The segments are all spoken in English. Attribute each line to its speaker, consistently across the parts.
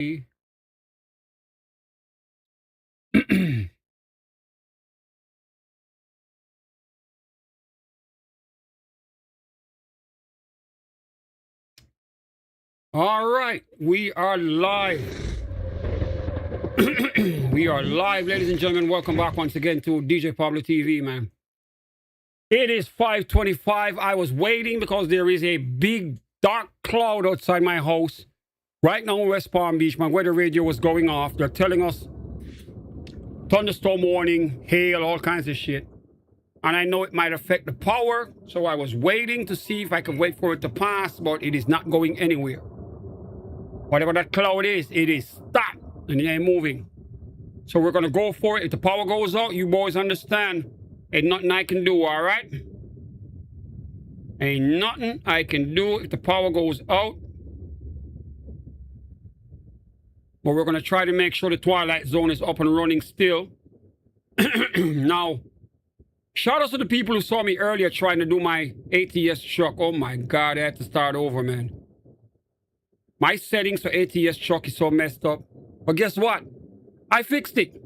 Speaker 1: All right, we are live. We are live, ladies and gentlemen. Welcome back once again to DJ Pablo TV, man. It is 5:25. I was waiting because there is a big dark cloud outside my house. Right now in West Palm Beach, my weather radio was going off. They're telling us thunderstorm warning, hail, all kinds of shit. And I know it might affect the power, so I was waiting to see if I could wait for it to pass, but it is not going anywhere. Whatever that cloud is, it is stuck and it ain't moving. So we're gonna go for it. If the power goes out, you boys understand, ain't nothing I can do, all right? Ain't nothing I can do if the power goes out. But we're gonna try to make sure the Twilight Zone is up and running still. Now, shout out to the people who saw me earlier trying to do my ATS truck. Oh my God, I had to start over, man. My settings for ATS truck is so messed up. But guess what? I fixed it.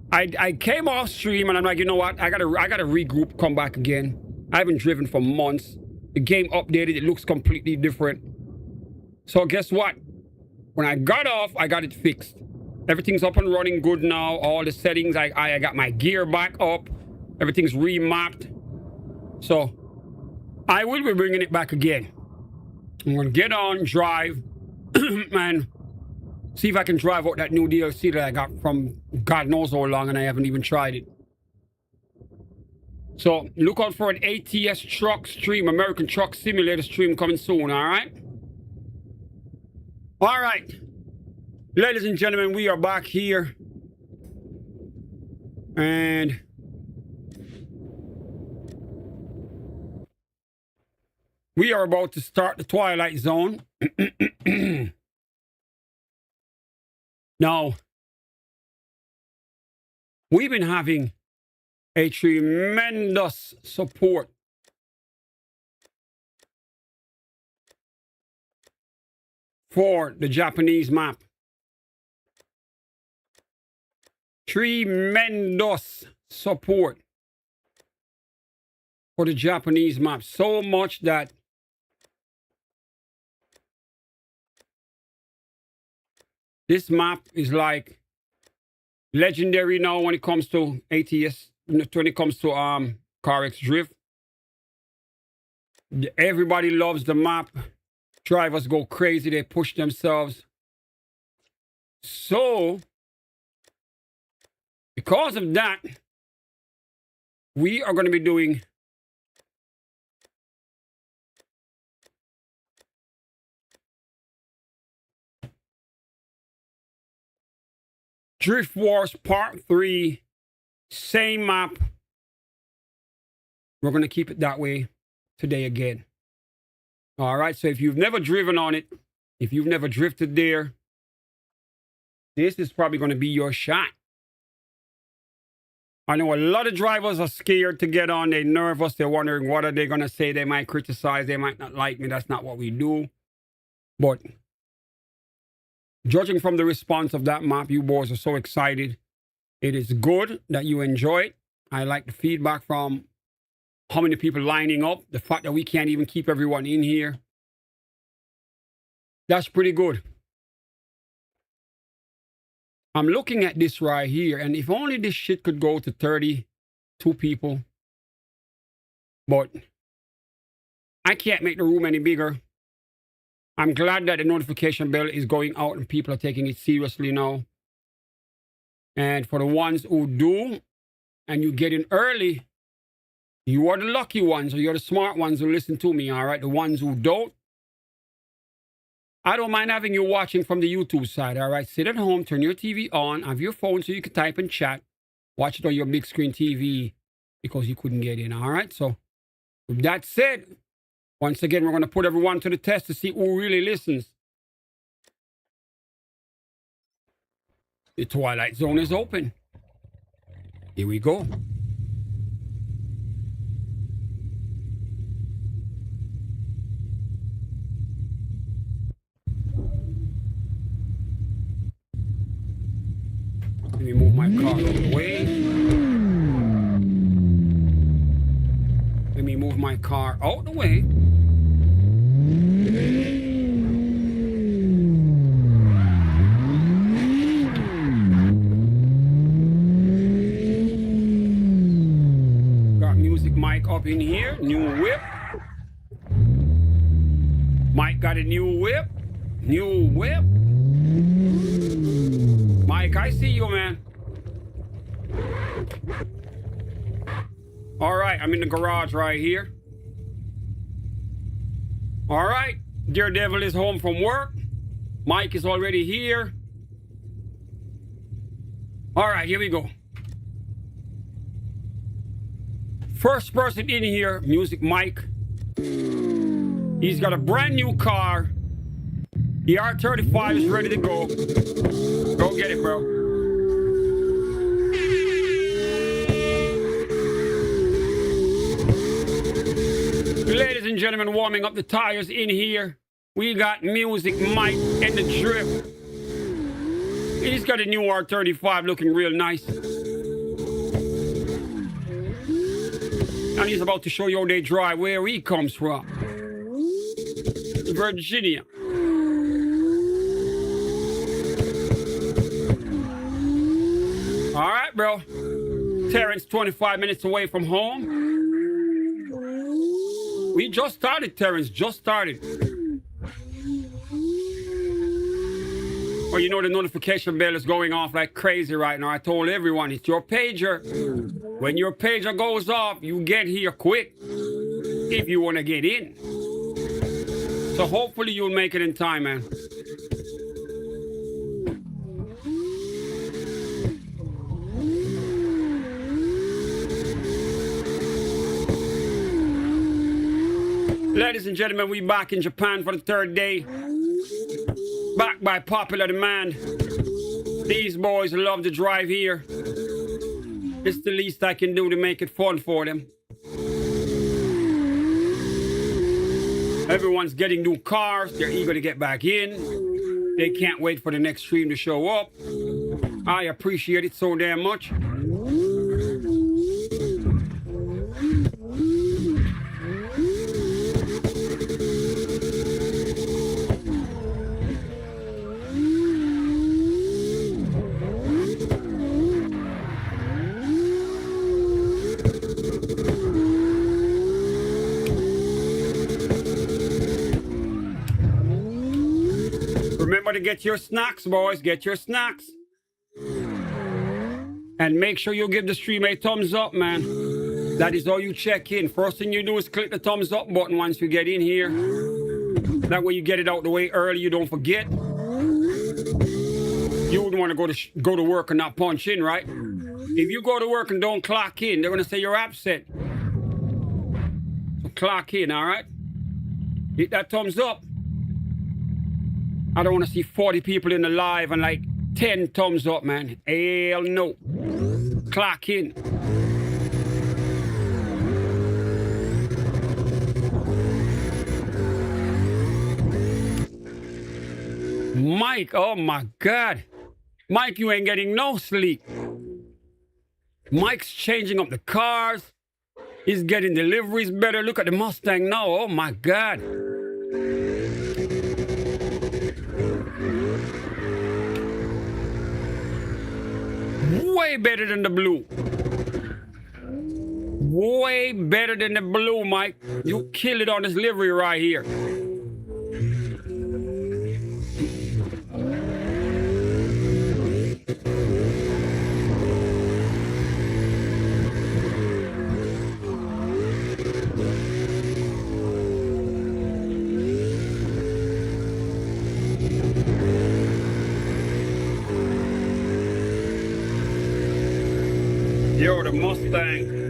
Speaker 1: I came off stream and I'm like, you know what? I gotta regroup, come back again. I haven't driven for months. The game updated, it looks completely different. So guess what? When I got off, I got it fixed. Everything's up and running good now. All the settings, I got my gear back up. Everything's remapped. So I will be bringing it back again. I'm gonna get on, drive, and see if I can drive out that new DLC that I got from God knows how long, and I haven't even tried it. So look out for an ATS truck stream, American Truck Simulator stream coming soon, all right? All right, ladies and gentlemen, we are back here. And we are about to start the Twilight Zone. Now, we've been having a tremendous support for the Japanese map. Tremendous support for the Japanese map. So much that this map is like legendary now when it comes to ATS, when it comes to Carx drift. Everybody loves the map. Drivers go crazy, they push themselves. So, because of that, we are going to be doing Drift Wars Part 3, same map. We're going to keep it that way today again. All right, so if you've never driven on it, if you've never drifted there, this is probably going to be your shot. I know a lot of drivers are scared to get on. They're nervous. They're wondering what are they going to say. They might criticize. They might not like me. That's not what we do. But judging from the response of that map, you boys are so excited. It is good that you enjoy it. I like the feedback from how many people lining up. The fact that we can't even keep everyone in here. That's pretty good. I'm looking at this right here, and if only this shit could go to 32 people. But I can't make the room any bigger. I'm glad that the notification bell is going out and people are taking it seriously now. And for the ones who do, and you get in early, you are the lucky ones, or you're the smart ones who listen to me, all right? The ones who don't, I don't mind having you watching from the YouTube side, all right? Sit at home, turn your TV on, have your phone so you can type and chat, watch it on your big screen TV because you couldn't get in, all right? So, with that said, once again, we're going to put everyone to the test to see who really listens. The Twilight Zone is open. Here we go. my car out of the way. Let me move my car out the way. Got music mic up in here. New whip. Mike got a new whip. New whip. Mike, I see you, man. All right, I'm in the garage right here. All right, Daredevil is home from work. Mike is already here. All right, here we go. First person in here, music Mike. He's got a brand new car. The R35 is ready to go. Go get it, bro. Ladies and gentlemen, warming up the tires in here. We got music Mike and the drip. He's got a new R35 looking real nice. And he's about to show you how they drive, where he comes from. Virginia. All right, bro. Terrence, 25 minutes away from home. We just started, Terrence. Just started. Well, you know the notification bell is going off like crazy right now. I told everyone, it's your pager. When your pager goes off, you get here quick if you want to get in. So hopefully you'll make it in time, man. Ladies and gentlemen, we back in Japan for the third day. Back by popular demand. These boys love to drive here. It's the least I can do to make it fun for them. Everyone's getting new cars. They're eager to get back in. They can't wait for the next stream to show up. I appreciate it so damn much. Remember to get your snacks, boys. Get your snacks. And make sure you give the stream a thumbs up, man. That is how you check in. First thing you do is click the thumbs up button once you get in here. That way you get it out the way early. You don't forget. You wouldn't want to go to work and not punch in, right? If you go to work and don't clock in, they're going to say you're absent. So clock in, all right? Hit that thumbs up. I don't want to see 40 people in the live and like 10 thumbs up, man. Hell no. Clock in. Mike, oh my God. Mike, you ain't getting no sleep. Mike's changing up the cars. He's getting deliveries better. Look at the Mustang now. Oh my God. Way better than the blue. Way better than the blue, Mike. You killed it on this livery right here. Yo, the Mustang.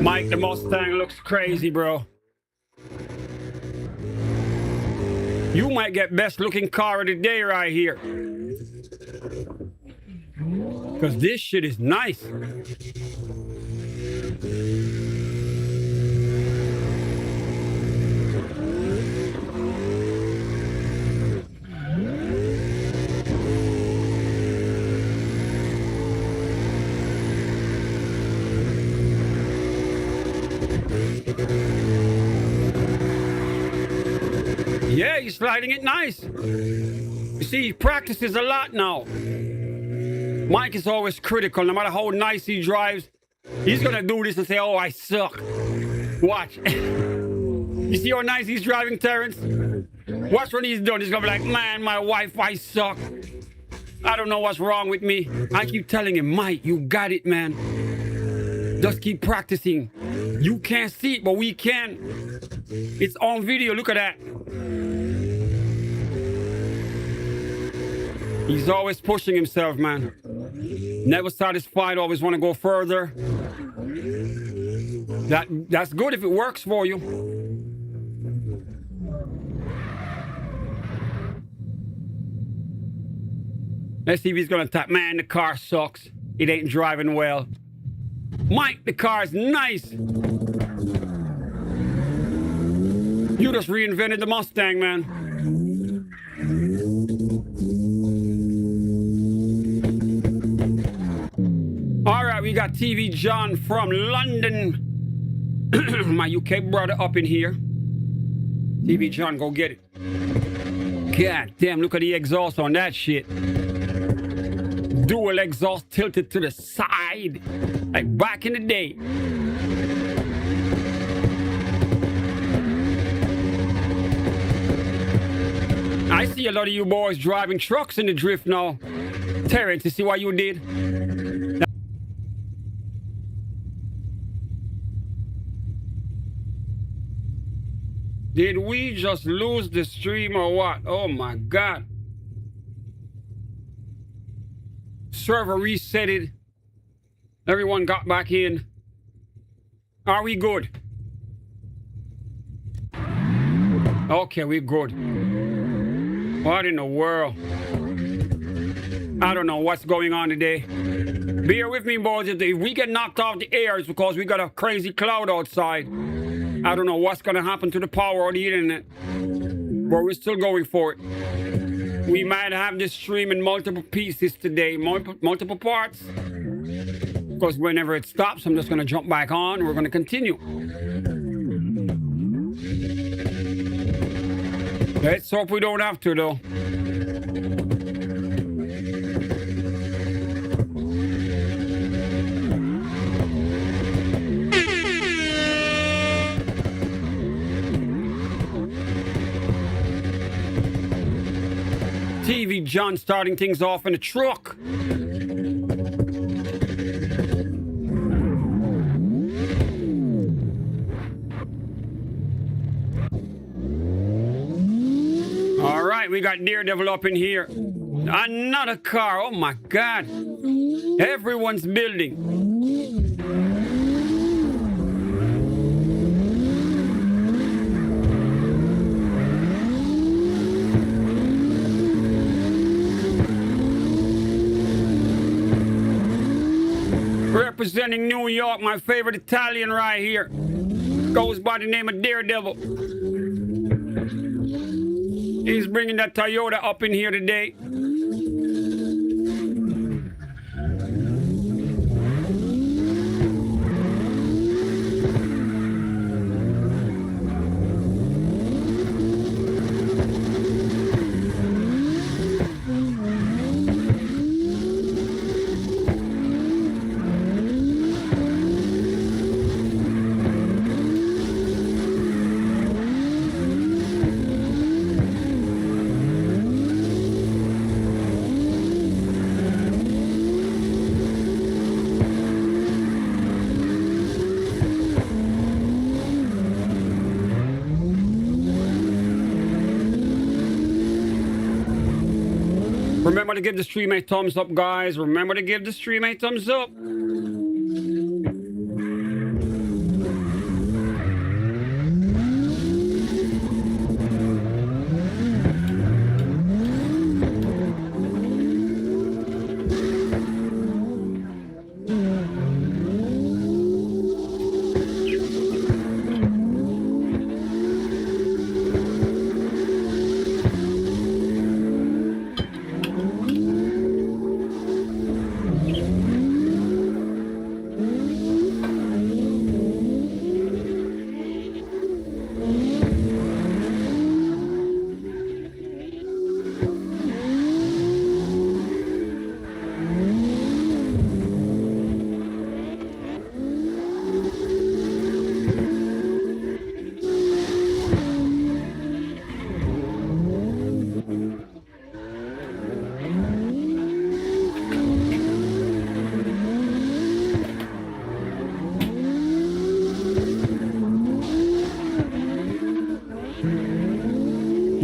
Speaker 1: Mike the Mustang looks crazy, bro. You might get best looking car of the day right here. Because this shit is nice. Yeah, he's sliding it nice. You see, he practices a lot now. Mike is always critical. No matter how nice he drives, he's gonna do this and say, oh, I suck. Watch. You see how nice he's driving, Terrence? Watch when he's done. He's gonna be like, man, my wife, I suck. I don't know what's wrong with me. I keep telling him, Mike, you got it, man. Just keep practicing. You can't see it, but we can. It's on video. Look at that. He's always pushing himself, man. Never satisfied, always want to go further. That's good if it works for you. Let's see if he's gonna tap. Man, the car sucks. It ain't driving well. Mike, the car's nice. You just reinvented the Mustang, man. All right, we got TV John from London. My UK brother up in here. TV John, go get it. God damn, look at the exhaust on that shit. Dual exhaust tilted to the side. Like back in the day. I see a lot of you boys driving trucks in the drift now. Terrence, you see what you did? Did we just lose the stream or what? Oh my God. Server reset it. Everyone got back in. Are we good? Okay, we're good. What in the world? I don't know what's going on today. Bear with me, boys. If we get knocked off the air, it's because we got a crazy cloud outside. I don't know what's going to happen to the power or the internet. But we're still going for it. We might have this stream in multiple pieces today. Multiple parts. Because whenever it stops, I'm just going to jump back on. We're going to continue. Let's hope we don't have to, though. TV John starting things off in a truck. All right, we got Daredevil up in here. Another car. Oh my God. Everyone's building. Representing New York, my favorite Italian right here. Goes by the name of Daredevil. He's bringing that Toyota up in here today. Remember to give the stream a thumbs up, guys. Remember to give the stream a thumbs up.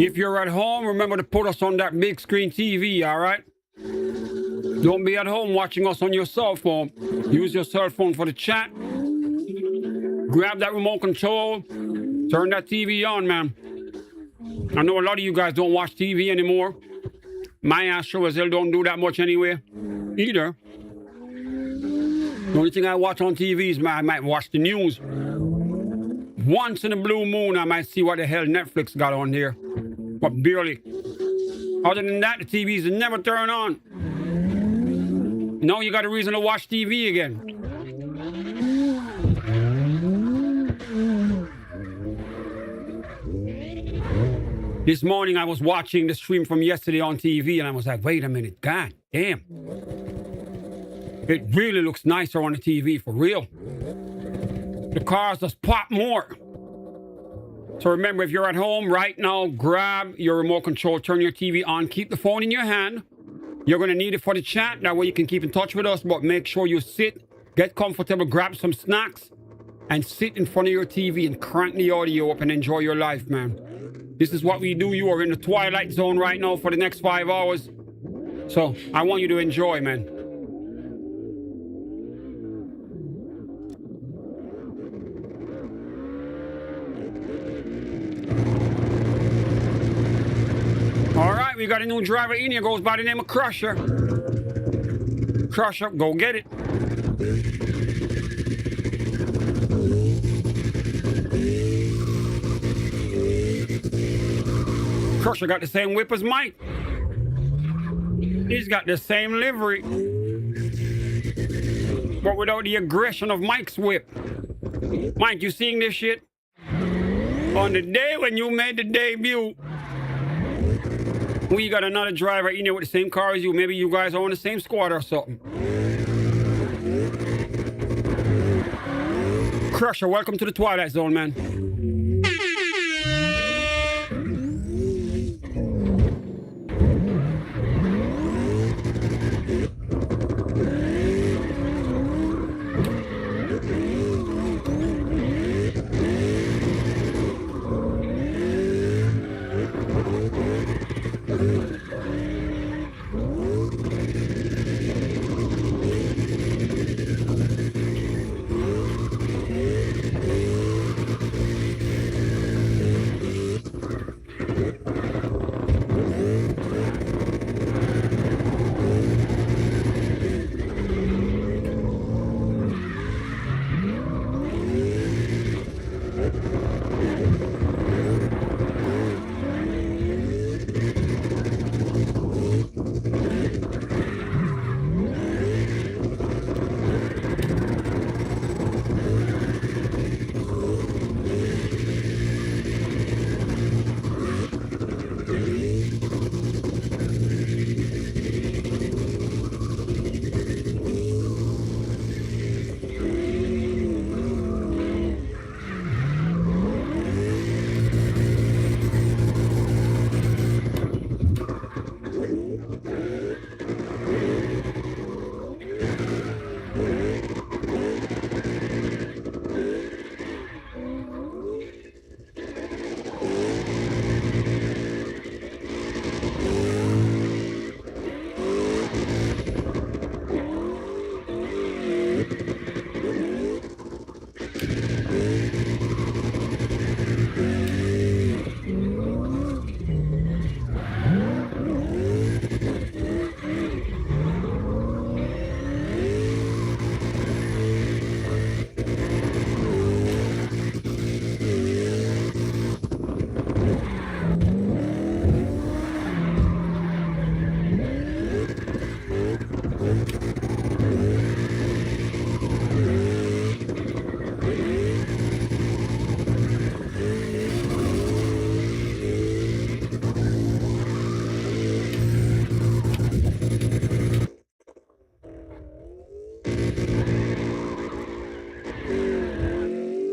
Speaker 1: If you're at home, remember to put us on that big screen TV, all right? Don't be at home watching us on your cell phone. Use your cell phone for the chat. Grab that remote control. Turn that TV on, man. I know a lot of you guys don't watch TV anymore. My ass sure as hell don't do that much anyway, either. The only thing I watch on TV is I might watch the news. Once in a blue moon, I might see what the hell Netflix got on there. But barely. Other than that, the TVs never turn on. Now you got a reason to watch TV again. This morning I was watching the stream from yesterday on TV and I was like, wait a minute, god damn. It really looks nicer on the TV, for real. The cars just pop more. So remember, if you're at home right now, grab your remote control, turn your TV on, keep the phone in your hand. You're going to need it for the chat. That way you can keep in touch with us, but make sure you sit, get comfortable, grab some snacks, and sit in front of your TV and crank the audio up and enjoy your life, man. This is what we do. You are in the twilight zone right now for the next 5 hours. So I want you to enjoy, man. All right, we got a new driver in here, goes by the name of Crusher. Crusher, go get it. Crusher got the same whip as Mike. He's got the same livery, but without the aggression of Mike's whip. Mike, you seeing this shit? On the day when you made the debut, we got another driver in here with the same car as you. Maybe you guys are on the same squad or something. Crusher, welcome to the Twilight Zone, man.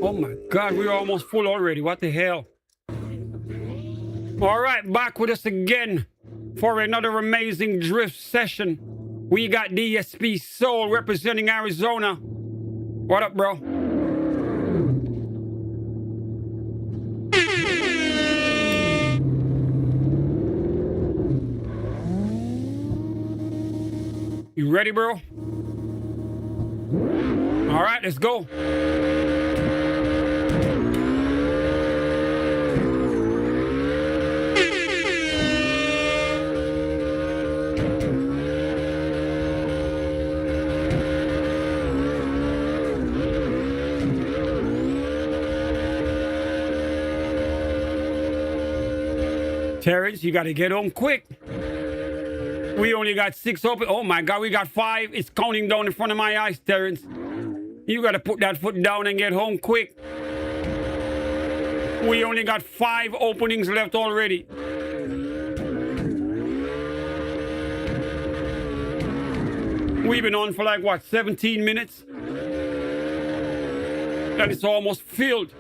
Speaker 1: Oh my God, we're almost full already. What the hell? All right, back with us again for another amazing drift session. We got DSP Soul representing Arizona. What up, bro? You ready, bro? All right, let's go. Terrence, you got to get home quick. We only got 6 open. Oh my God, we got 5. It's counting down in front of my eyes, Terrence. You got to put that foot down and get home quick. We only got 5 openings left already. We've been on for like, what, 17 minutes? And it's almost filled.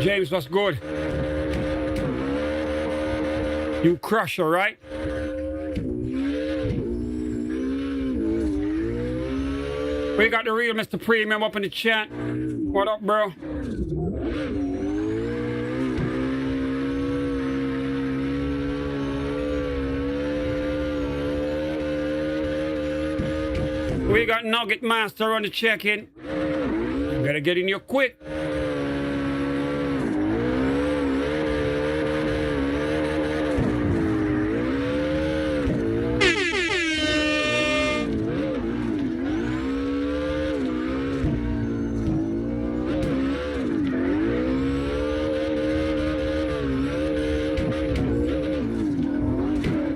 Speaker 1: James, what's good? You crush, all right? We got the real Mr. Premium up in the chat. What up, bro? We got Nugget Master on the check-in. Better get in here quick.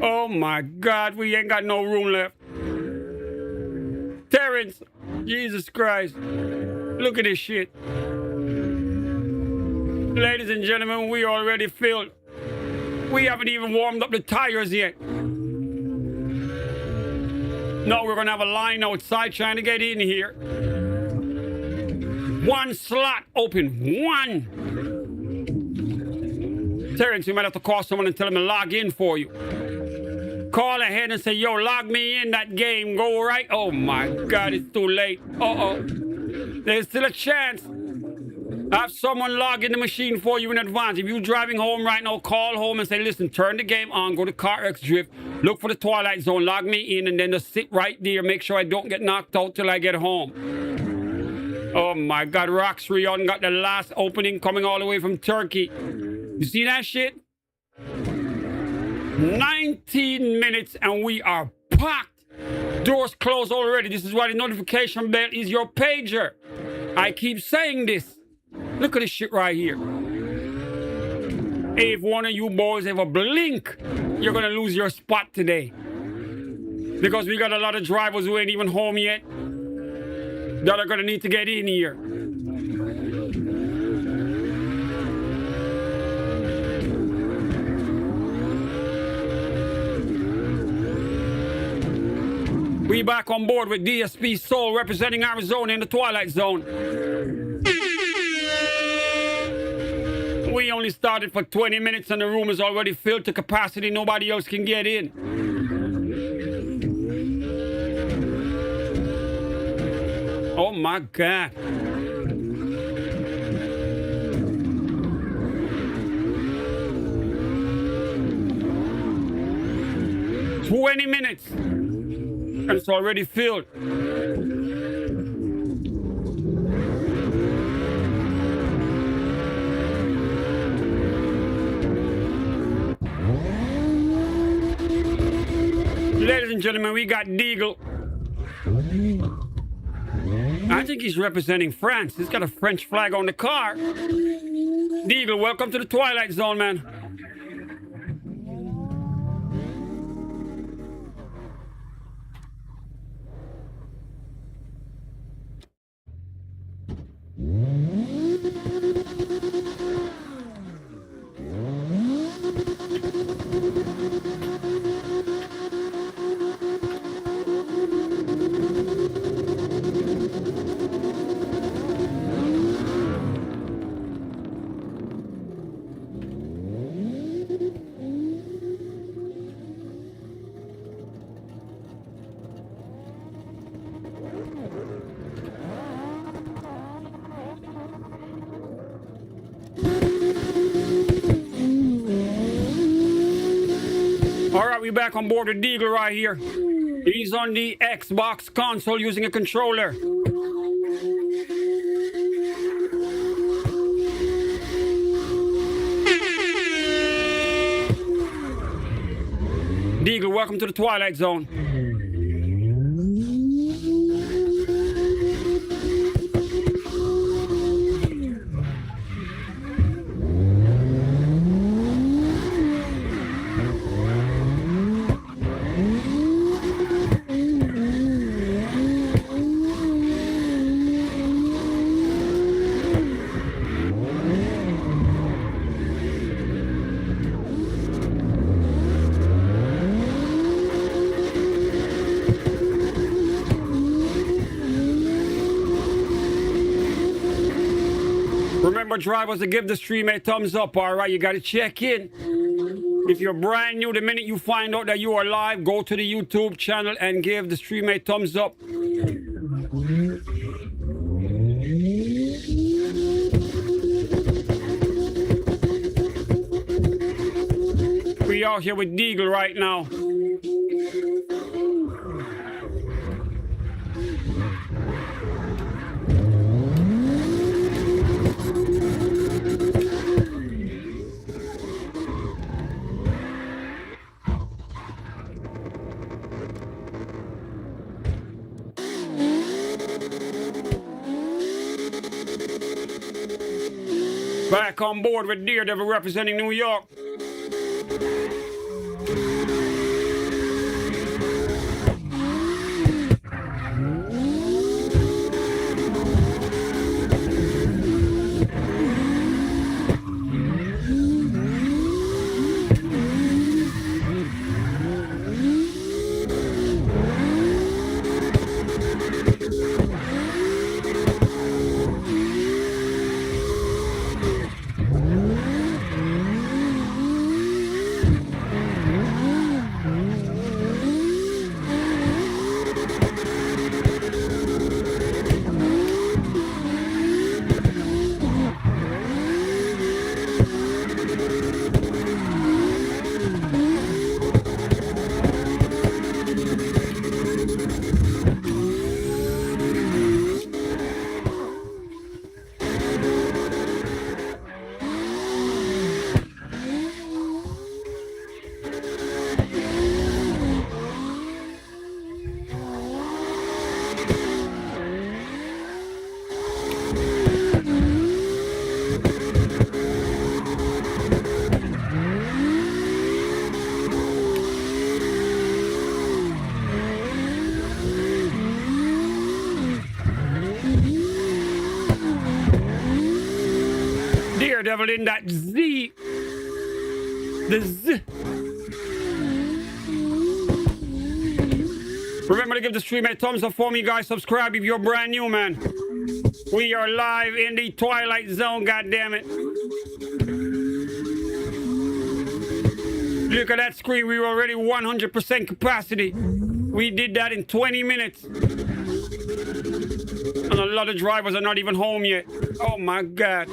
Speaker 1: Oh my God, we ain't got no room left. Terrence, Jesus Christ, look at this shit. Ladies and gentlemen, we already filled. We haven't even warmed up the tires yet. No, we're gonna have a line outside trying to get in here. 1 slot open, 1. Terrence, you might have to call someone and tell them to log in for you. Call ahead and say, yo, log me in that game. Go right. Oh my God, it's too late. Uh-oh. There's still a chance. Have someone log in the machine for you in advance. If you're driving home right now, call home and say, listen, turn the game on, go to Carx Drift, look for the Twilight Zone, log me in, and then just sit right there. Make sure I don't get knocked out till I get home. Oh my God, Rox Rion got the last opening coming all the way from Turkey. You see that shit? 19 minutes and we are packed. Doors closed already. This is why the notification bell is your pager. I keep saying this. Look at this shit right here. If one of you boys ever blink, you're gonna lose your spot today. Because we got a lot of drivers who ain't even home yet that are gonna need to get in here. We back on board with DSP Soul representing Arizona in the Twilight Zone. We only started for 20 minutes and the room is already filled to capacity. Nobody else can get in. Oh my God. "20 minutes. And it's already filled. Ladies and gentlemen, we got Deagle. I think he's representing France. He's got a French flag on the car. Deagle, welcome to the Twilight Zone, man. right, we back on board with Deagle right here. He's on the Xbox console using a controller. Deagle, welcome to the Twilight Zone. Remember, drivers, to give the stream a thumbs up, all right? You got to check in. If you're brand new, the minute you find out that you are live, go to the YouTube channel and give the stream a thumbs up. We out here with Deagle right now. Back on board with Daredevil representing New York. Daredevil in that Z. The Z. Remember to give the stream a thumbs up for me, guys. Subscribe if you're brand new, man. We are live in the Twilight Zone, goddammit. Look at that screen. We were already 100% capacity. We did that in 20 minutes. And a lot of drivers are not even home yet. Oh, my God.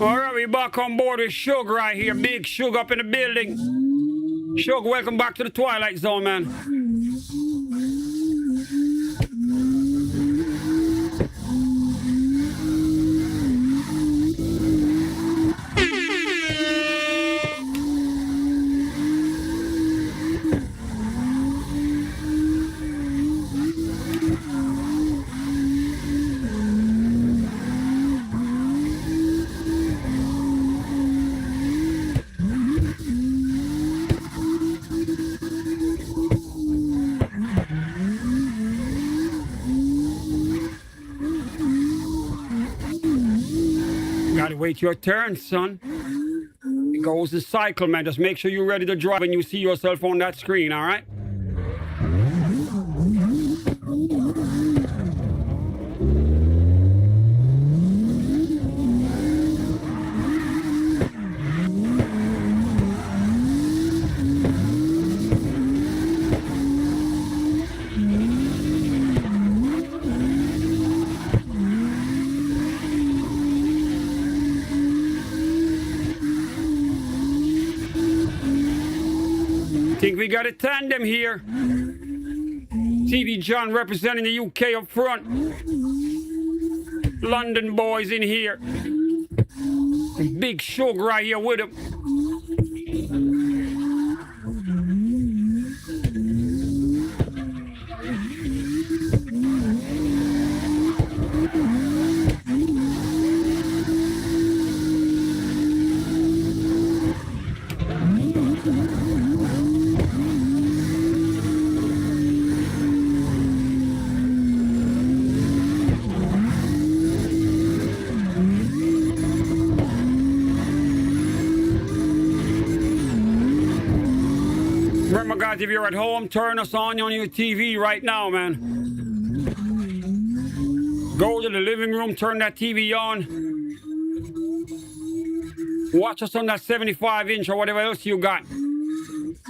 Speaker 1: All right, we back on board with Shug right here. Big Shug up in the building. Shug, welcome back to the Twilight Zone, man. Gotta wait your turn, son. It goes the cycle, man. Just make sure you're ready to drive when you see yourself on that screen, all right? Think we got a tandem here. TV John representing the UK up front. London boys in here. Big Shug right here with him. Remember, guys, if you're at home, turn us on your TV right now, man. Go to the living room, turn that TV on. Watch us on that 75-inch or whatever else you got.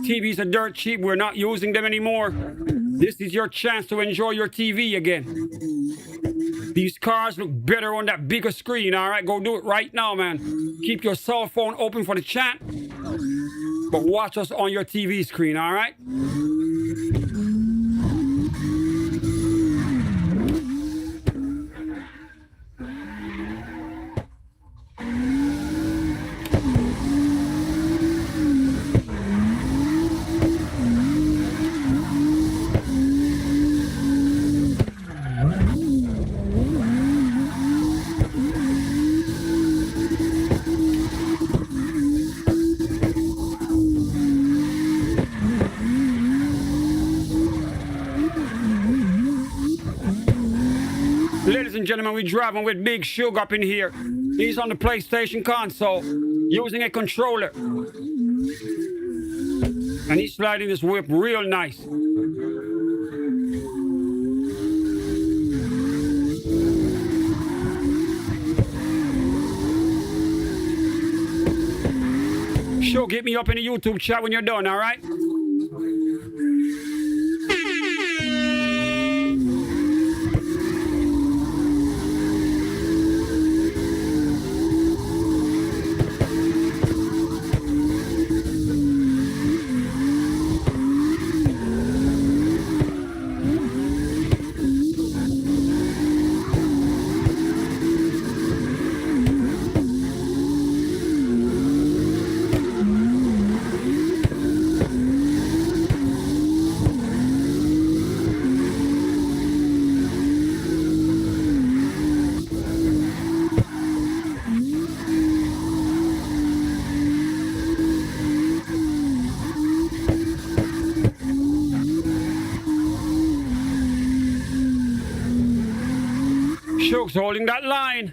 Speaker 1: TVs are dirt cheap. We're not using them anymore. This is your chance to enjoy your TV again. These cars look better on that bigger screen, all right? Go do it right now, man. Keep your cell phone open for the chat, but watch us on your TV screen, all right? Ladies and gentlemen, we're driving with Big Shug up in here. He's on the PlayStation console using a controller. And he's sliding this whip real nice. Shug, hit me up in the YouTube chat when you're done, all right? Shug's holding that line.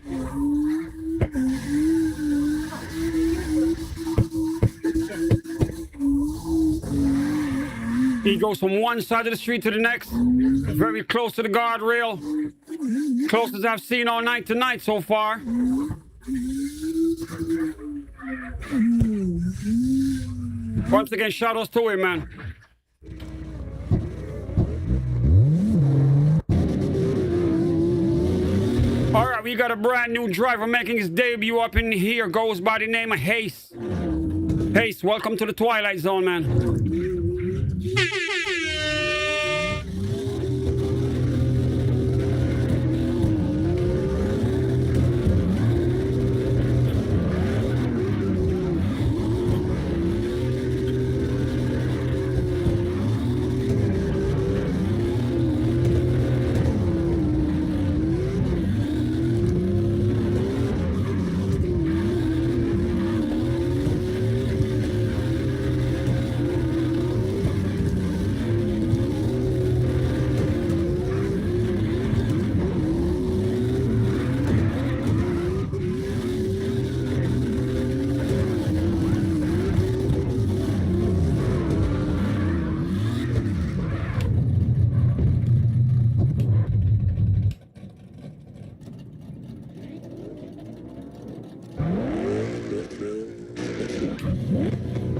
Speaker 1: He goes from one side of the street to the next, very close to the guardrail. Closest I've seen all night tonight so far. Once again, shout outs to him, man. All right, we got a brand new driver making his debut up in here. Goes by the name of Hace. Hace, welcome to the Twilight Zone, man.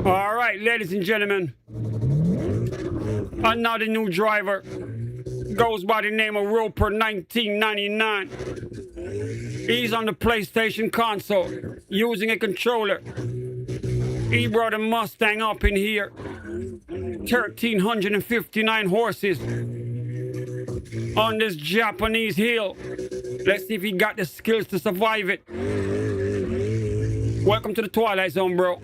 Speaker 1: All right, ladies and gentlemen, another new driver goes by the name of Roper 1999. He's on the PlayStation console using a controller. He brought a Mustang up in here. 1,359 horses on this Japanese hill. Let's see if he got the skills to survive it. Welcome to the Twilight Zone, bro.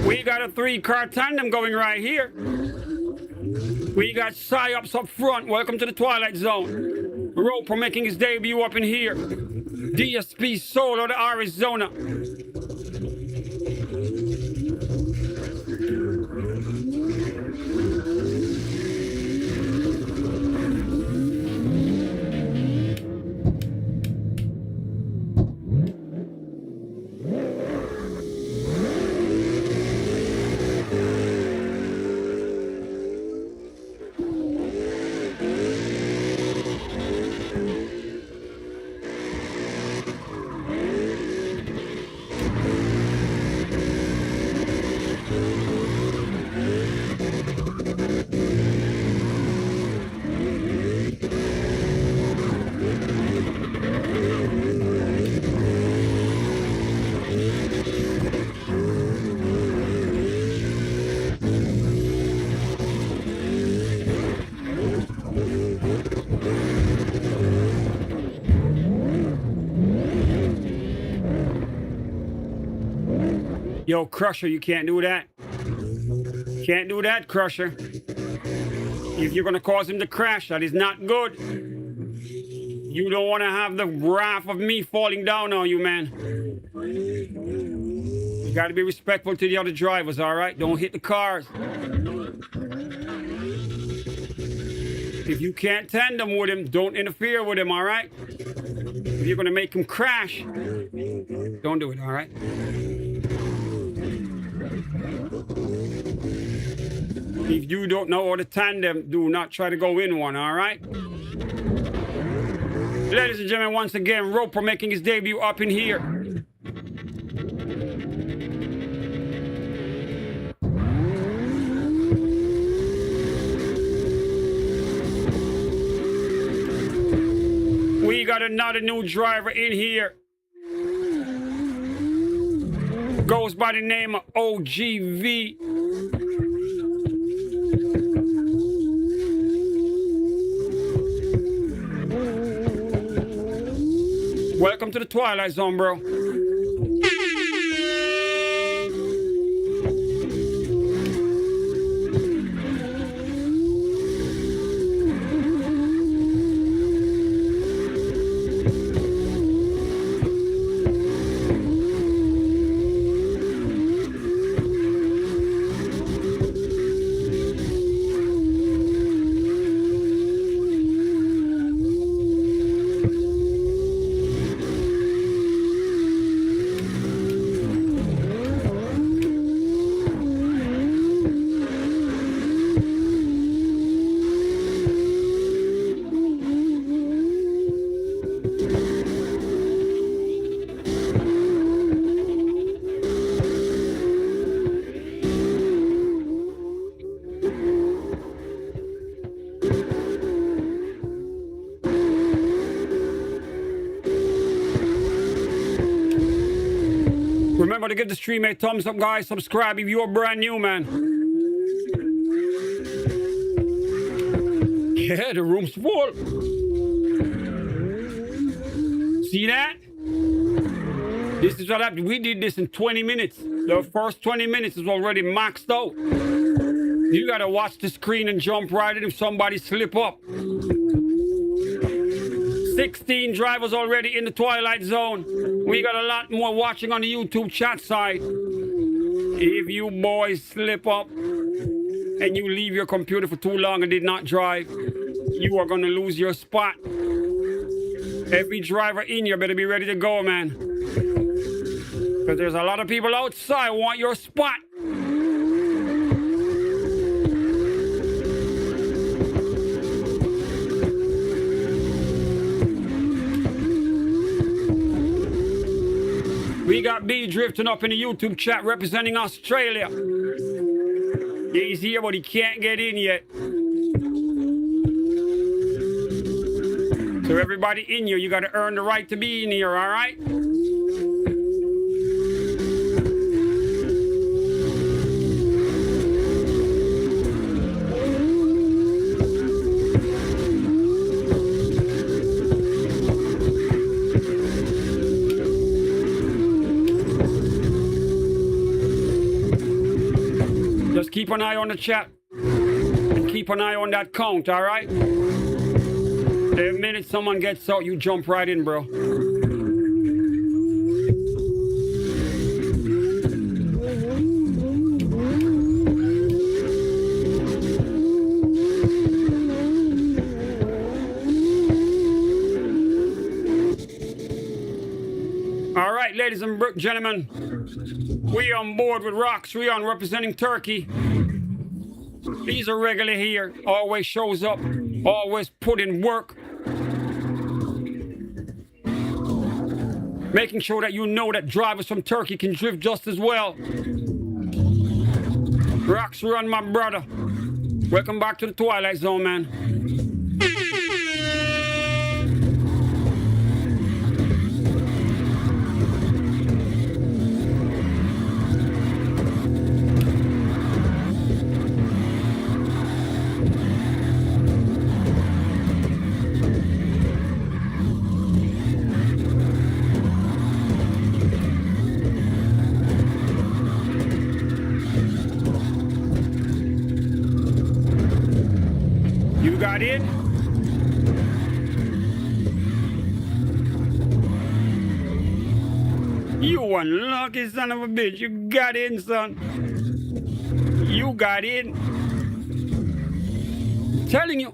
Speaker 1: We got a 3-car tandem going right here. We got Psyops up front. Welcome to the Twilight Zone. Roper making his debut up in here. DSP Soul out of Arizona. Yo, Crusher, you can't do that. Can't do that, Crusher. If you're gonna cause him to crash, that is not good. You don't want to have the wrath of me falling down on you, man. You gotta be respectful to the other drivers, all right? Don't hit the cars. If you can't tandem with him, don't interfere with him, all right? If you're gonna make him crash, don't do it, all right? If you don't know how to tandem, do not try to go in one, all right? Ladies and gentlemen, once again, Roper making his debut up in here. We got another new driver in here. Goes by the name of OGV. Welcome to the Twilight Zone, bro. Remember to give the stream a thumbs up, guys. Subscribe if you're brand new, man. Yeah, the room's full. See that? This is what happened. We did this in 20 minutes. The first 20 minutes is already maxed out. You gotta watch the screen and jump right in if somebody slip up. 16 drivers already in the Twilight Zone. We got a lot more watching on the YouTube chat side. If you boys slip up and you leave your computer for too long and did not drive, you are gonna lose your spot. Every driver in here better be ready to go, man. Because there's a lot of people outside who want your spot. We got B drifting up in the YouTube chat representing Australia. He's here, but he can't get in yet. So everybody in here, you got to earn the right to be in here, all right? Just keep an eye on the chat and keep an eye on that count, all right? The minute someone gets out, you jump right in, bro. All right, ladies and gentlemen, we on board with Rox. We on representing Turkey. He's a regular here, always shows up, always put in work. Making sure that you know that drivers from Turkey can drift just as well. Rox run, my brother. Welcome back to the Twilight Zone, man. Got in? You unlucky son of a bitch. You got in, son. You got in. I'm telling you.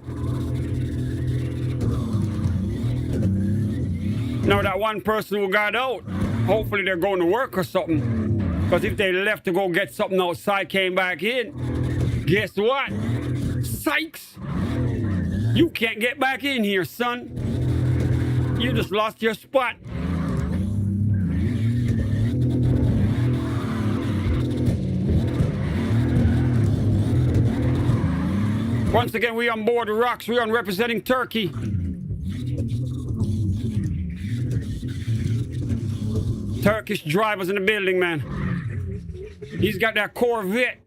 Speaker 1: Now that one person who got out, hopefully they're going to work or something. Because if they left to go get something outside, came back in, guess what? Sykes! You can't get back in here, son. You just lost your spot. Once again, we on board the Rox. We on representing Turkey. Turkish drivers in the building, man. He's got that Corvette.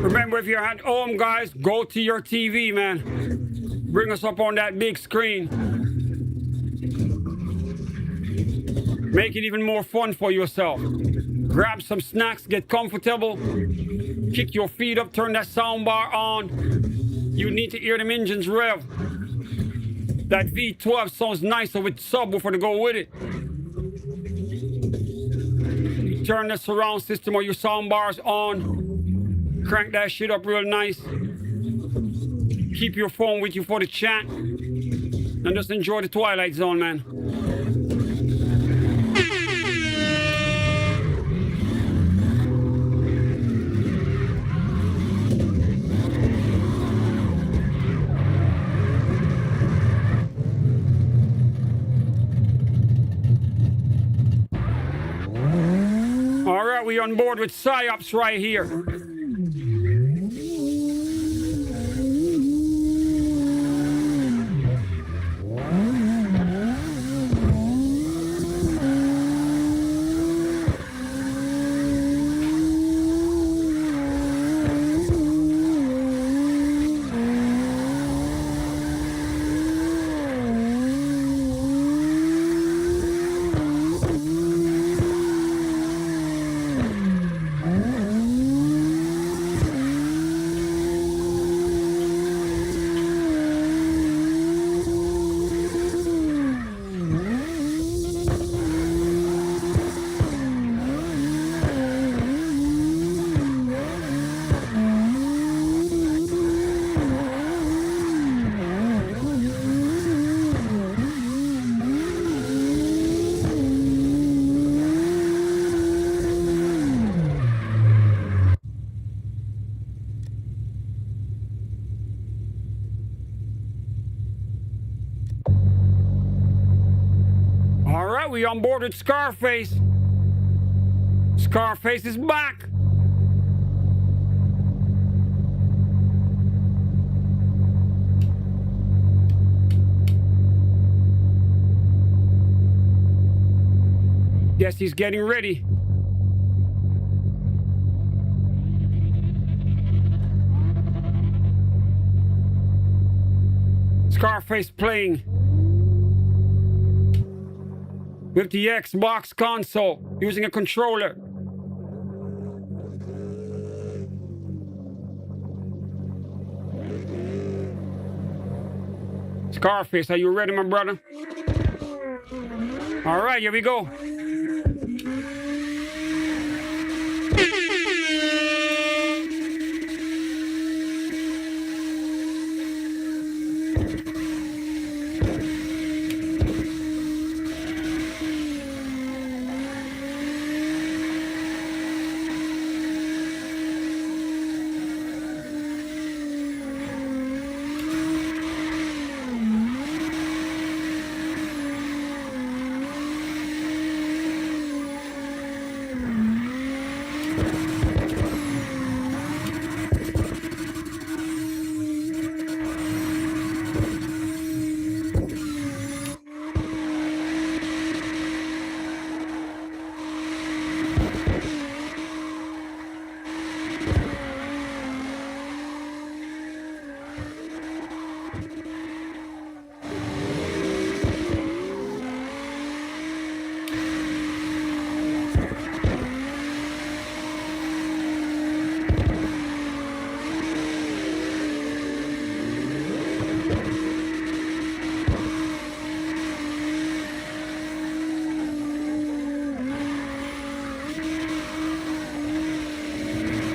Speaker 1: Remember, if you're at home, guys, go to your TV, man. Bring us up on that big screen. Make it even more fun for yourself. Grab some snacks, get comfortable. Kick your feet up, turn that sound bar on. You need to hear them engines rev. That V12 sounds nicer with subwoofer to go with it. You turn the surround system or your sound bars on. Crank that shit up real nice. Keep your phone with you for the chat. And just enjoy the Twilight Zone, man. on board with psyops right here. We on board with Scarface. Scarface is back. Yes, he's getting ready. Scarface playing with the Xbox console using a controller. Scarface, are you ready, my brother? All right, here we go.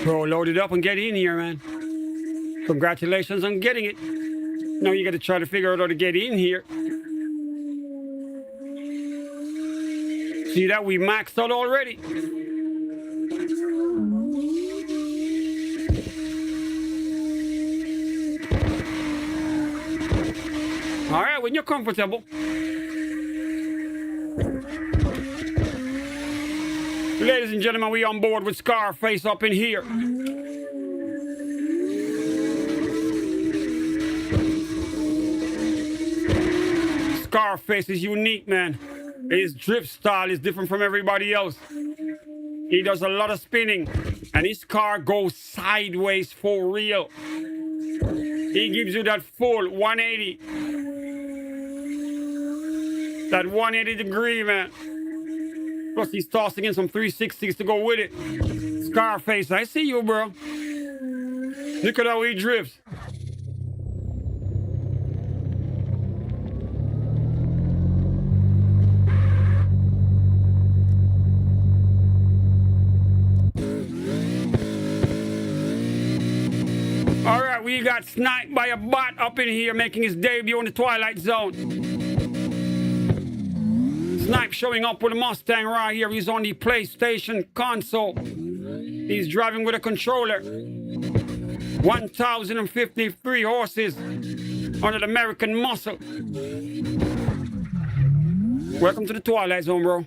Speaker 1: Bro, load it up and get in here, man. Congratulations on getting it. Now you got to try to figure out how to get in here. See that? We maxed out already. All right, when you're comfortable. Ladies and gentlemen, we on board with Scarface up in here. Scarface is unique, man. His drift style is different from everybody else. He does a lot of spinning, and his car goes sideways for real. He gives you that full 180. That 180 degree, man. Plus, he's tossing in some 360s to go with it. Scarface, I see you, bro. Look at how he drifts. All right, we got sniped by a bot up in here making his debut in the Twilight Zone. Snipe showing up with a Mustang right here. He's on the PlayStation console. He's driving with a controller. 1,053 horses under the American muscle. Welcome to the Twilight Zone, bro.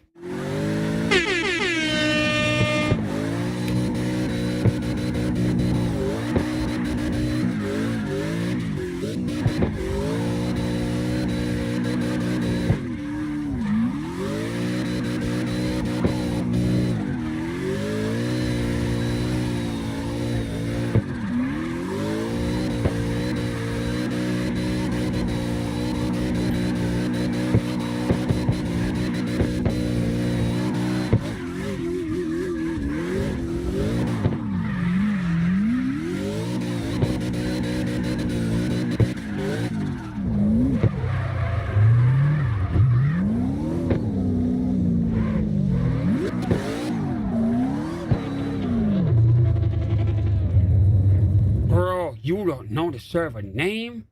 Speaker 1: You don't know the server name?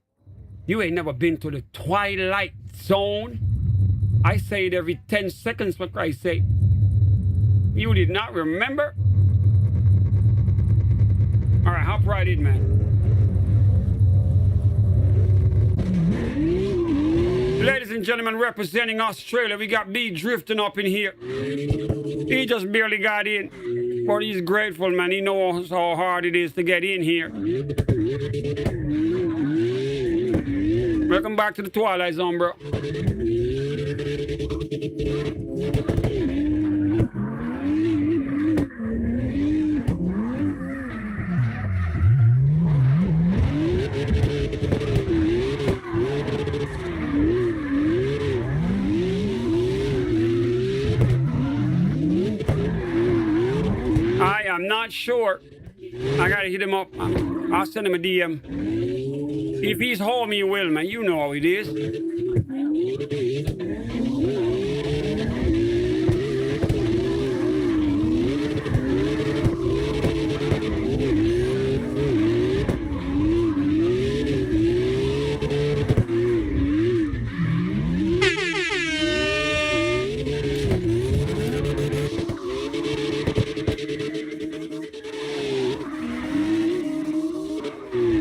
Speaker 1: You ain't never been to the Twilight Zone? I say it every 10 seconds, for Christ's sake. You did not remember? All right, hop right in, man. Ladies and gentlemen, representing Australia, we got B drifting up in here. He just barely got in, but he's grateful, man. He knows how hard it is to get in here. Welcome back to the Twilight Zone, bro. I'm not sure. I gotta hit him up. I'll send him a DM. If he's home, he will, man. You know how it is.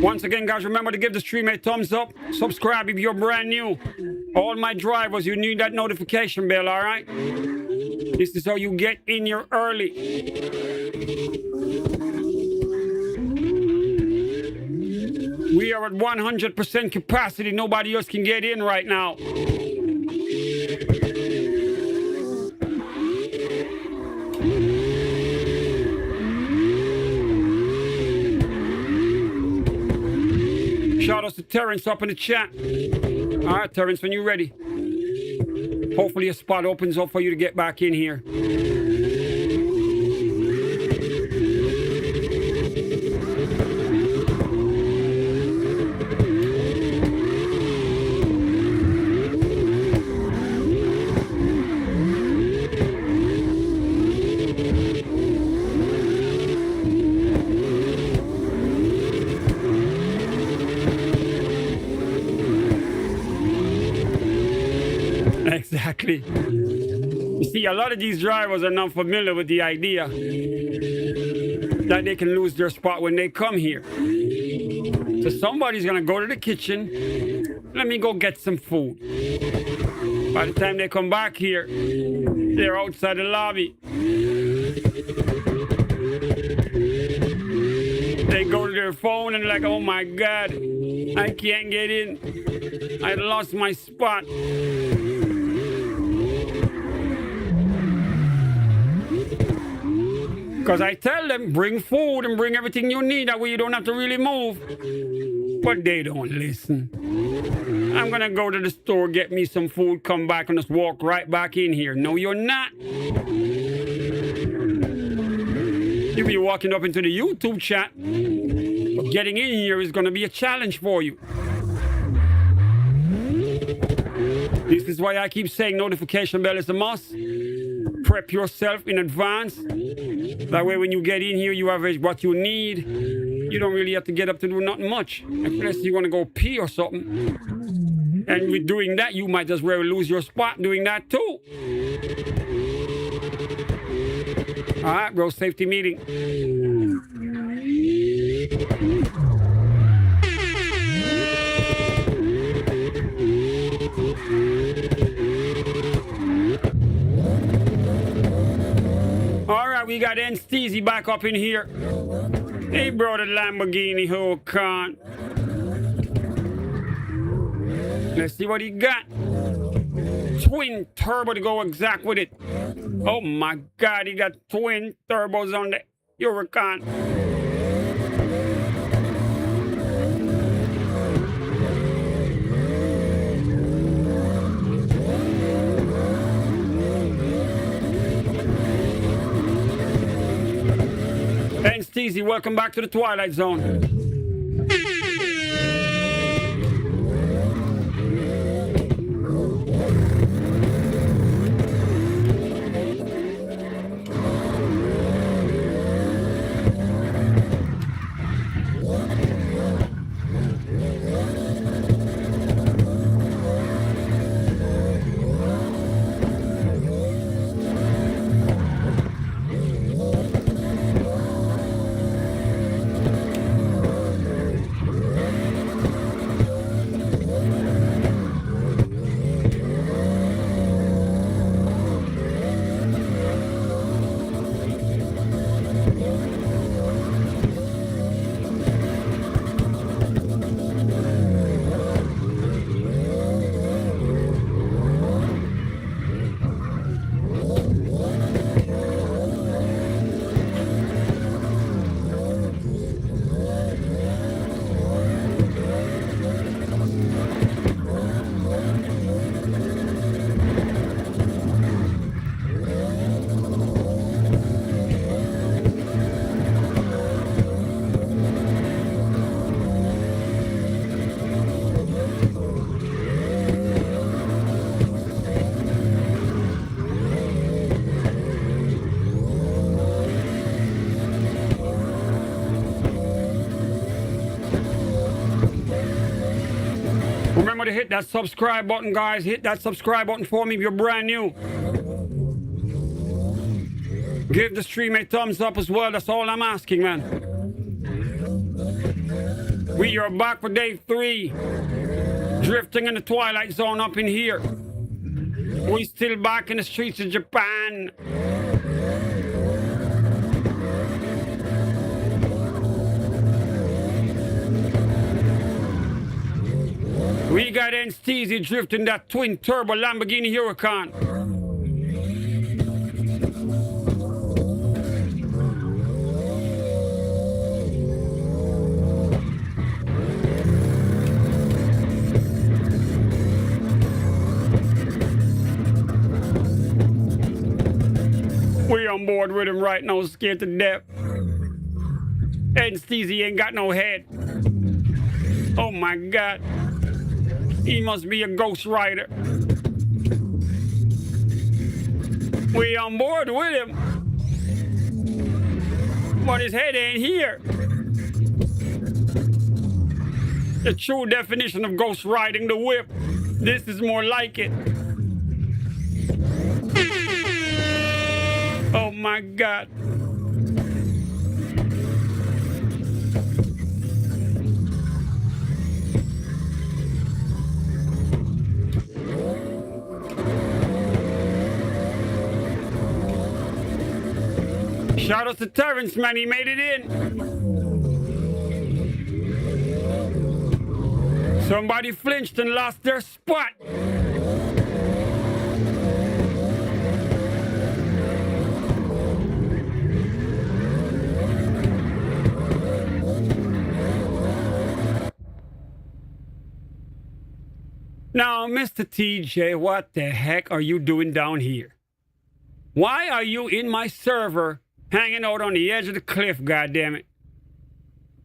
Speaker 1: Once again, guys, remember to give the stream a thumbs up. Subscribe if you're brand new. All my drivers, you need that notification bell, all right? This is how you get in here early. We are at 100% capacity. Nobody else can get in right now. Shout out to Terrence up in the chat. All right, Terrence, when you're ready. Hopefully a spot opens up for you to get back in here. Exactly. You see, a lot of these drivers are not familiar with the idea that they can lose their spot when they come here. So somebody's gonna go to the kitchen. Let me go get some food. By the time they come back here, they're outside the lobby. They go to their phone and like, oh my God, I can't get in. I lost my spot. Because I tell them, bring food and bring everything you need. That way you don't have to really move. But they don't listen. I'm going to go to the store, get me some food, come back and just walk right back in here. No, you're not. You'll be walking up into the YouTube chat. But getting in here is going to be a challenge for you. This is why I keep saying notification bell is a must. Prep yourself in advance. That way when you get in here, you have what you need. You don't really have to get up to do nothing much. Unless you want to go pee or something. And with doing that, you might just well lose your spot doing that too. All right, bro, safety meeting. All right, we got N Steezy back up in here. Hey, bro, the Lamborghini Huracan. Let's see what he got. Twin turbo to go exact with it. Oh my God, he got twin turbos on the Huracan. And Steezy, welcome back to the Twilight Zone. to hit that subscribe button, guys. Hit that subscribe button for me if you're brand new. Give the stream a thumbs up as well. That's all I'm asking, man. We are back for day 3. Drifting in the twilight zone up in here. We still back in the streets of Japan. We got Steezy drifting that twin turbo Lamborghini Huracan. We on board with him right now, scared to death. And Steezy ain't got no head. Oh my God. He must be a ghost rider. We on board with him. But his head ain't here. The true definition of ghost riding the whip. This is more like it. Oh my God. Shout out to Terrence, man. He made it in. Somebody flinched and lost their spot. Now, Mr. TJ, what the heck are you doing down here? Why are you in my server hanging out on the edge of the cliff, goddammit?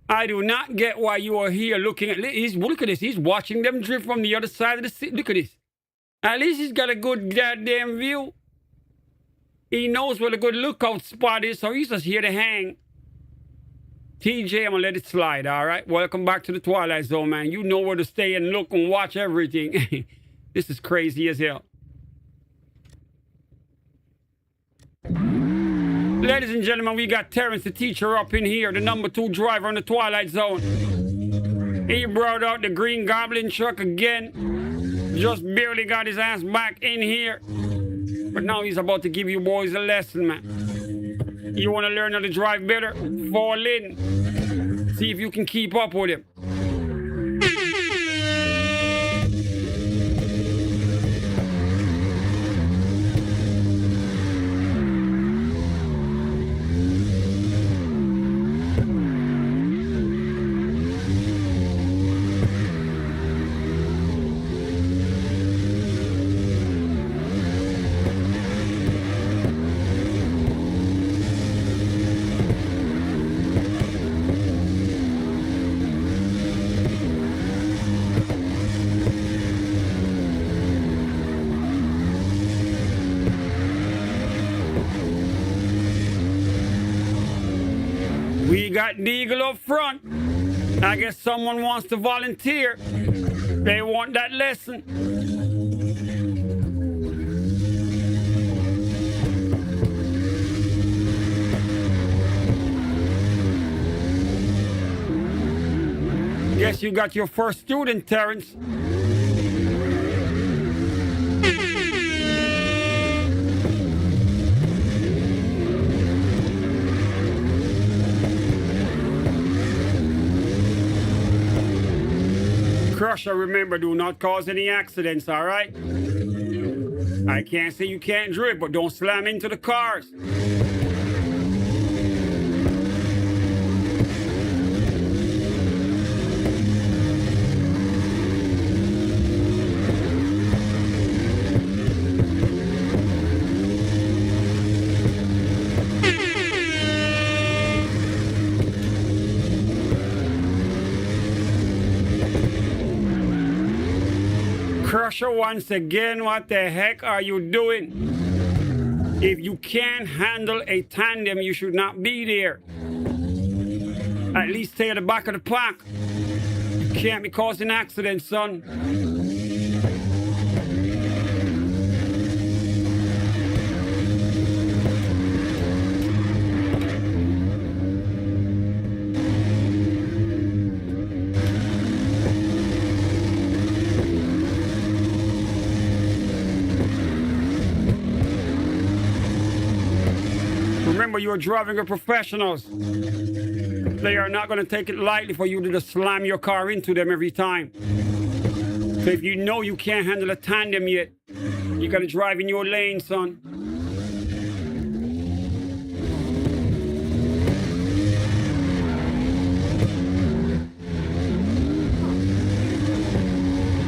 Speaker 1: I do not get why you are here looking at... Look at this. He's watching them drift from the other side of the city. Look at this. At least he's got a good goddamn view. He knows where the good lookout spot is, so he's just here to hang. TJ, I'm gonna let it slide, all right? Welcome back to the Twilight Zone, man. You know where to stay and look and watch everything. This is crazy as hell. Ladies and gentlemen, we got Terrence, the teacher, up in here, the #2 driver in the Twilight Zone. He brought out the Green Goblin truck again. Just barely got his ass back in here. But now he's about to give you boys a lesson, man. You want to learn how to drive better? Fall in. See if you can keep up with him. We got Deagle up front. I guess someone wants to volunteer. They want that lesson. Guess you got your first student, Terrence. Crusher, remember, do not cause any accidents, all right? I can't say you can't drift, but don't slam into the cars. Crusher, once again, what the heck are you doing? If you can't handle a tandem, you should not be there. At least stay at the back of the pack. You can't be causing accidents, son. Remember, you're driving with professionals. They are not going to take it lightly for you to just slam your car into them every time. So if you know you can't handle a tandem yet, you got to drive in your lane, son.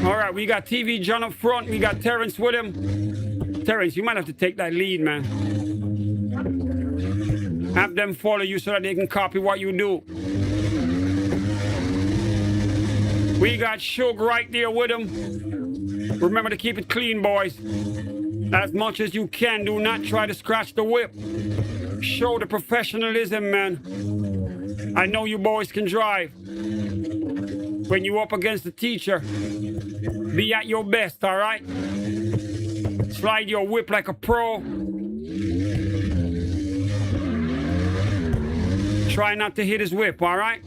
Speaker 1: All right, we got TV John up front. We got Terrence with him. Terrence, you might have to take that lead, man. Have them follow you so that they can copy what you do. We got Shug right there with him. Remember to keep it clean, boys. As much as you can, do not try to scratch the whip. Show the professionalism, man. I know you boys can drive. When you're up against the teacher, be at your best, all right? Slide your whip like a pro. Try not to hit his whip, all right?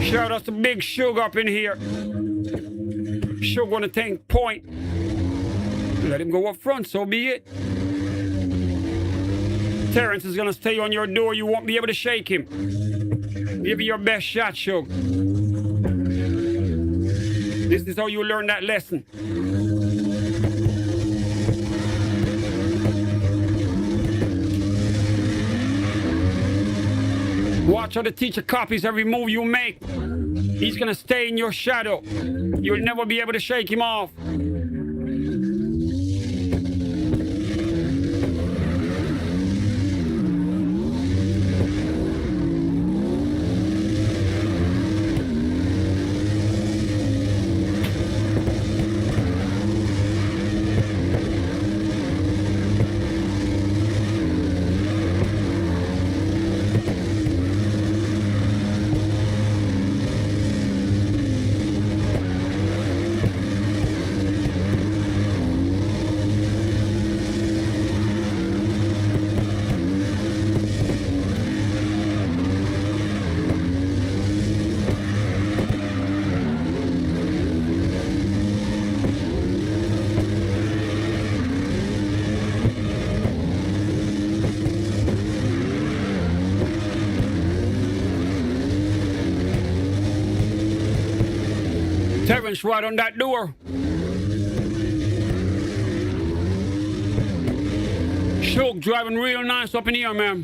Speaker 1: Shout out to Big Shug up in here. Shug gonna take point. Let him go up front, so be it. Terrence is gonna stay on your door. You won't be able to shake him. Give it your best shot, Shug. This is how you learn that lesson. Watch how the teacher copies every move you make. He's gonna stay in your shadow. You'll never be able to shake him off. Terrence right on that door. Shug driving real nice up in here, man.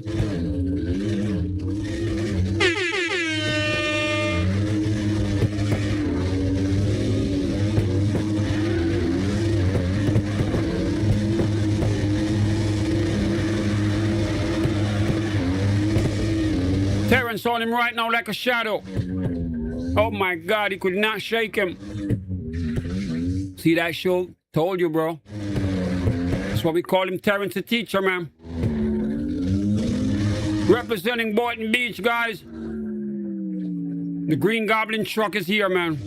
Speaker 1: Terrence on him right now like a shadow. Oh my God, he could not shake him. See that, Shug? Told you, bro. That's why we call him Terrence the Teacher, man. Representing Boynton Beach, guys. The Green Goblin truck is here, man.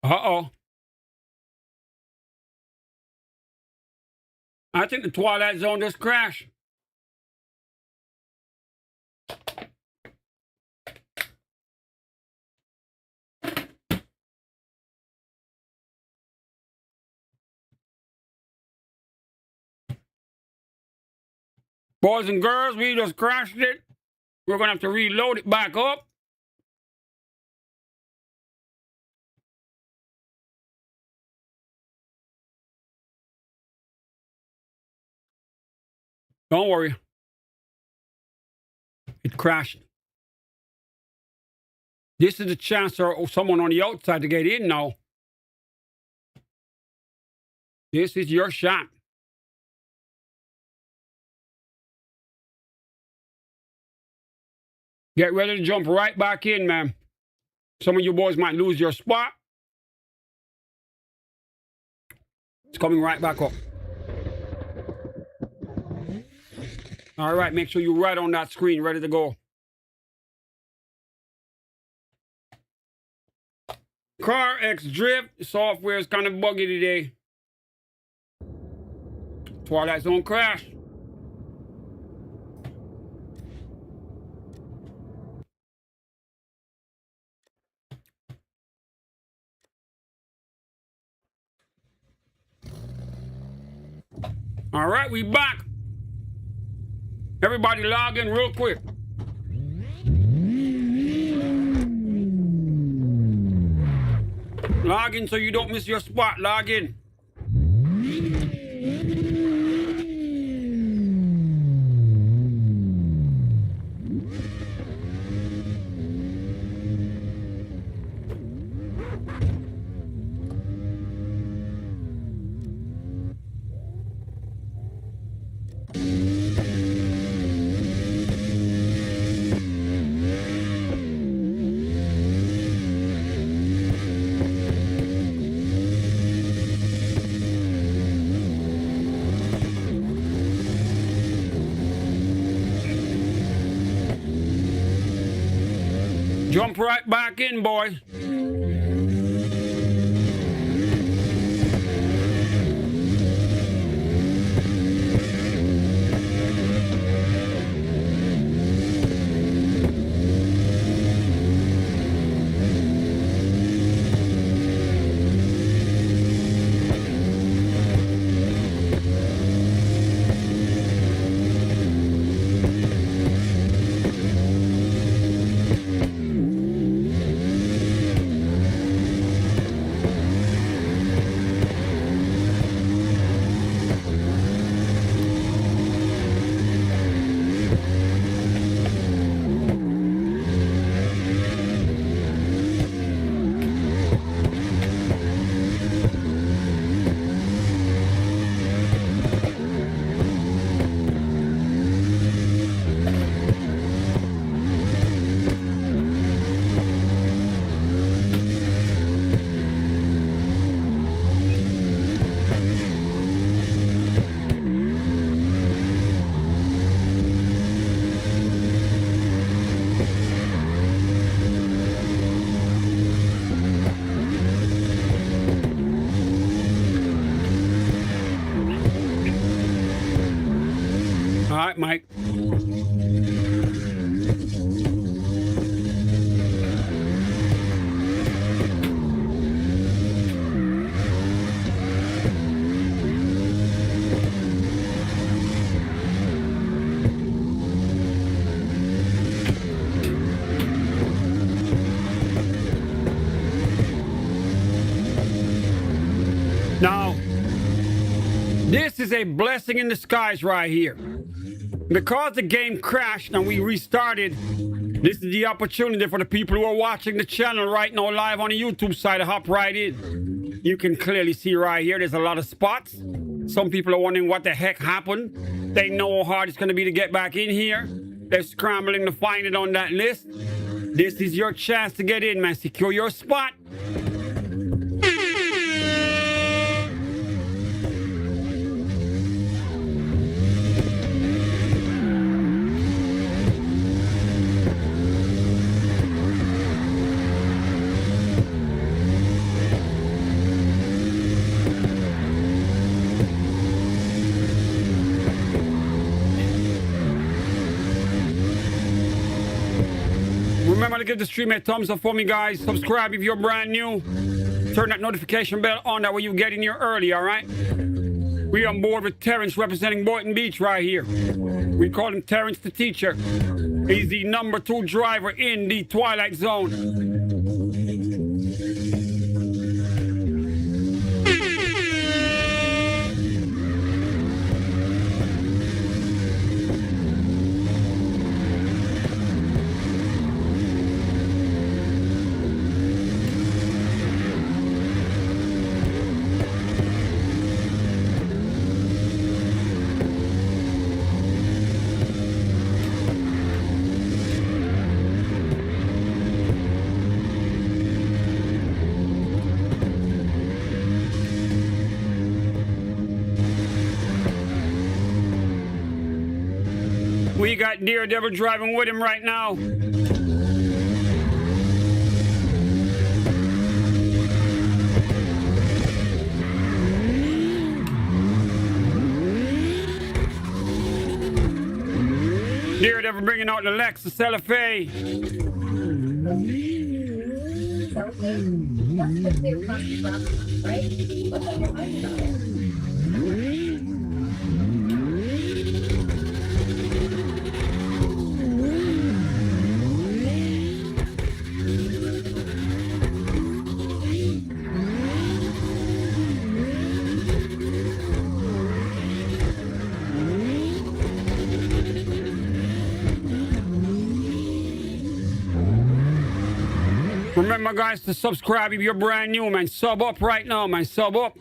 Speaker 1: Uh-oh. I think the Twilight Zone just crashed. Boys and girls, we just crashed it. We're going to have to reload it back up. Don't worry. It crashed. This is a chance for someone on the outside to get in now. This is your shot. Get ready to jump right back in, man. Some of you boys might lose your spot. It's coming right back up. All right, make sure you're right on that screen, ready to go. Carx drift. The software is kind of buggy today. Twilight Zone crash. All right, we back. Everybody log in real quick. Log in so you don't miss your spot. Log in. Jump right back in, boy. All right, Mike. Now, this is a blessing in disguise right here. Because the game crashed and we restarted, this is the opportunity for the people who are watching the channel right now live on the YouTube side to hop right in. You can clearly see right here, there's a lot of spots. Some people are wondering what the heck happened. They know how hard it's going to be to get back in here. They're scrambling to find it on that list. This is your chance to get in, man. Secure your spot. Remember to give the stream a thumbs up for me, guys. Subscribe if you're brand new. Turn that notification bell on, that way you get in here early, all right? We on board with Terrence representing Boynton Beach right here. We call him Terrence the Teacher. He's the #2 driver in the Twilight Zone. We got Daredevil driving with him right now. Daredevil bringing out the Lexus LFA. Remember, guys, to subscribe if you're brand new, man. Sub up right now, man. Sub up.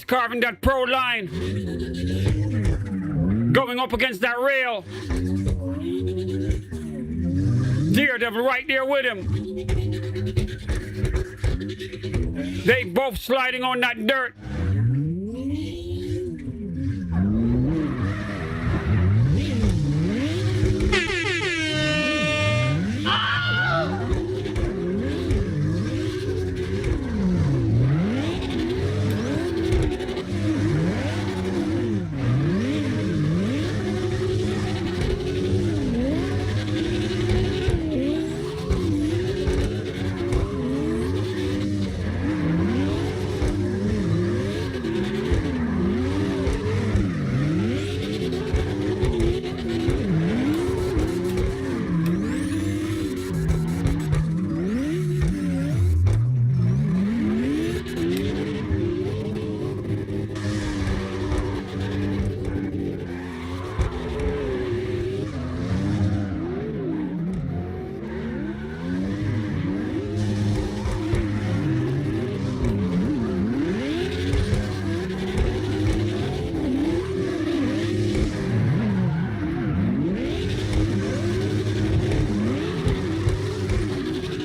Speaker 1: Carving that pro line, going up against that rail. Daredevil right there with him. They both sliding on that dirt.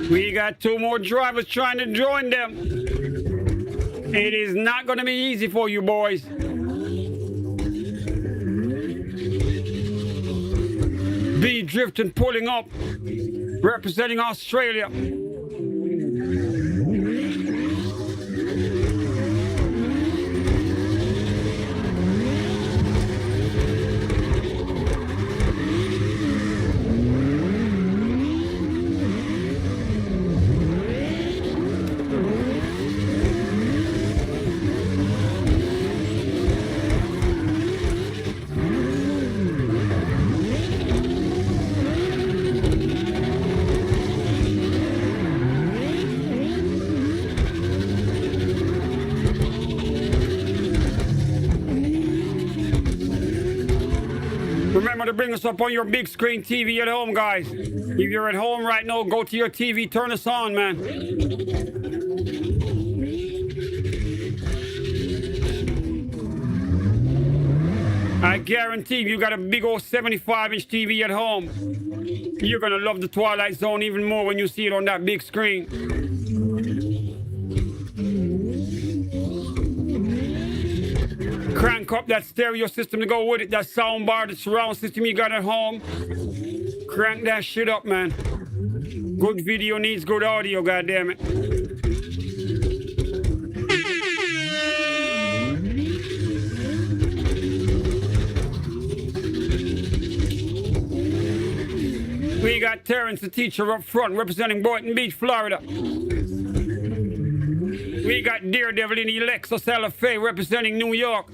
Speaker 1: We got two more drivers trying to join them. It is not going to be easy for you boys. B drifting, pulling up, representing Australia. Remember to bring us up on your big screen TV at home, guys. If you're at home right now, go to your TV, turn us on, man. I guarantee you got a big old 75-inch TV at home. You're gonna love the Twilight Zone even more when you see it on that big screen. Crank up that stereo system to go with it, that sound bar, the surround system you got at home. Crank that shit up, man. Good video needs good audio, goddammit. We got Terrence, the teacher, up front, representing Boynton Beach, Florida. We got Daredevil in the Lexus LFA, representing New York.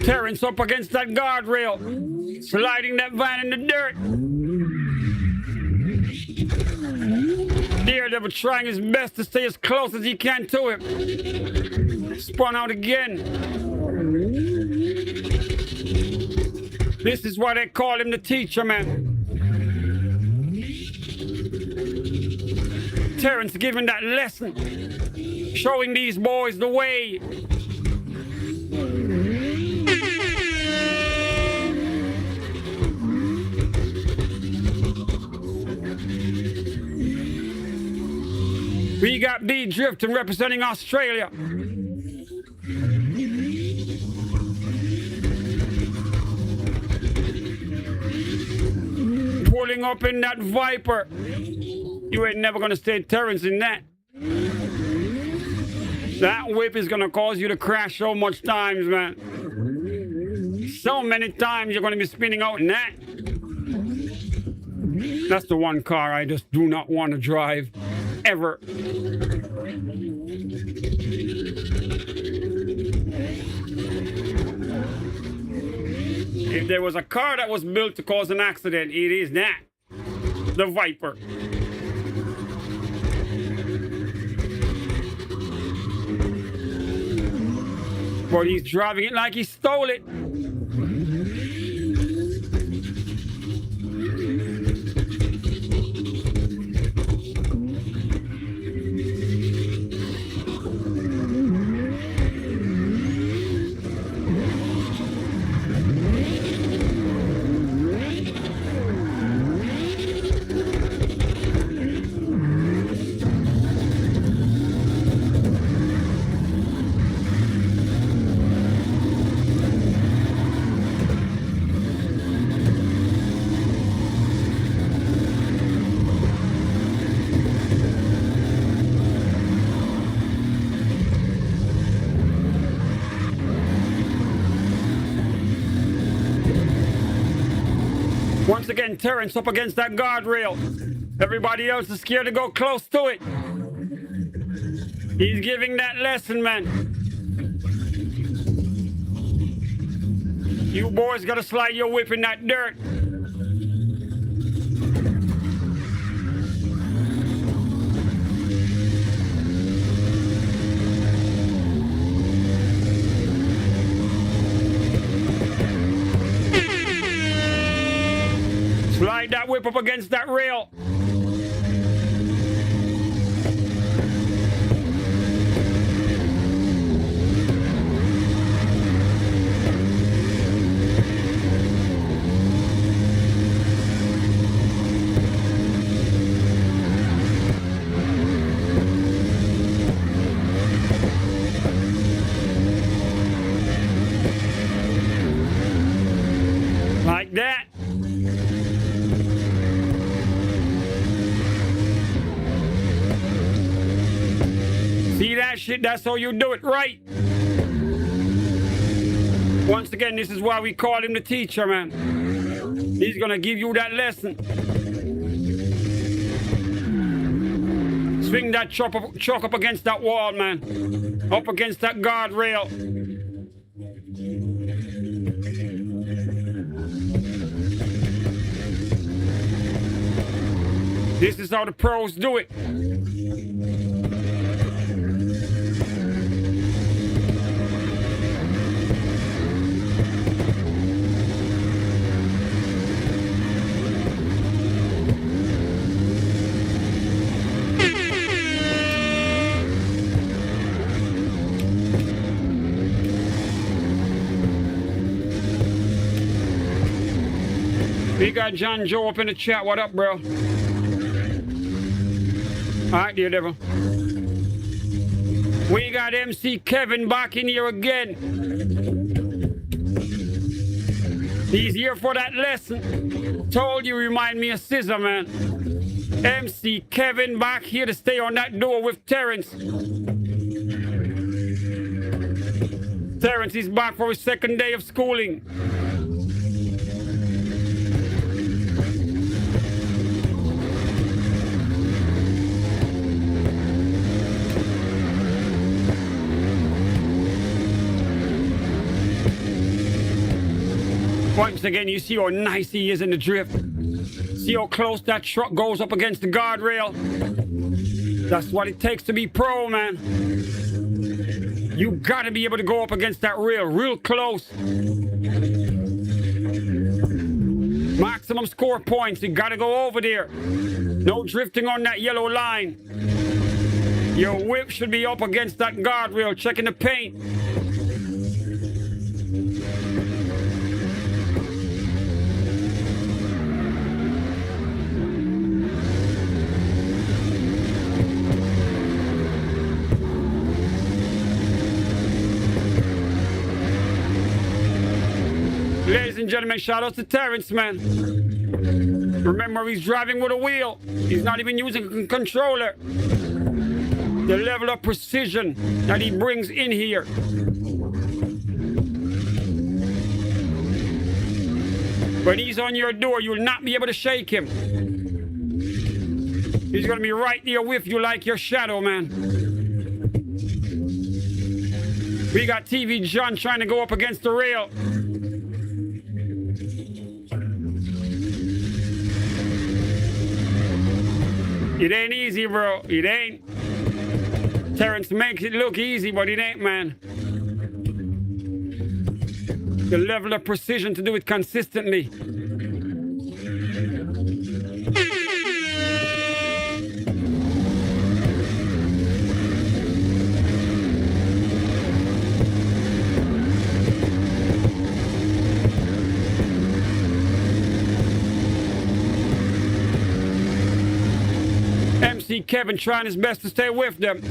Speaker 1: Terrence up against that guardrail, sliding that van in the dirt. Daredevil trying his best to stay as close as he can to him. Spun out again. This is why they call him the teacher, man. Terrence giving that lesson, showing these boys the way. We got B drifting, representing Australia. Pulling up in that Viper. You ain't never gonna stay Terrence in that. That whip is gonna cause you to crash so much times, man. So many times you're gonna be spinning out in that. That's the one car I just do not want to drive. Ever. If there was a car that was built to cause an accident, it is that. The Viper. But he's driving it like he stole it. Once again, Terrence up against that guardrail. Everybody else is scared to go close to it. He's giving that lesson, man. You boys gotta slide your whip in that dirt. Slide that whip up against that rail. Watch it. That's how you do it, right? Once again, this is why we call him the teacher, man. He's gonna give you that lesson. Swing that truck up against that wall, man. Up against that guardrail. This is how the pros do it. We got John Joe up in the chat. What up, bro? All right, dear devil. We got MC Kevin back in here again. He's here for that lesson. Told you, remind me of Scissor, man. MC Kevin back here to stay on that door with Terrence. Terrence is back for his second day of schooling. Once again, you see how nice he is in the drift. See how close that truck goes up against the guardrail. That's what it takes to be pro, man. You gotta be able to go up against that rail real close. Maximum score points. You gotta go over there. No drifting on that yellow line. Your whip should be up against that guardrail, checking the paint. Ladies and gentlemen, shout out to Terrence, man. Remember, he's driving with a wheel. He's not even using a controller. The level of precision that he brings in here. When he's on your door, you'll not be able to shake him. He's going to be right there with you like your shadow, man. We got TV John trying to go up against the rail. It ain't easy, bro. It ain't. Terrence makes it look easy, but it ain't, man. The level of precision to do it consistently. MC Kevin trying his best to stay with them.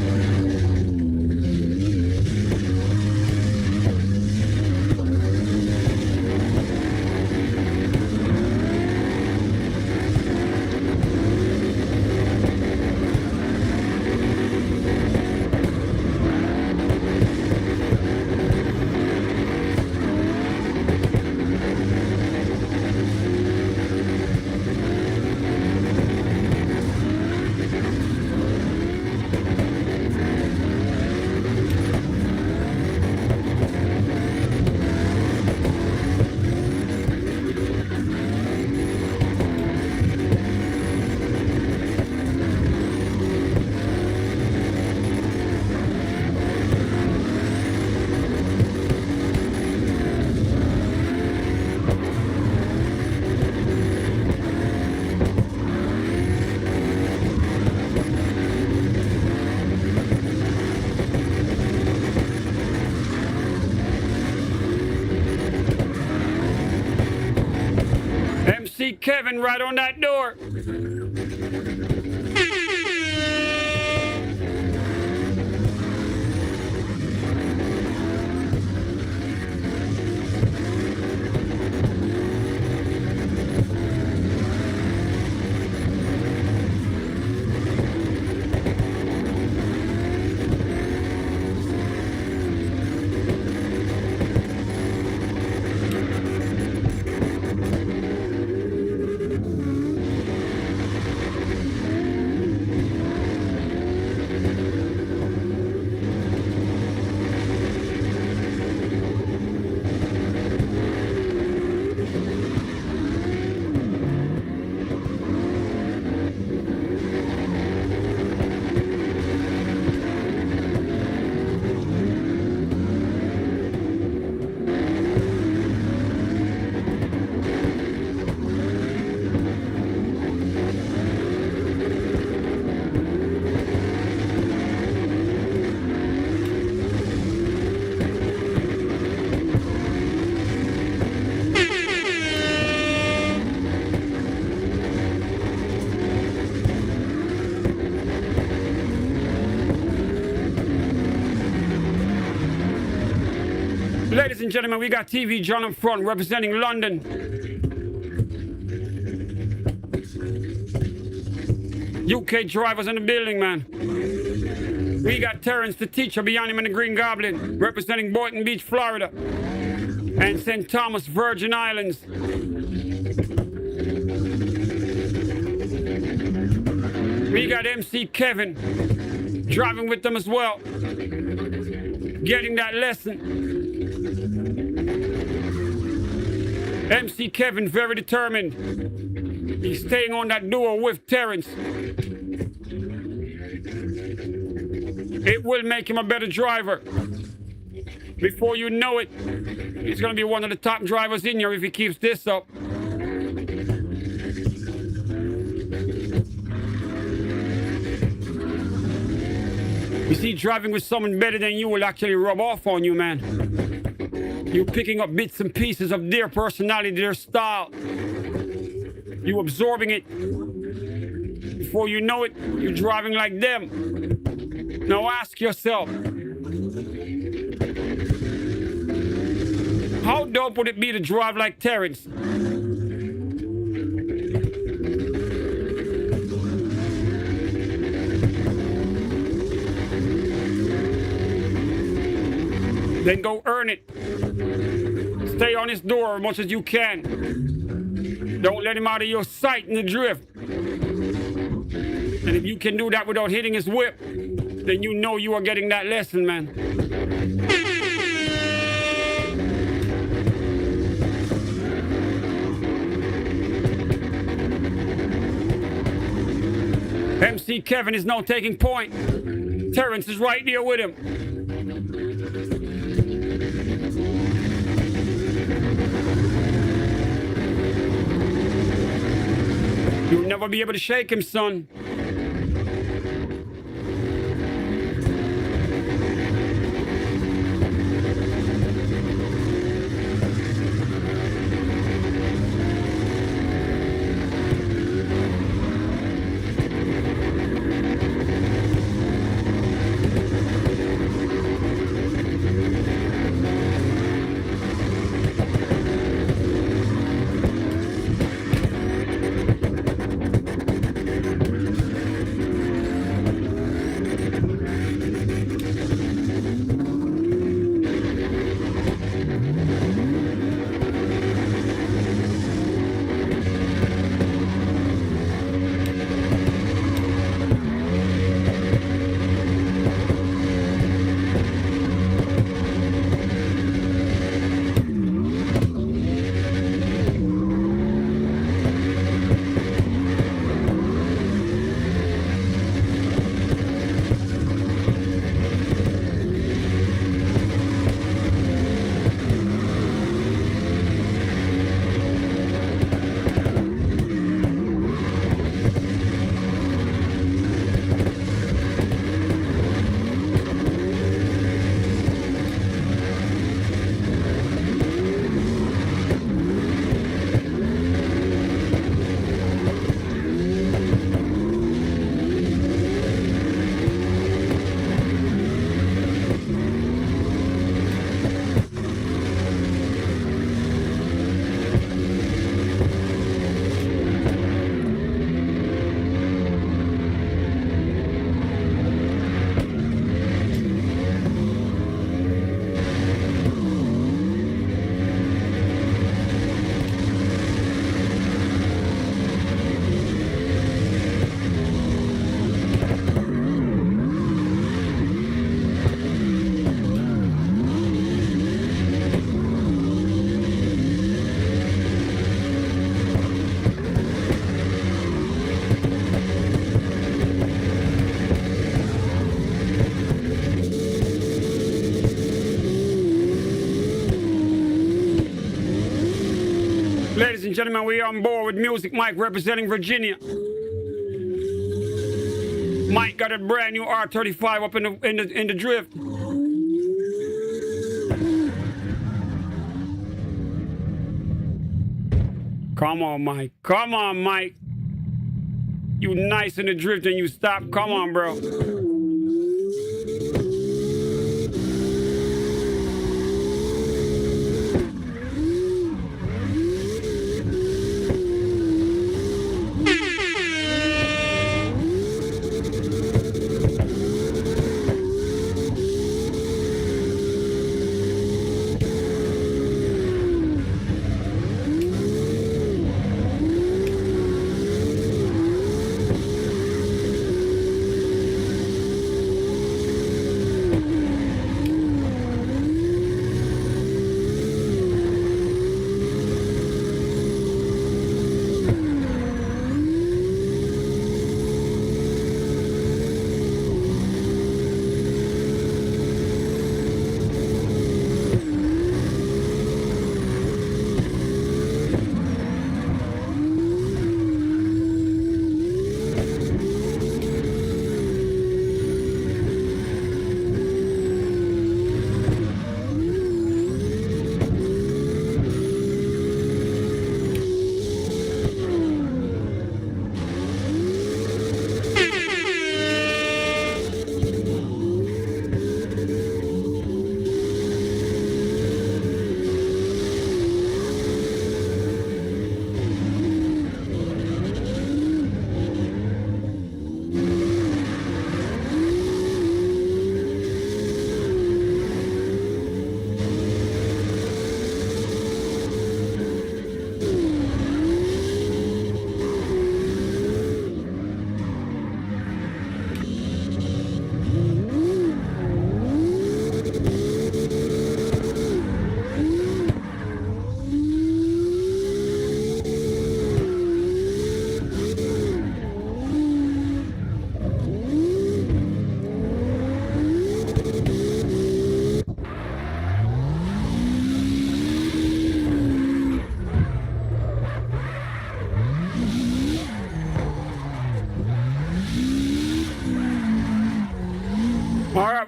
Speaker 1: MC Kevin right on that door. Ladies and gentlemen, we got TV John up front representing London. UK drivers in the building, man. We got Terrence, the teacher, behind him in the Green Goblin, representing Boynton Beach, Florida, and St. Thomas, Virgin Islands. We got MC Kevin driving with them as well, getting that lesson. MC Kevin, very determined. He's staying on that duo with Terrence. It will make him a better driver. Before you know it, he's going to be one of the top drivers in here if he keeps this up. You see, driving with someone better than you will actually rub off on you, man. You're picking up bits and pieces of their personality, their style. You absorbing it. Before you know it, you're driving like them. Now ask yourself, how dope would it be to drive like Terrence? Then go earn it. Stay on his door as much as you can. Don't let him out of your sight in the drift. And if you can do that without hitting his whip, then you know you are getting that lesson, man. MC Kevin is now taking point. Terrence is right there with him. You'll never be able to shake him, son. Ladies and gentlemen, we are on board with Music Mike representing Virginia. Mike got a brand new R35 up in the drift. Come on, Mike. Come on, Mike. You nice in the drift and you stop. Come on, bro.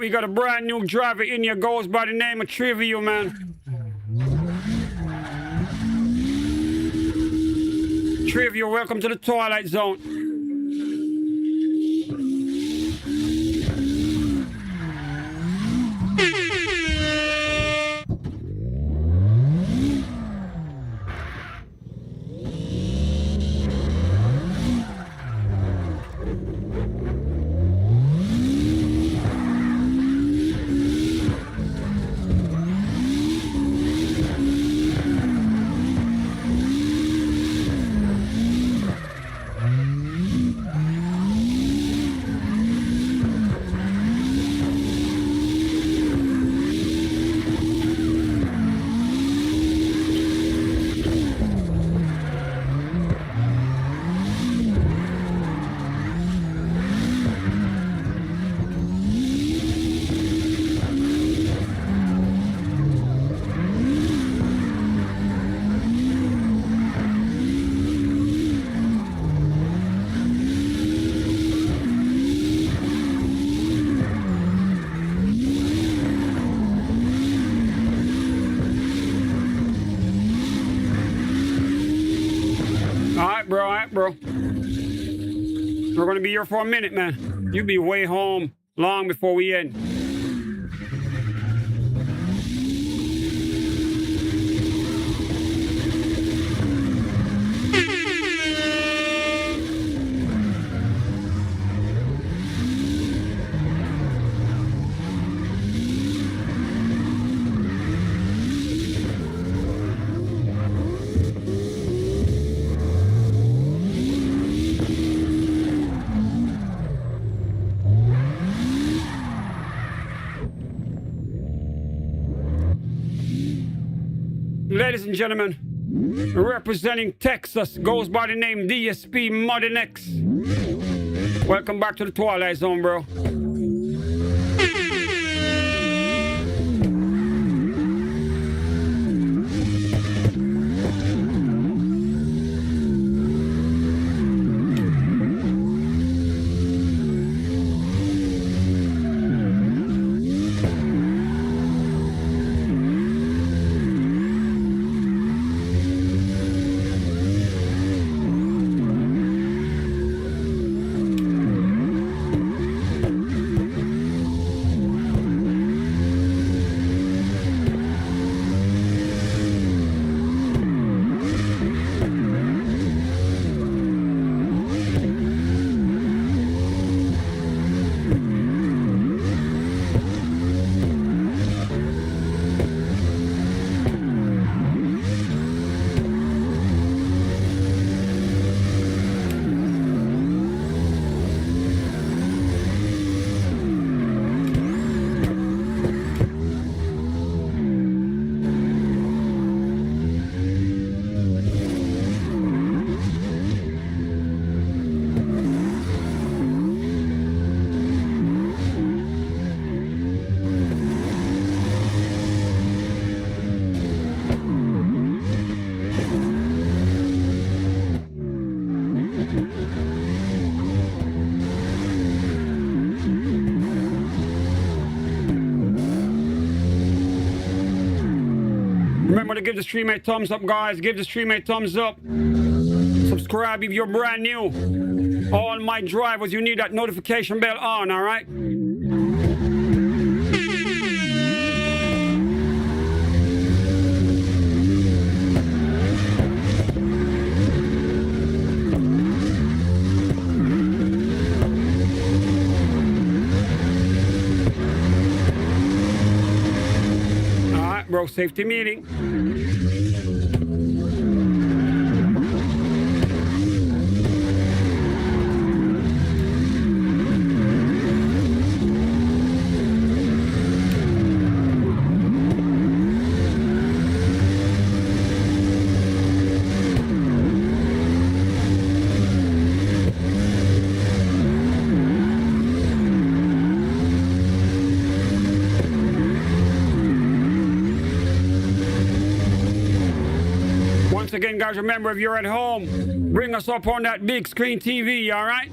Speaker 1: we got a brand new driver in here, goes by the name of Trivial, man. Trivial, welcome to the Twilight Zone. All right, bro. We're gonna be here for a minute, man. You'll be way home long before we end. Ladies and gentlemen, representing Texas, goes by the name DSP Modern X. Welcome back to the Twilight Zone, bro. Remember to give the stream a thumbs up, guys. Give the stream a thumbs up. Subscribe if you're brand new. All my drivers, you need that notification bell on, all right? All right, bro, safety meeting. Once again, guys, remember, if you're at home, bring us up on that big screen TV, all right?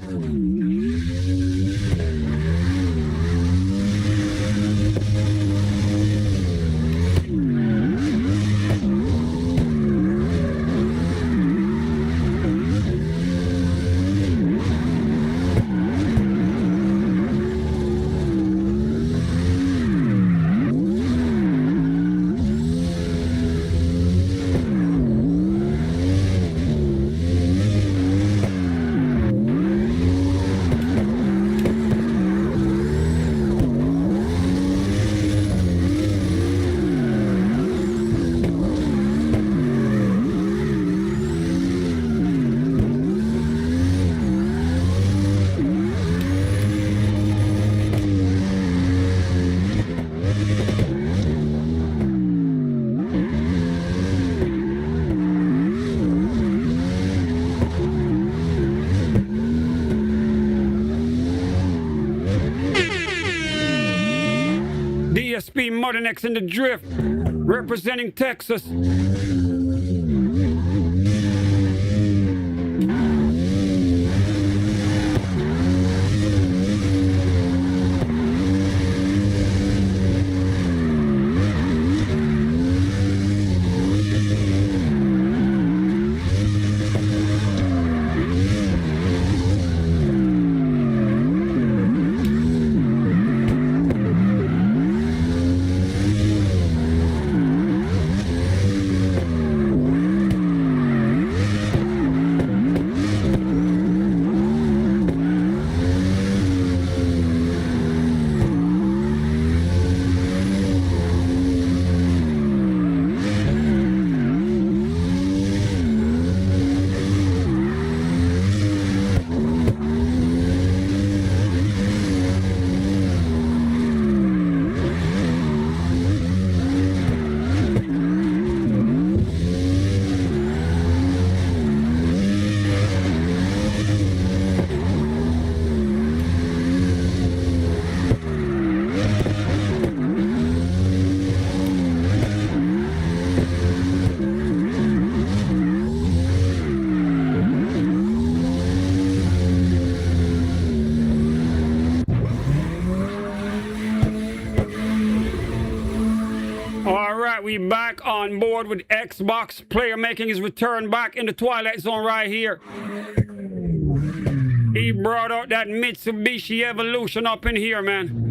Speaker 1: SP, Modern X in the drift, representing Texas. We back on board with Xbox player making his return back in the Twilight Zone right here. He brought out that Mitsubishi Evolution up in here, man.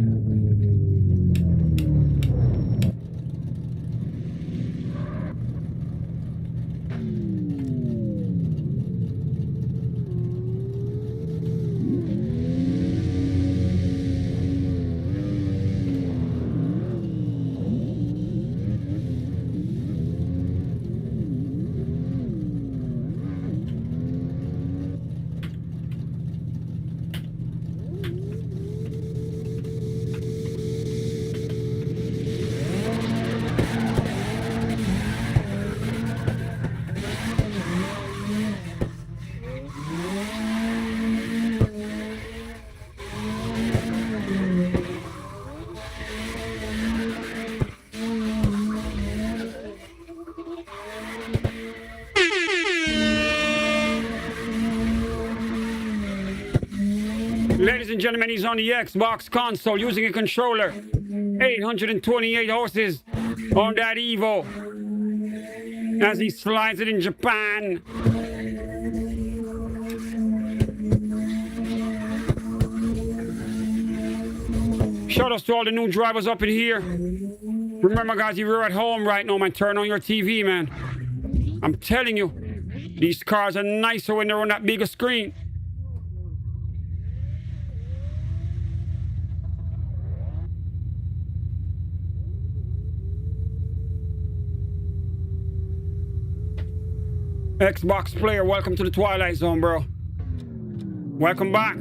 Speaker 1: Ladies and gentlemen, he's on the Xbox console using a controller. 828 horses on that Evo as he slides it in Japan. Shout outs to all the new drivers up in here. Remember, guys, if you're at home right now, man, turn on your TV, man. I'm telling you, these cars are nicer when they're on that bigger screen. Xbox player, welcome to the Twilight Zone, bro. Welcome back.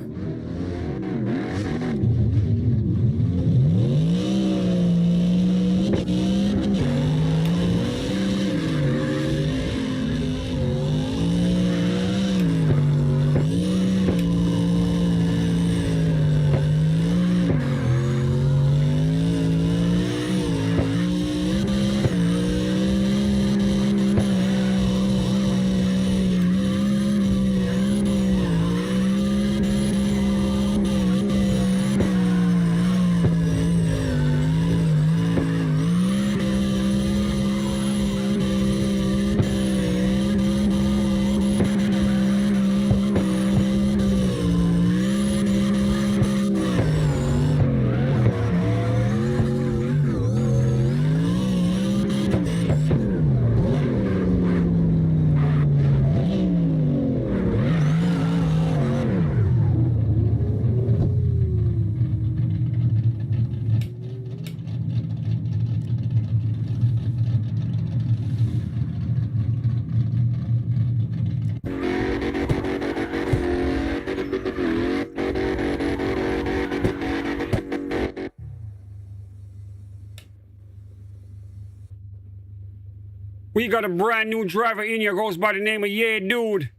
Speaker 1: We got a brand new driver in here, goes by the name of Yeah Dude.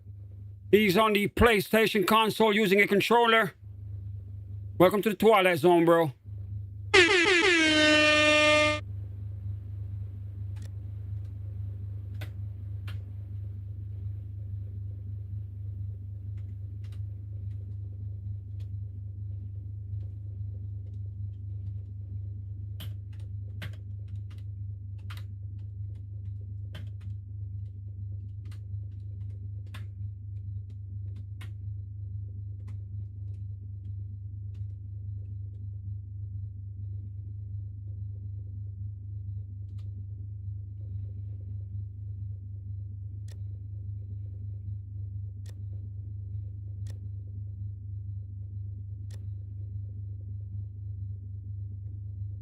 Speaker 1: He's on the PlayStation console using a controller. Welcome to the Twilight Zone, bro.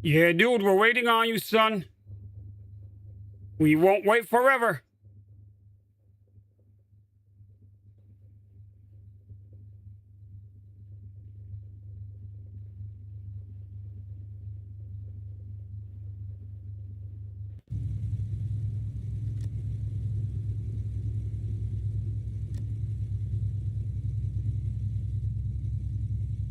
Speaker 1: Yeah, dude, we're waiting on you, son. We won't wait forever.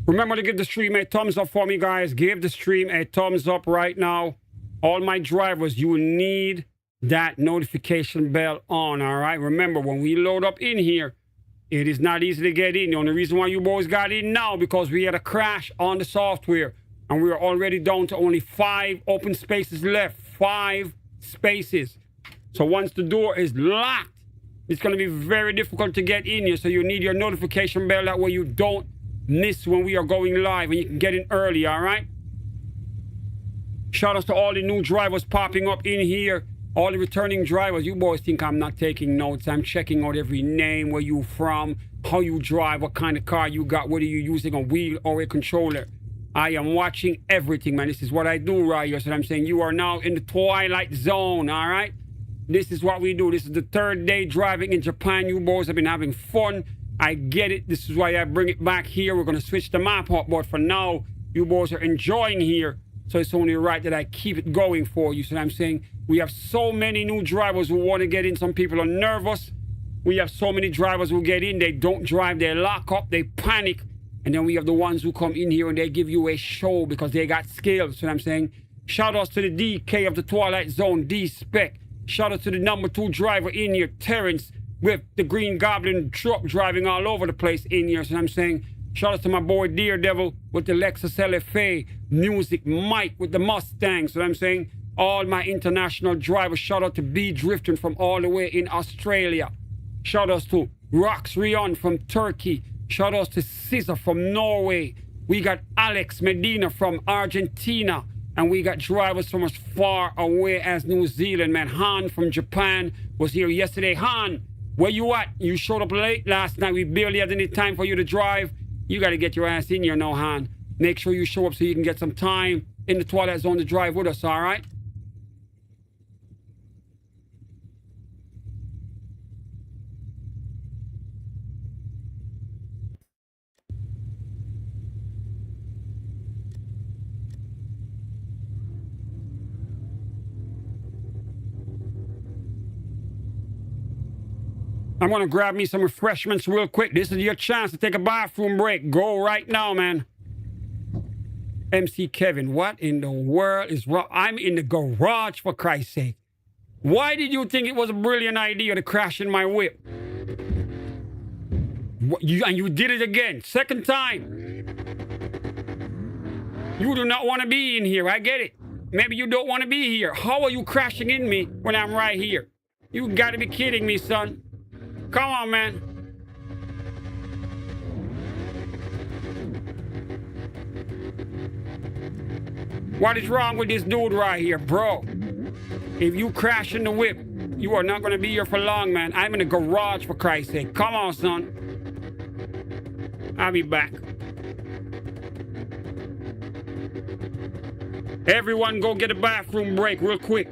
Speaker 1: Remember to give the stream a thumbs up for me, guys. Give the stream a thumbs up right now. All my drivers, you need that notification bell on, all right? Remember, when we load up in here, it is not easy to get in. The only reason why you boys got in now because we had a crash on the software, and we are already down to only 5 open spaces left. 5 spaces. So once the door is locked, it's going to be very difficult to get in here. So you need your notification bell. That way you don't miss when we are going live and you can get in early, all right? Shout out to all the new drivers popping up in here, all the returning drivers. You boys think I'm not taking notes. I'm checking out every name, where you from, how you drive, what kind of car you got, whether you're using a wheel or a controller. I am watching everything, man. This is what I do right here. So I'm saying you are now in the twilight zone, all right? This is what we do. This is the 3rd day driving in Japan. You boys have been having fun. I get it. This is why I bring it back here. We're going to switch the map up. But for now, you boys are enjoying here. So it's only right that I keep it going for you. So I'm saying we have so many new drivers who want to get in. Some people are nervous. We have so many drivers who get in. They don't drive. They lock up. They panic. And then we have the ones who come in here and they give you a show because they got skills. So I'm saying shout outs to the DK of the Twilight Zone, D-Spec. Shout out to the number 2 driver in here, Terrence, with the Green Goblin truck driving all over the place in here. So I'm saying shout out to my boy Daredevil with the Lexus LFA, Music Mike with the Mustang. So I'm saying all my international drivers. Shout out to B Drifting from all the way in Australia. Shout outs to Rox Rion from Turkey. Shout outs to Caesar from Norway. We got Alex Medina from Argentina. And we got drivers from as far away as New Zealand, man. Han from Japan was here yesterday. Han, where you at? You showed up late last night. We barely had any time for you to drive. You got to get your ass in here now, Han. Make sure you show up so you can get some time in the Twilight Zone to drive with us, all right? I'm going to grab me some refreshments real quick. This is your chance to take a bathroom break. Go right now, man. MC Kevin, what in the world is wrong? I'm in the garage, for Christ's sake. Why did you think it was a brilliant idea to crash in my whip? And you did it again. 2nd time. You do not want to be in here. I get it. Maybe you don't want to be here. How are you crashing in me when I'm right here? You got to be kidding me, son. Come on, man. What is wrong with this dude right here, bro? If you crash in the whip, you are not going to be here for long, man. I'm in the garage, for Christ's sake. Come on, son. I'll be back. Everyone go get a bathroom break real quick.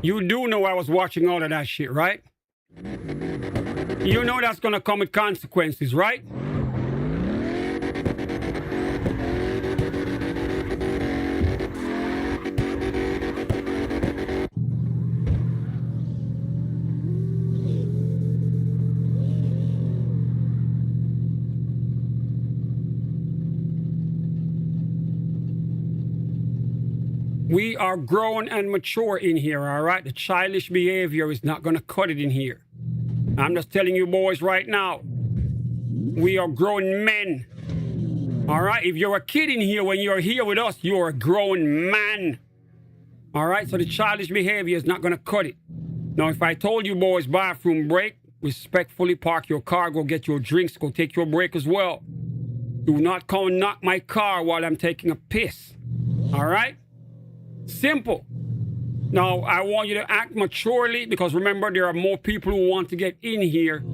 Speaker 1: You do know I was watching all of that shit, right? You know that's gonna come with consequences, right? We are grown and mature in here, all right? The childish behavior is not going to cut it in here. I'm just telling you boys right now, we are grown men, all right? If you're a kid in here, when you're here with us, you're a grown man, all right? So the childish behavior is not going to cut it. Now, if I told you boys, bathroom break, respectfully park your car, go get your drinks, go take your break as well. Do not come and knock my car while I'm taking a piss, all right? Simple. Now, I want you to act maturely because remember, there are more people who want to get in here.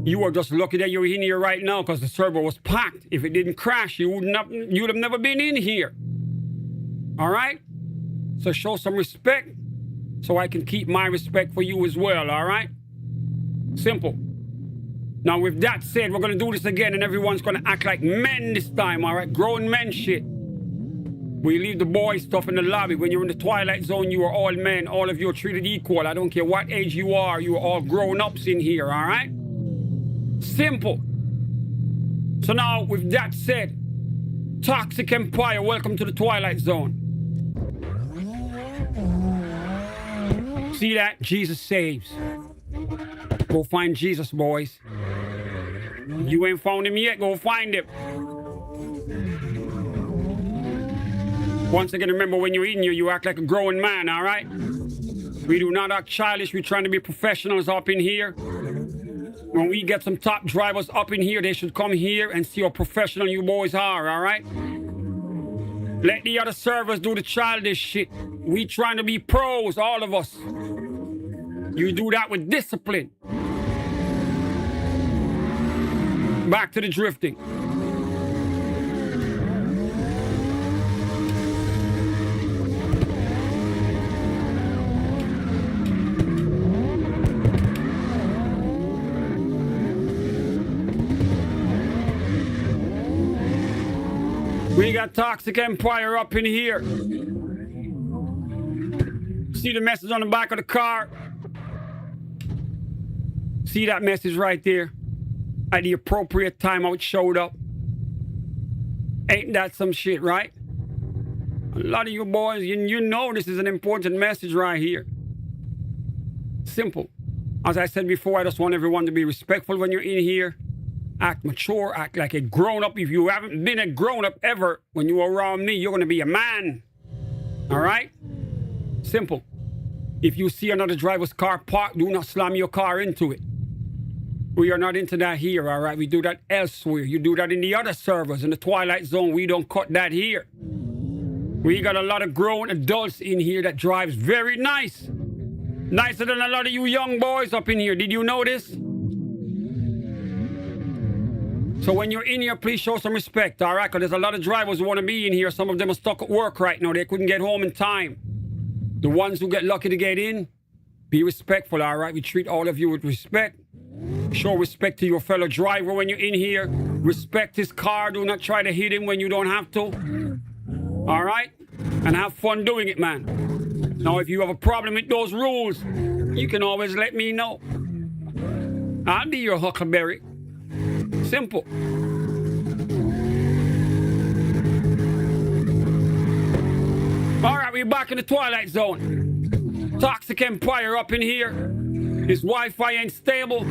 Speaker 1: You are just lucky that you're in here right now because the server was packed. If it didn't crash, you'd have never been in here. All right? So show some respect so I can keep my respect for you as well, all right? Simple. Now, with that said, we're going to do this again and everyone's going to act like men this time, all right? Grown men shit. We leave the boy stuff in the lobby. When you're in the twilight zone, you are all men. All of you are treated equal. I don't care what age you are all grown-ups in here, all right? Simple. So now, with that said, Toxic Empire, welcome to the twilight zone. See that? Jesus saves. Go find Jesus, boys. You ain't found him yet, go find him. Once again, remember, when you're in here, you act like a grown man, all right? We do not act childish. We're trying to be professionals up in here. When we get some top drivers up in here, they should come here and see how professional you boys are, all right? Let the other servers do the childish shit. We trying to be pros, all of us. You do that with discipline. Back to the drifting. We got Toxic Empire up in here. See the message on the back of the car? See that message right there? At the appropriate time how it showed up. Ain't that some shit, right? A lot of you boys, you know this is an important message right here. Simple. As I said before, I just want everyone to be respectful when you're in here. Act mature, act like a grown-up. If you haven't been a grown-up ever, when you're around me, you're going to be a man. All right? Simple. If you see another driver's car parked, do not slam your car into it. We are not into that here, all right? We do that elsewhere. You do that in the other servers. In the Twilight Zone, we don't cut that here. We got a lot of grown adults in here that drives very nice. Nicer than a lot of you young boys up in here. Did you know this? So when you're in here, please show some respect, all right? Because there's a lot of drivers who want to be in here. Some of them are stuck at work right now. They couldn't get home in time. The ones who get lucky to get in, be respectful, all right? We treat all of you with respect. Show respect to your fellow driver when you're in here. Respect his car. Do not try to hit him when you don't have to. All right? And have fun doing it, man. Now, if you have a problem with those rules, you can always let me know. I'll be your huckleberry. Simple. All right, we're back in the Twilight Zone. Toxic Empire up in here. His Wi-Fi ain't stable,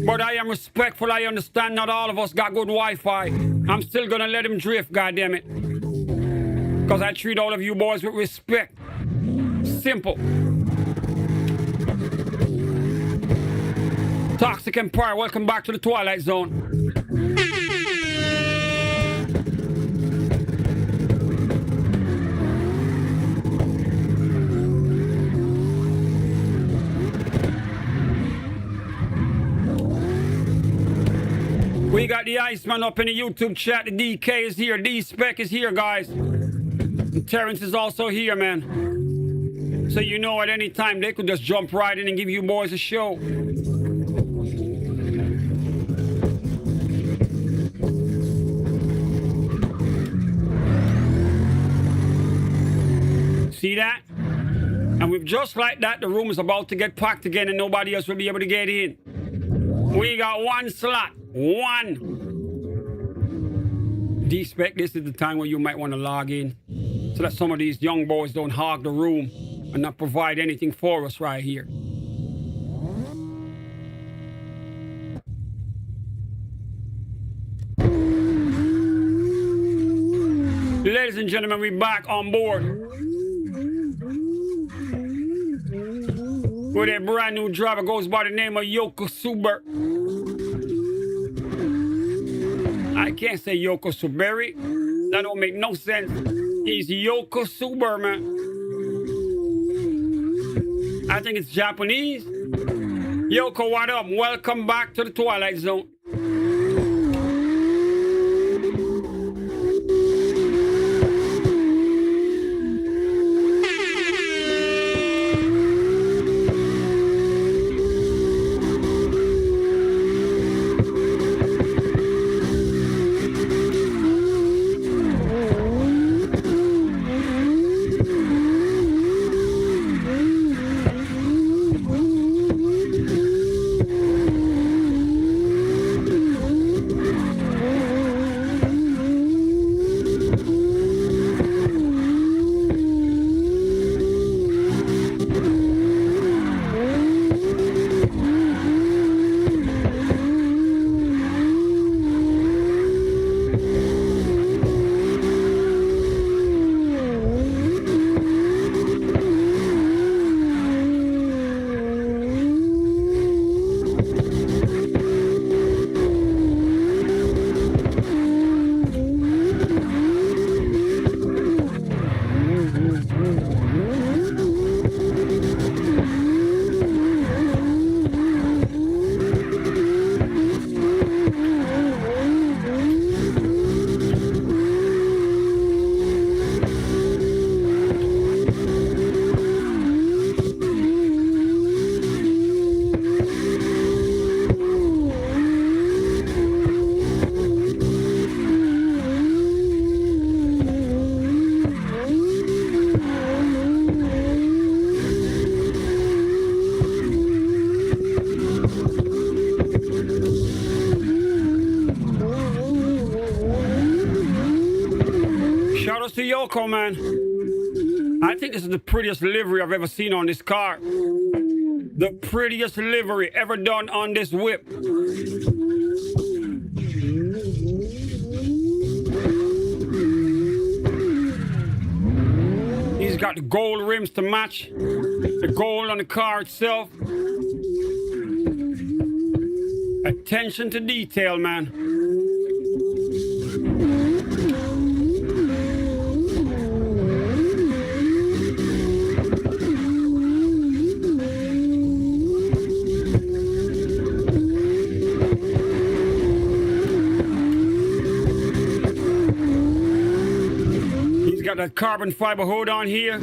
Speaker 1: but I am respectful. I understand not all of us got good Wi-Fi. I'm still gonna let him drift, goddammit. Because I treat all of you boys with respect. Simple. Toxic Empire, welcome back to the Twilight Zone. We got the Iceman up in the YouTube chat. The DK is here. D-Spec is here, guys. And Terrence is also here, man. So you know at any time they could just jump right in and give you boys a show. See that? And with just like that, the room is about to get packed again and nobody else will be able to get in. We got one slot. One. D-Spec, this is the time where you might want to log in so that some of these young boys don't hog the room and not provide anything for us right here. Ladies and gentlemen, we're back on board with a brand new driver, goes by the name of Yoko Suber. I can't say Yoko Suberi. That don't make no sense. He's Yoko Suber, man. I think it's Japanese. Yoko, what up? Welcome back to the Twilight Zone. To Yoko, man. I think this is the prettiest livery I've ever seen on this car. The prettiest livery ever done on this whip. He's got the gold rims to match the gold on the car itself. Attention to detail, man. Got that carbon fiber hood on here.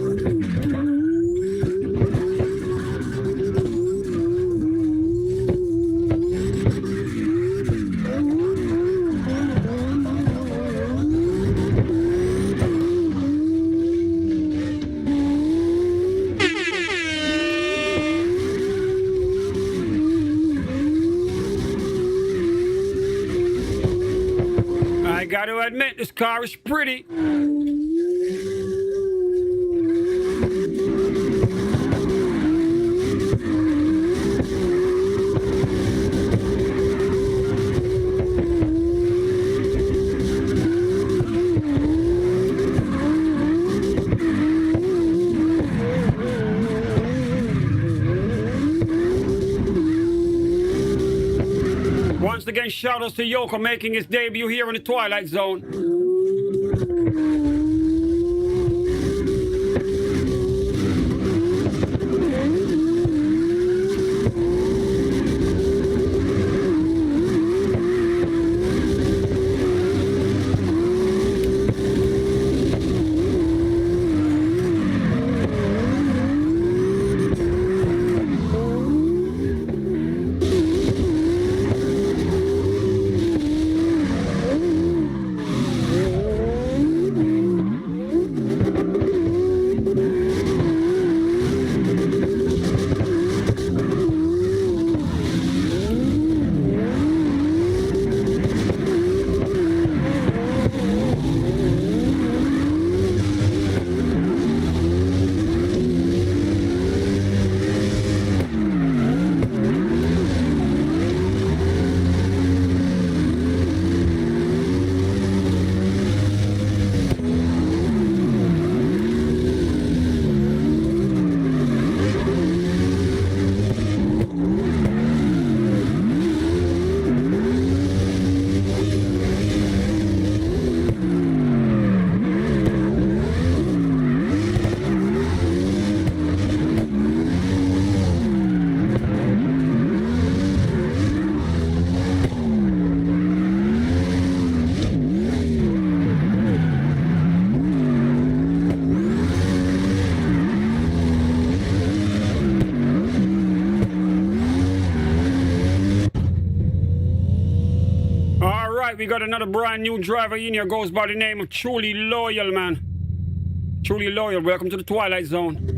Speaker 1: I got to admit, this car is pretty. Once again, shout outs to Yoko making his debut here in the Twilight Zone. right, we got another brand new driver in here. Goes by the name of Truly Loyal, man. Truly Loyal, welcome to the Twilight Zone.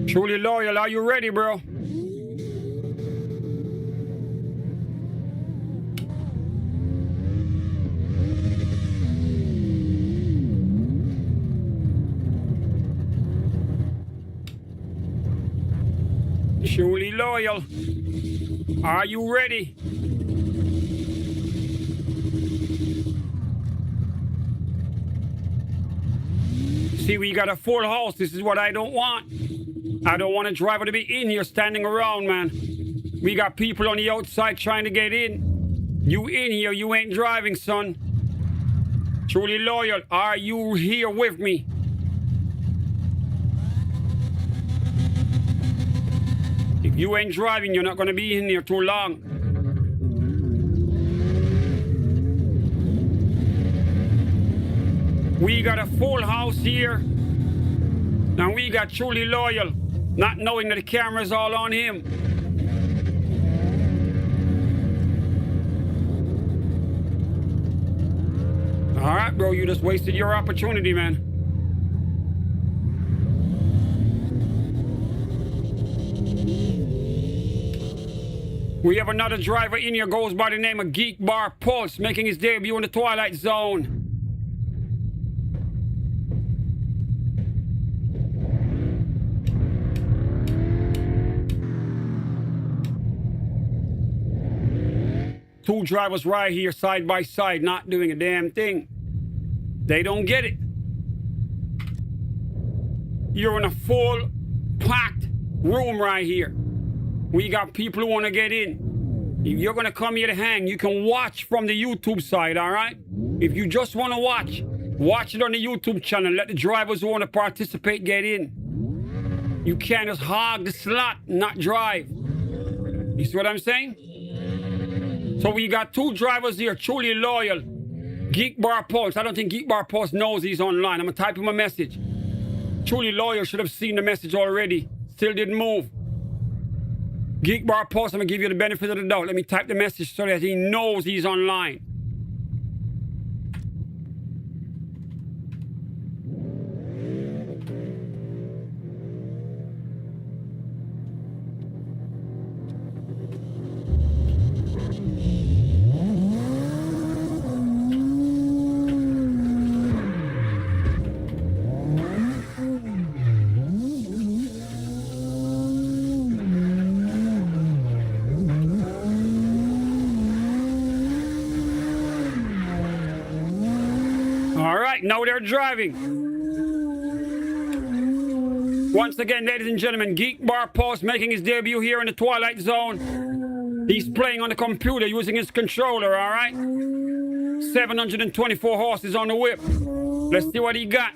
Speaker 1: Truly Loyal, are you ready, bro? Truly Loyal, are you ready? See, we got a full house. This is what I don't want. I don't want a driver to be in here standing around, man. We got people on the outside trying to get in. You in here, you ain't driving, son. Truly Loyal, are you here with me? If you ain't driving, you're not going to be in here too long. We got a full house here. And we got Truly Loyal, not knowing that the camera's all on him. All right, bro, you just wasted your opportunity, man. We have another driver in here, goes by the name of Geek Bar Pulse, making his debut in the Twilight Zone. Two drivers right here side by side, not doing a damn thing. They don't get it. You're in a full packed room right here. We got people who want to get in. If you're going to come here to hang, you can watch from the YouTube side, all right? If you just want to watch it on the YouTube channel. Let the drivers who want to participate get in. You can't just hog the slot, not drive. You see what I'm saying? So we got two drivers here, Truly Loyal, Geek Bar Pulse. I don't think Geek Bar Pulse knows he's online. I'm going to type him a message. Truly Loyal should have seen the message already. Still didn't move. Geek Bar Pulse, I'm going to give you the benefit of the doubt. Let me type the message so that he knows he's online. Now they're driving. Once again, ladies and gentlemen, Geek Bar Pulse making his debut here in the Twilight Zone. He's playing on the computer using his controller, all right? 724 horses on the whip. Let's see what he got.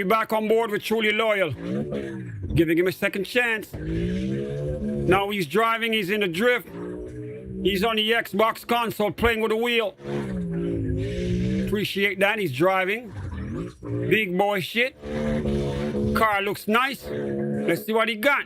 Speaker 1: we back on board with Truly Loyal. Giving him a second chance. Now he's driving, he's in the drift. He's on the Xbox console playing with the wheel. Appreciate that, he's driving. Big boy shit. Car looks nice. Let's see what he got.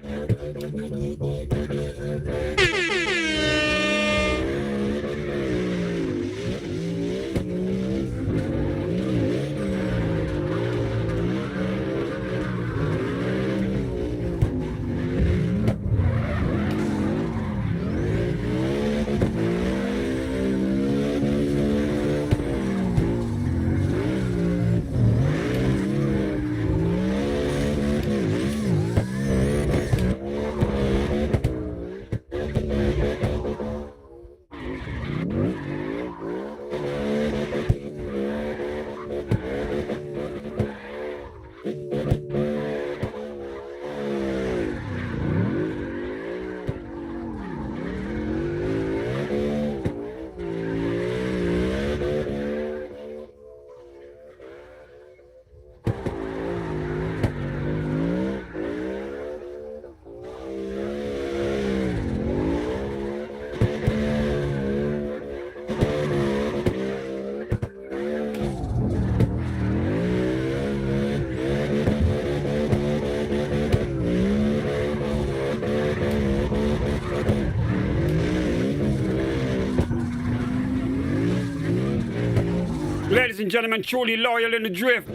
Speaker 1: Ladies and gentlemen, Truly Loyal in the drift.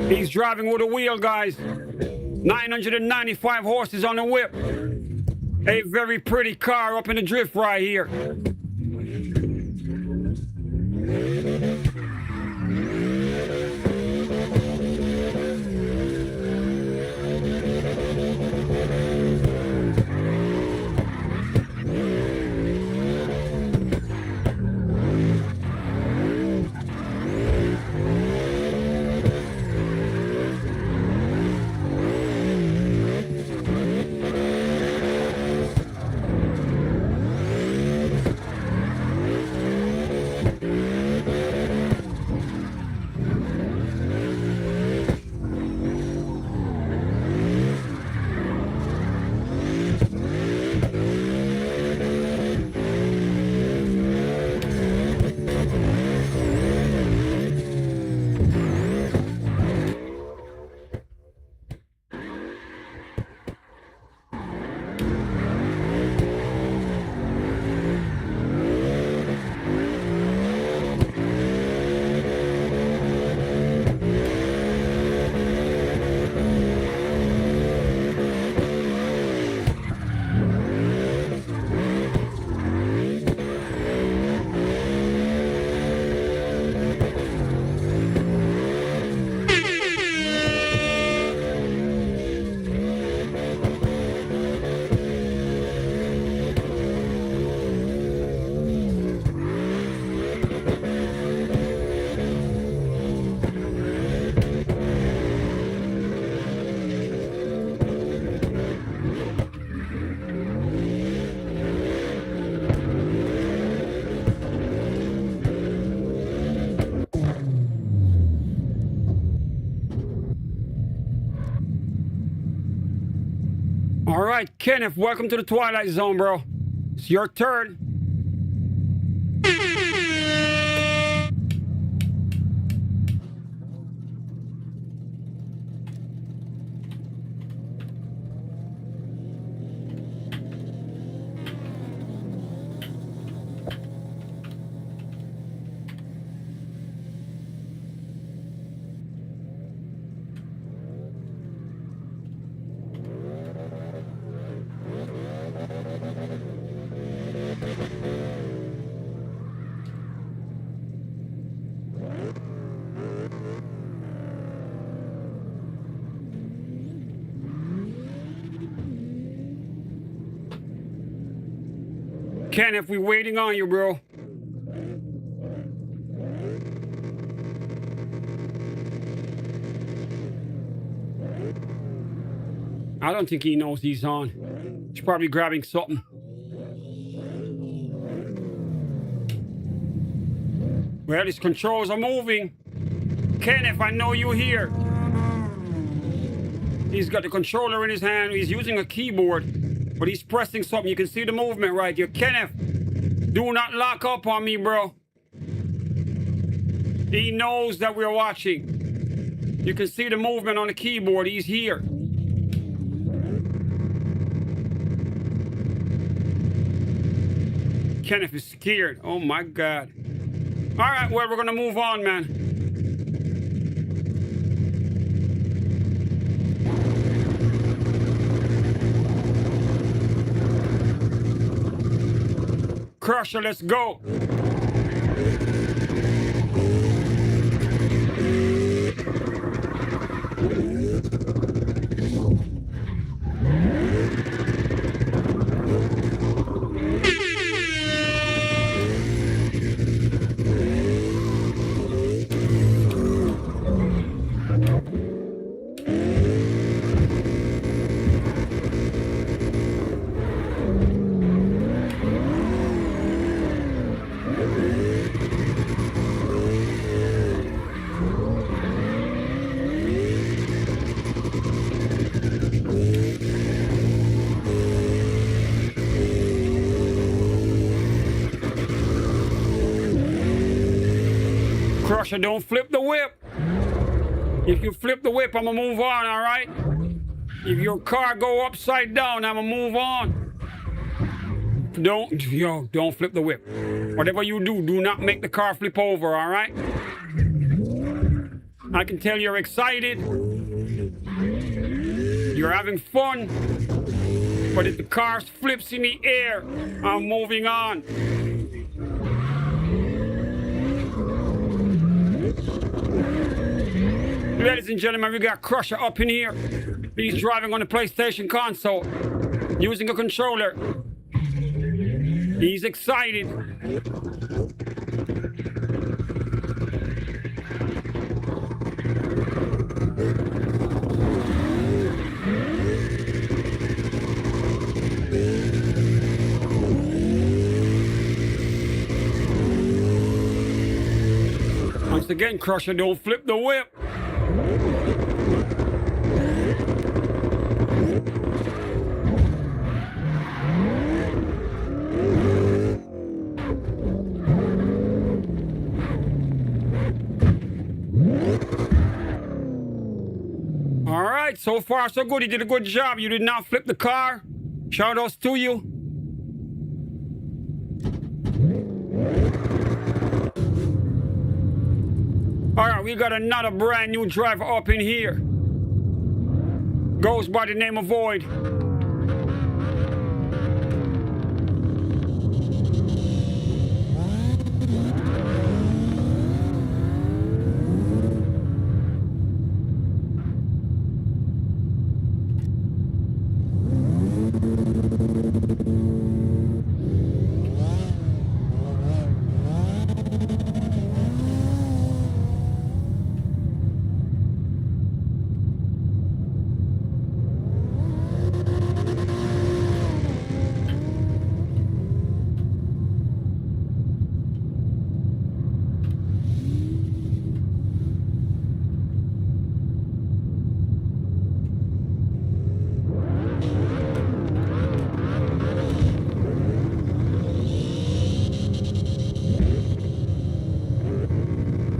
Speaker 1: He's driving with a wheel, guys. 995 horses on the whip. A very pretty car up in the drift right here. All right, Kenneth, welcome to the Twilight Zone, bro. It's your turn. Kenneth, we waiting on you, bro. I don't think he knows he's on. He's probably grabbing something. Well, his controls are moving. Kenneth, I know you're here. He's got the controller in his hand. He's using a keyboard, but he's pressing something. You can see the movement right here. Kenneth, do not lock up on me, bro. He knows that we're watching. You can see the movement on the keyboard. He's here. Kenneth is scared. Oh my God. All right, well, we're gonna move on, man. Crusher, let's go. Crusher, don't flip the whip. If you flip the whip, I'm gonna move on, all right? If your car go upside down, I'm gonna move on. Don't flip the whip. Whatever you do, do not make the car flip over, all right? I can tell you're excited. You're having fun. But if the car flips in the air, I'm moving on. Ladies and gentlemen, we got Crusher up in here. He's driving on the PlayStation console, using a controller. He's excited. Once again, Crusher, don't flip the whip. All right, so far so good. You did a good job. You did not flip the car. Shout outs to you. All right, we got another brand new driver up in here. Goes by the name of Void.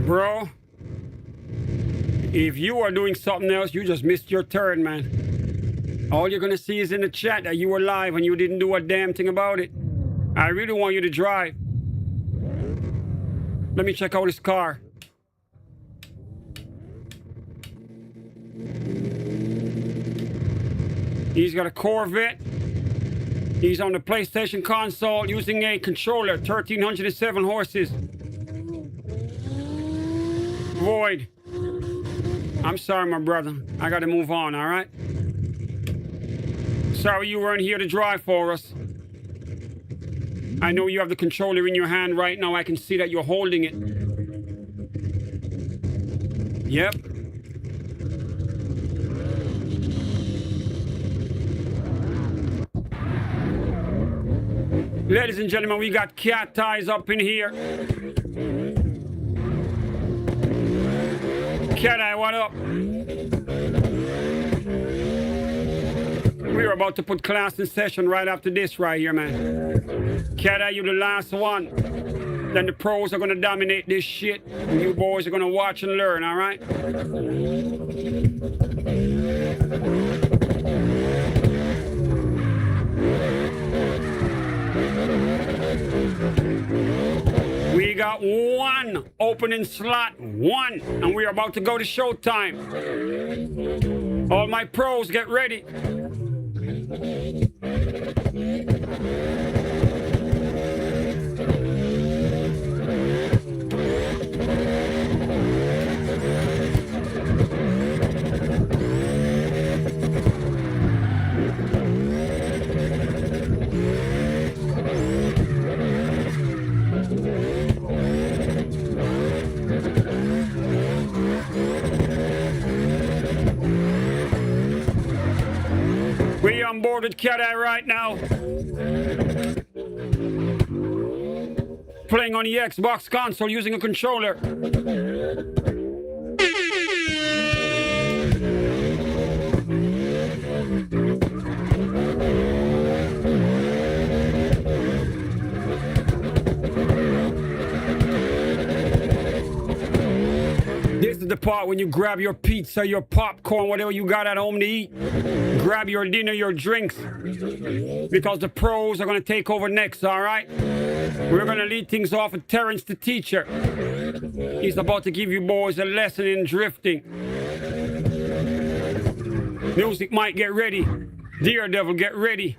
Speaker 1: Bro, if you are doing something else, you just missed your turn, man. All you're gonna see is in the chat that you were live and you didn't do a damn thing about it. I really want you to drive. Let me check out his car. He's got a Corvette. He's on the PlayStation console using a controller, 1,307 horses. Void. I'm sorry, my brother. I gotta move on, all right? Sorry you weren't here to drive for us. I know you have the controller in your hand right now. I can see that you're holding it. Yep. Ladies and gentlemen, we got cat eyes up in here. Cat eye, what up? We're about to put class in session right after this right here, man. Cat eye, you the last one. Then the pros are gonna dominate this shit. And you boys are gonna watch and learn, all right? We got one opening slot, one, and we're about to go to showtime. All my pros, get ready. We on board with Cat Eye right now. Playing on the Xbox console using a controller. This is the part when you grab your pizza, your popcorn, whatever you got at home to eat. Grab your dinner, your drinks, because the pros are going to take over next, all right? We're going to lead things off with Terrence the teacher. He's about to give you boys a lesson in drifting. Music might get ready. Daredevil, get ready.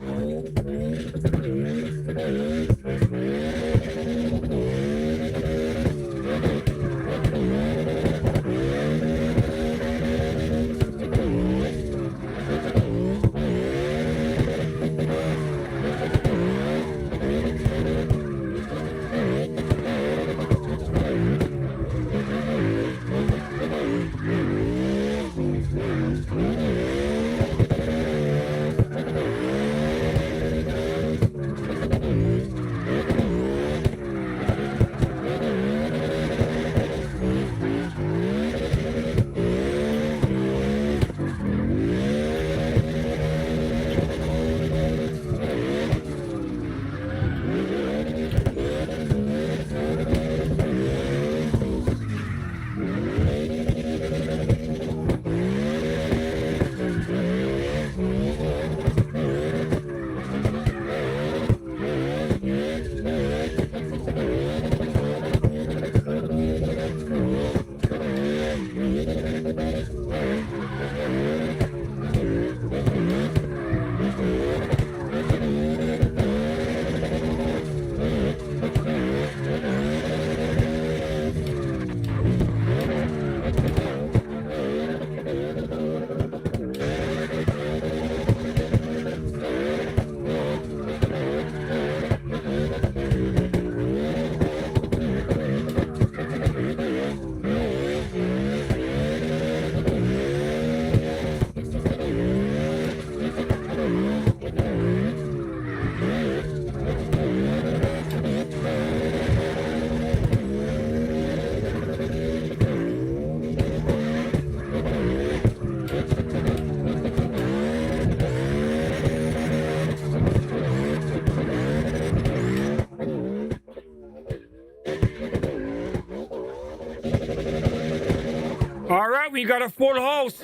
Speaker 1: All right, we got a full house.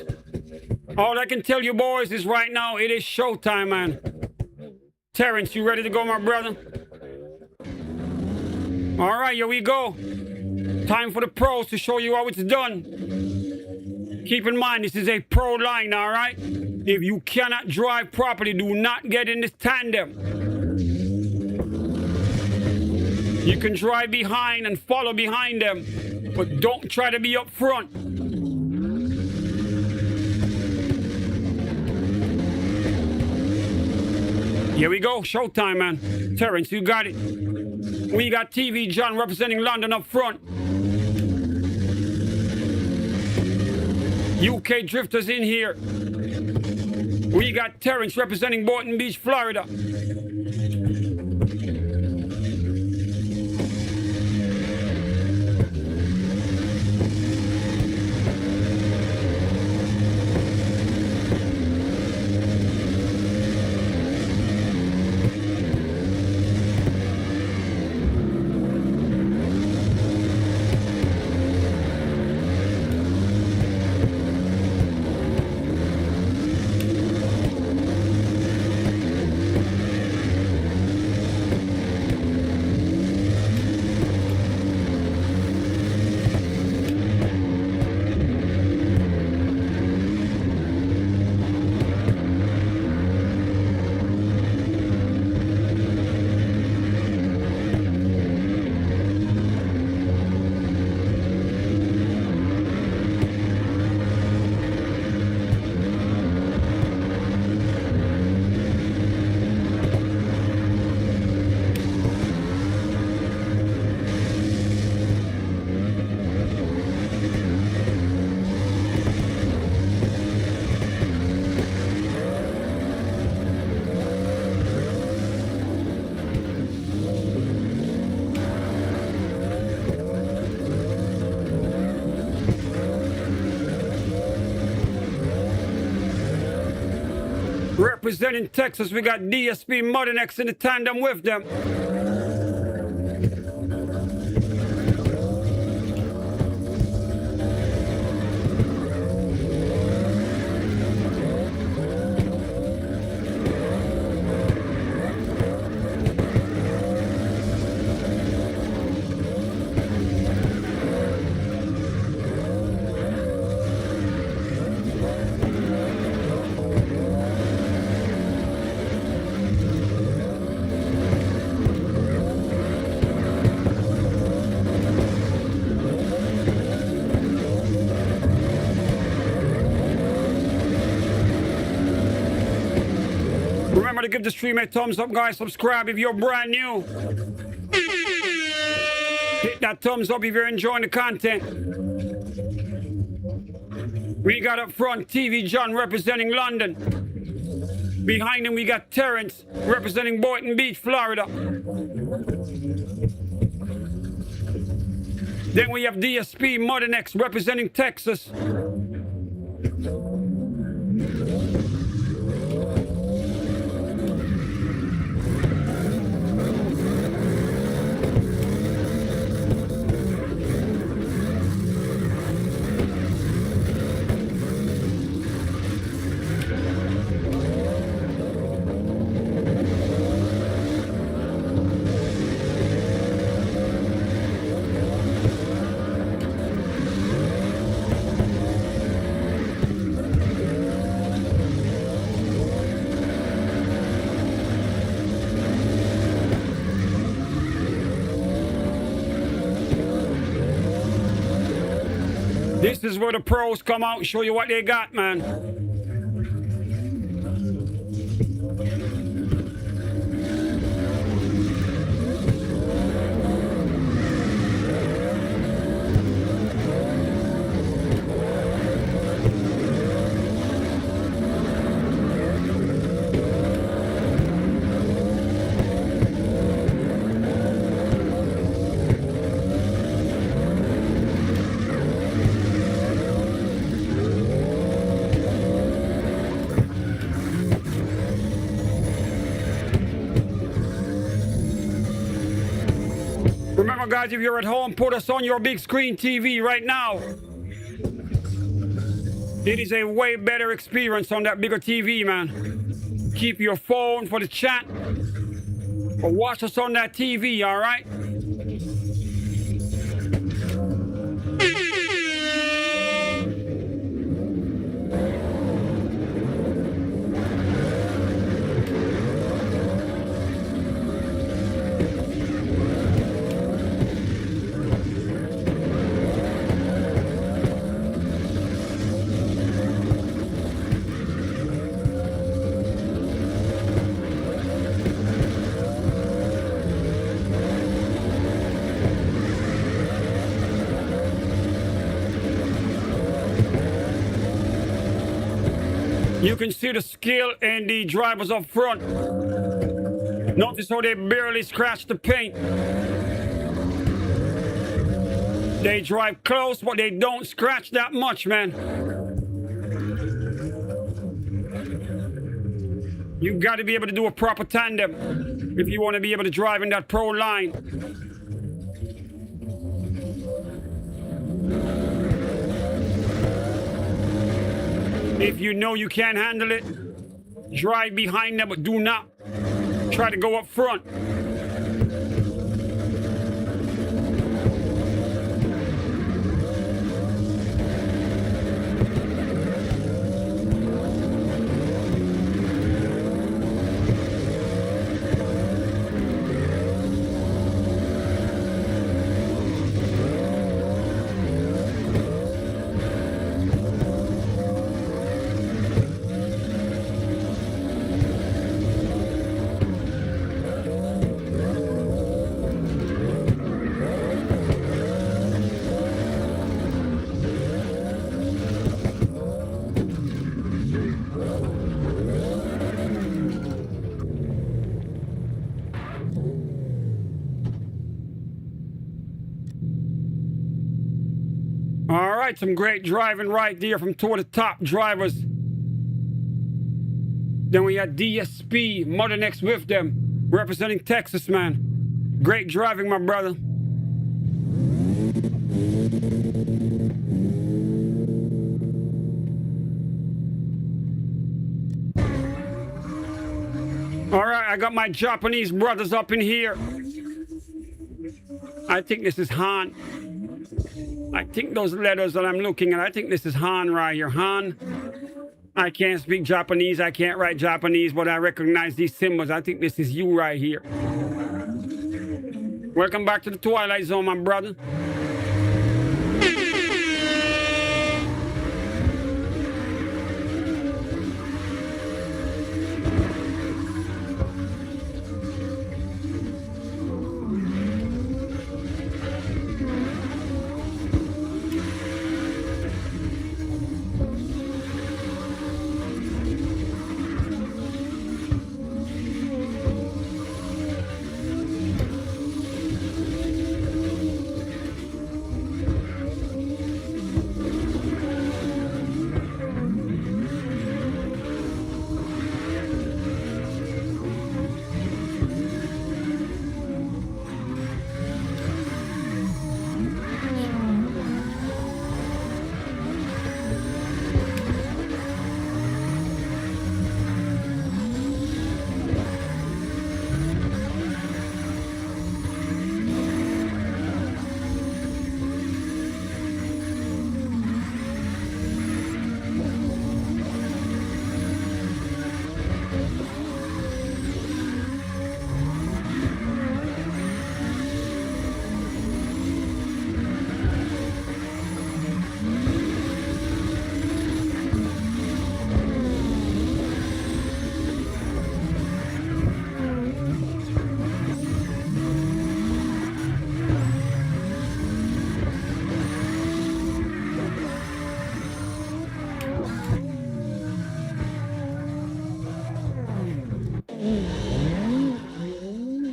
Speaker 1: All I can tell you boys is right now, it is showtime, man. Terrence, you ready to go, my brother? All right, here we go. Time for the pros to show you how it's done. Keep in mind, this is a pro line, all right? If you cannot drive properly, do not get in this tandem. You can drive behind and follow behind them, but don't try to be up front. Here we go, showtime, man. Terrence, you got it. We got TV John representing London up front. UK Drifters in here. We got Terrence representing Boynton Beach, Florida. Representing Texas, we got DSP Muddernex in the tandem with them. Remember to give the stream a thumbs up, guys. Subscribe if you're brand new. Hit that thumbs up if you're enjoying the content. We got up front TV John representing London. Behind him we got Terrence representing Boynton Beach, Florida. Then we have DSP Muddernex representing Texas. This is where the pros come out and show you what they got, man. Remember, guys, if you're at home, put us on your big screen TV right now. It is a way better experience on that bigger TV, man. Keep your phone for the chat or watch us on that TV, all right? You can see the skill in the drivers up front. Notice how they barely scratch the paint. They drive close, but they don't scratch that much, man. You got to be able to do a proper tandem if you want to be able to drive in that pro line. If you know you can't handle it, drive behind them, but do not try to go up front. All right, some great driving right there from two of the top drivers. Then we had DSP, Mother Next with them, representing Texas, man. Great driving, my brother. All right, I got my Japanese brothers up in here. I think this is Han. I think those letters that I'm looking at, I think this is Han right here. Han. I can't speak Japanese. I can't write Japanese, but I recognize these symbols. I think this is you right here. Welcome back to the Twilight Zone, my brother.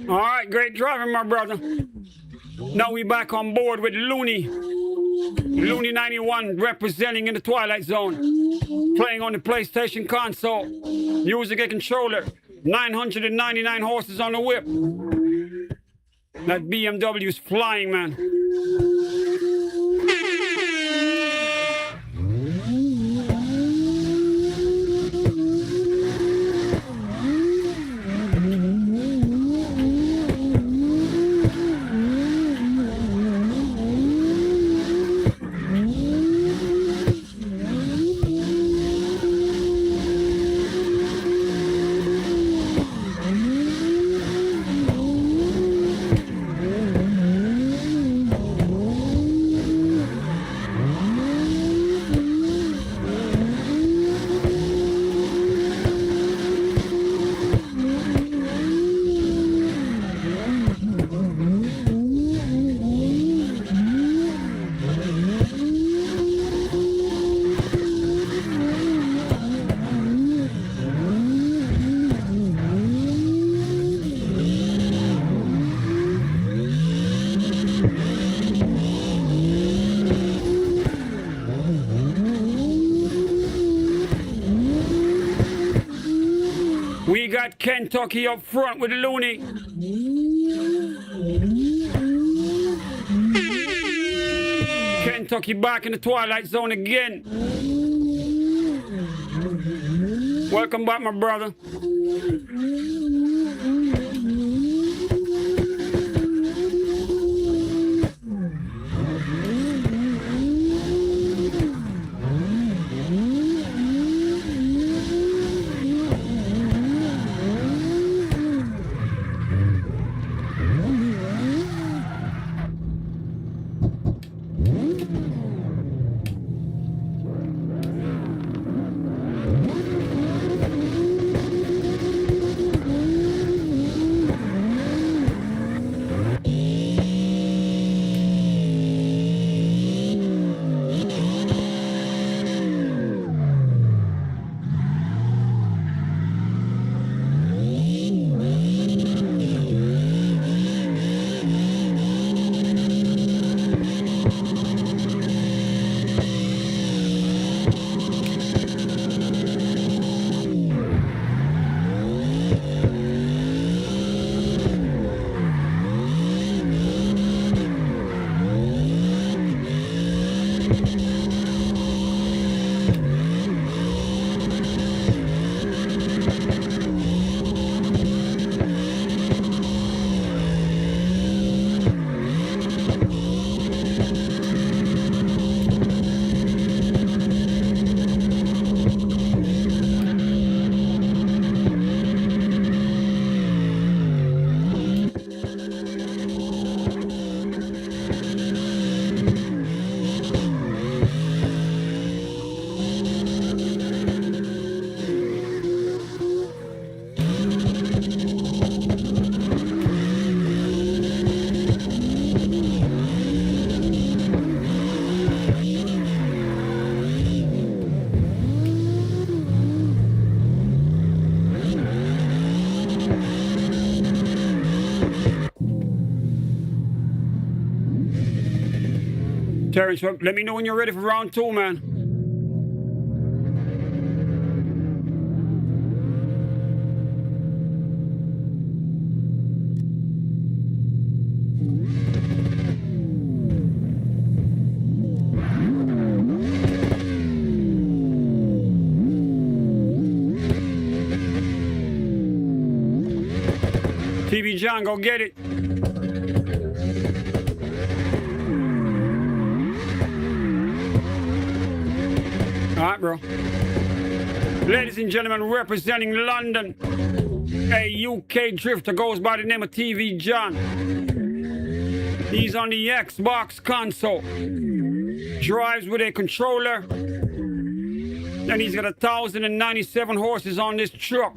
Speaker 1: All right, great driving, my brother. Now we back on board with Looney. Looney 91 representing in the Twilight Zone. Playing on the PlayStation console. Using a controller. 999 horses on the whip. That BMW is flying, man. got Kentucky up front with Looney. Kentucky back in the twilight zone again. Welcome back, my brother. Terrence, let me know when you're ready for round two, man. TV John, go get it. All right, bro. Ladies and gentlemen, representing London, a UK drifter goes by the name of TV John. He's on the Xbox console. Drives with a controller. And he's got 1,097 horses on this truck.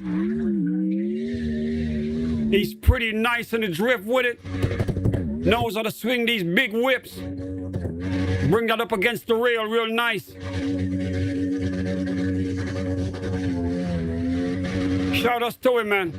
Speaker 1: He's pretty nice in the drift with it. Knows how to swing these big whips. Bring that up against the rail real nice. Shout outs to him, man.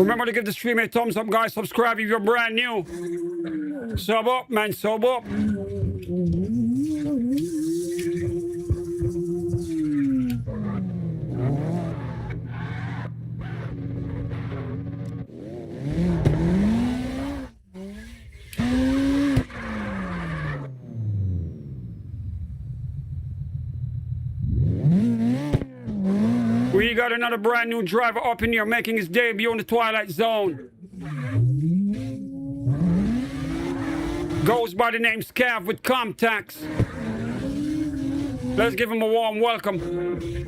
Speaker 1: Remember to give the stream a thumbs up, guys. Subscribe if you're brand new. Sub up, man. Sub up. We got another brand new driver up in here making his debut in the Twilight Zone. Goes by the name Scav with Comtax. Let's give him a warm welcome.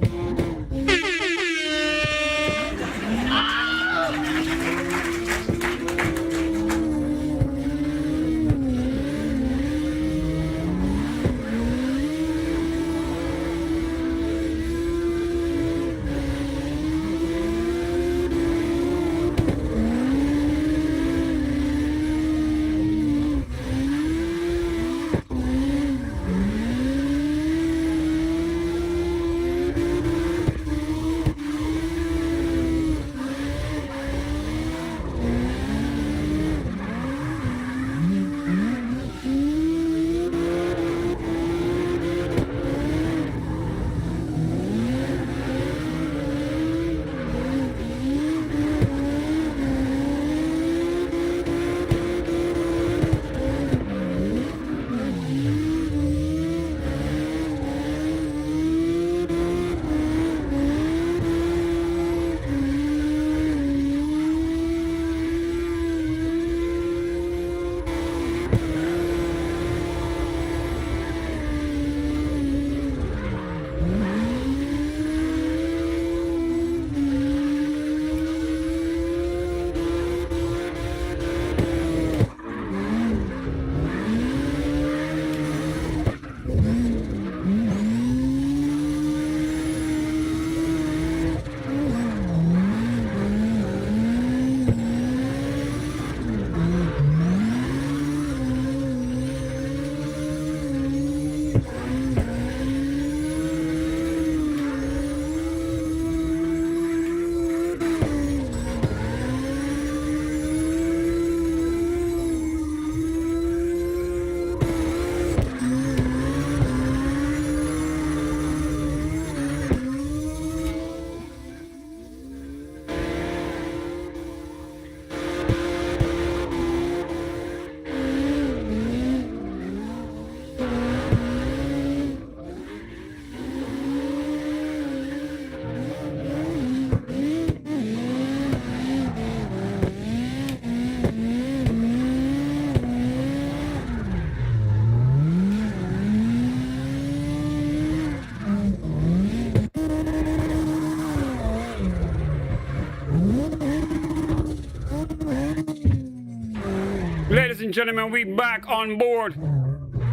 Speaker 1: Ladies and gentlemen, we back on board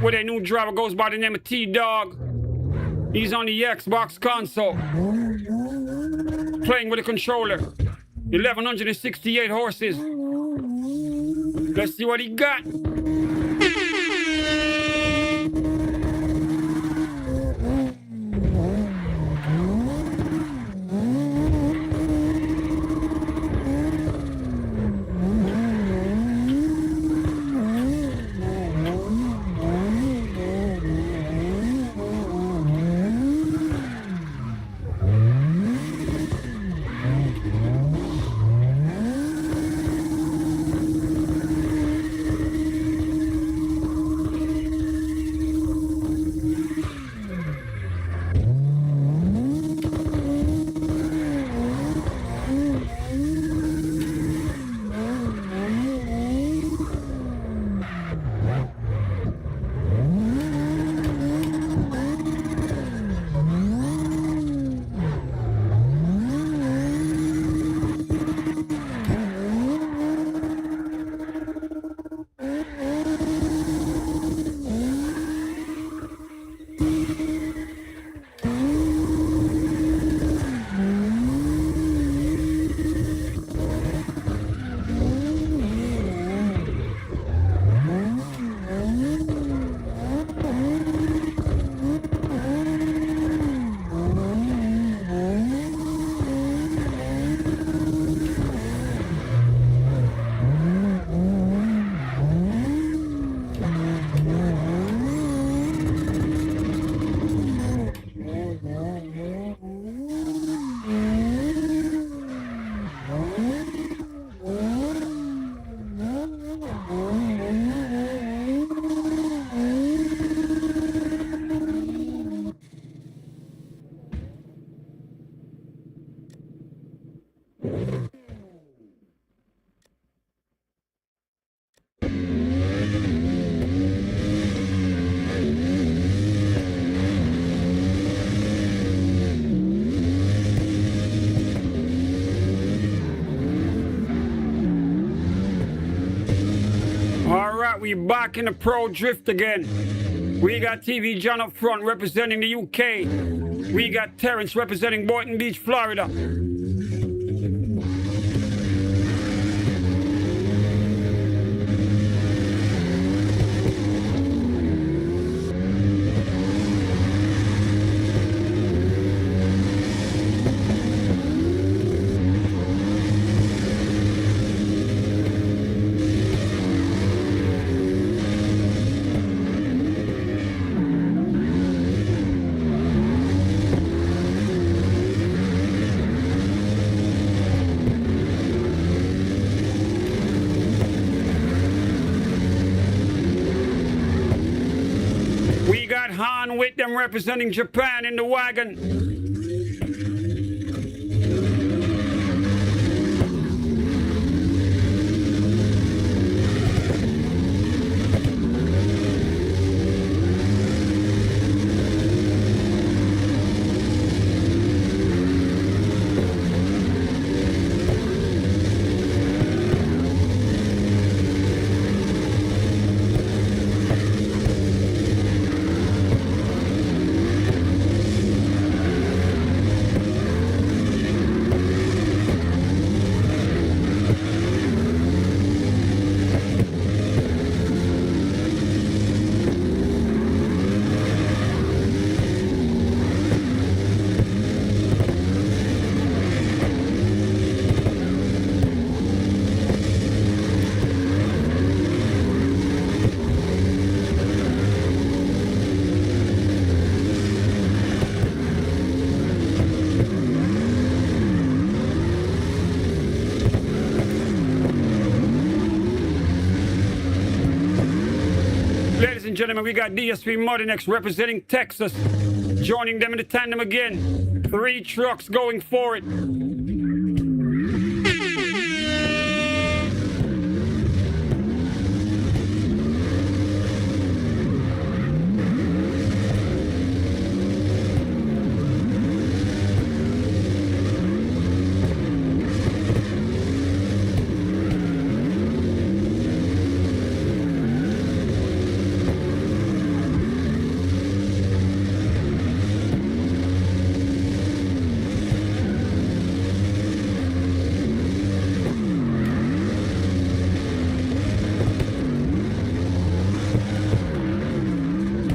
Speaker 1: with a new driver, goes by the name of T-Dog. He's on the Xbox console, playing with a controller. 1168 horses. Let's see what he got. Alright, we back in the pro drift again. We got TV John up front representing the UK. We got Terrence representing Boynton Beach, Florida. Han with them representing Japan in the wagon. Ladies and gentlemen, we got DSP Modinex representing Texas, joining them in the tandem again. 3 trucks going for it.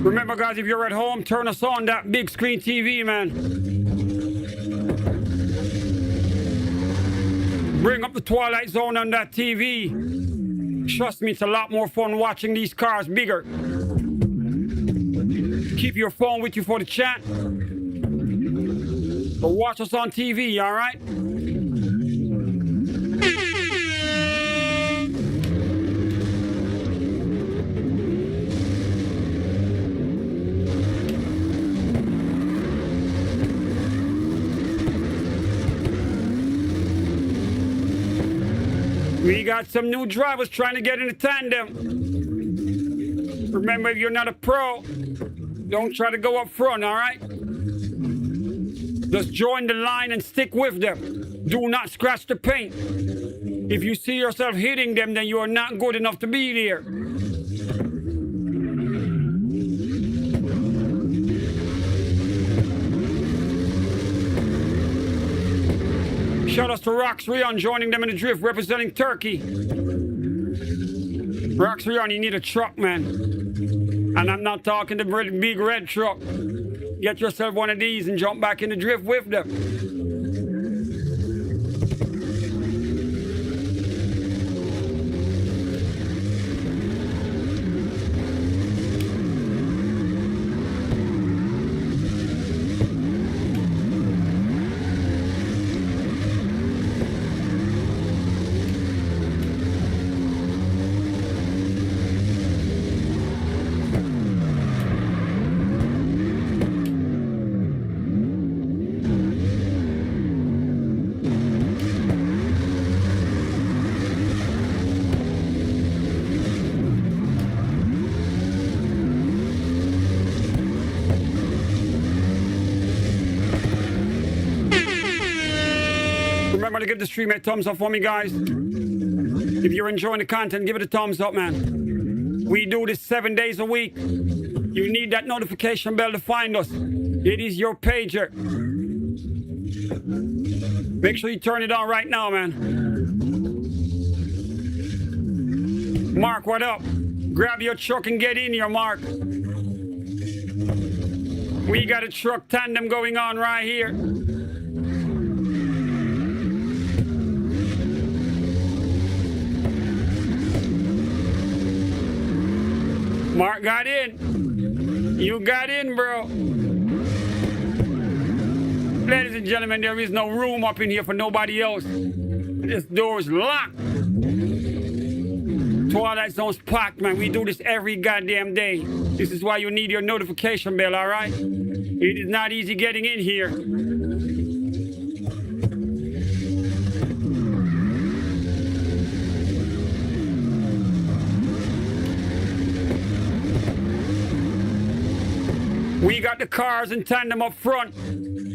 Speaker 1: Remember, guys, if you're at home, turn us on that big screen TV, man. Bring up the Twilight Zone on that TV. Trust me, it's a lot more fun watching these cars bigger. Keep your phone with you for the chat. But watch us on TV, all right? We got some new drivers trying to get in the tandem. Remember, if you're not a pro, don't try to go up front, all right? Just join the line and stick with them. Do not scratch the paint. If you see yourself hitting them, then you are not good enough to be there. Shout out to Rox Rion joining them in the drift, representing Turkey. Rox Rion, you need a truck, man. And I'm not talking the big red truck. Get yourself one of these and jump back in the drift with them. Remember to give the stream a thumbs up for me, guys. If you're enjoying the content, give it a thumbs up, man. We do this 7 days a week. You need that notification bell to find us. It is your pager. Make sure you turn it on right now, man. Mark, what up? Grab your truck and get in here, Mark. We got a truck tandem going on right here. Mark got in. You got in, bro. Ladies and gentlemen, there is no room up in here for nobody else. This door is locked. Twilight Zone's packed, man. We do this every goddamn day. This is why you need your notification bell, all right? It is not easy getting in here. We got the cars in tandem up front.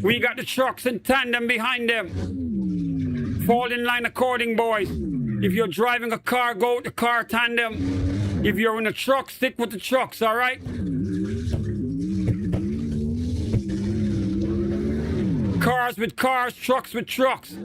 Speaker 1: We got the trucks in tandem behind them. Fall in line according, boys. If you're driving a car, go with the car tandem. If you're in a truck, stick with the trucks, all right? Cars with cars, trucks with trucks.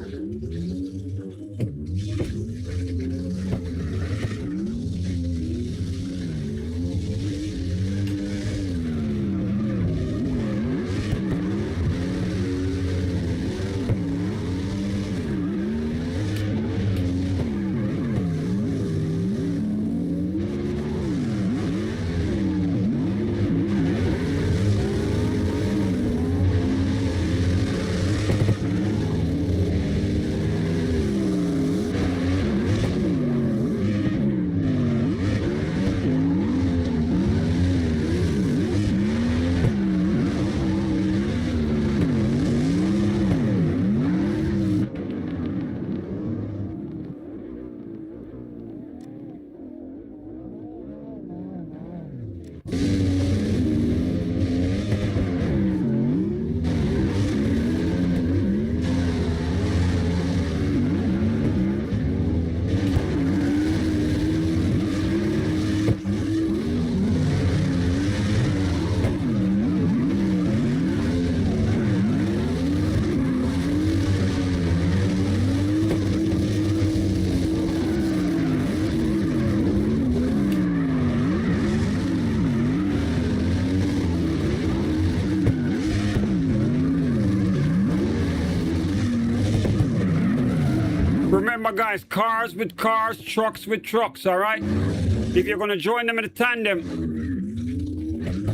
Speaker 1: Remember, guys, cars with cars, trucks with trucks, all right? If you're going to join them in a tandem,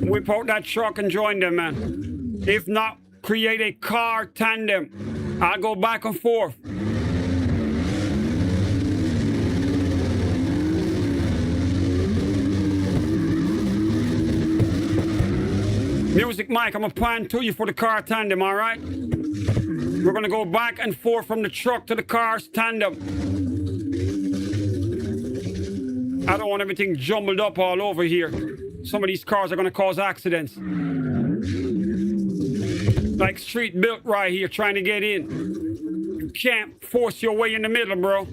Speaker 1: whip out that truck and join them, man. If not, create a car tandem. I'll go back and forth. Music Mike, I'm a plan to you for the car tandem, all right? We're going to go back and forth from the truck to the cars tandem. I don't want everything jumbled up all over here. Some of these cars are going to cause accidents. Like street built right here trying to get in. You can't force your way in the middle, bro.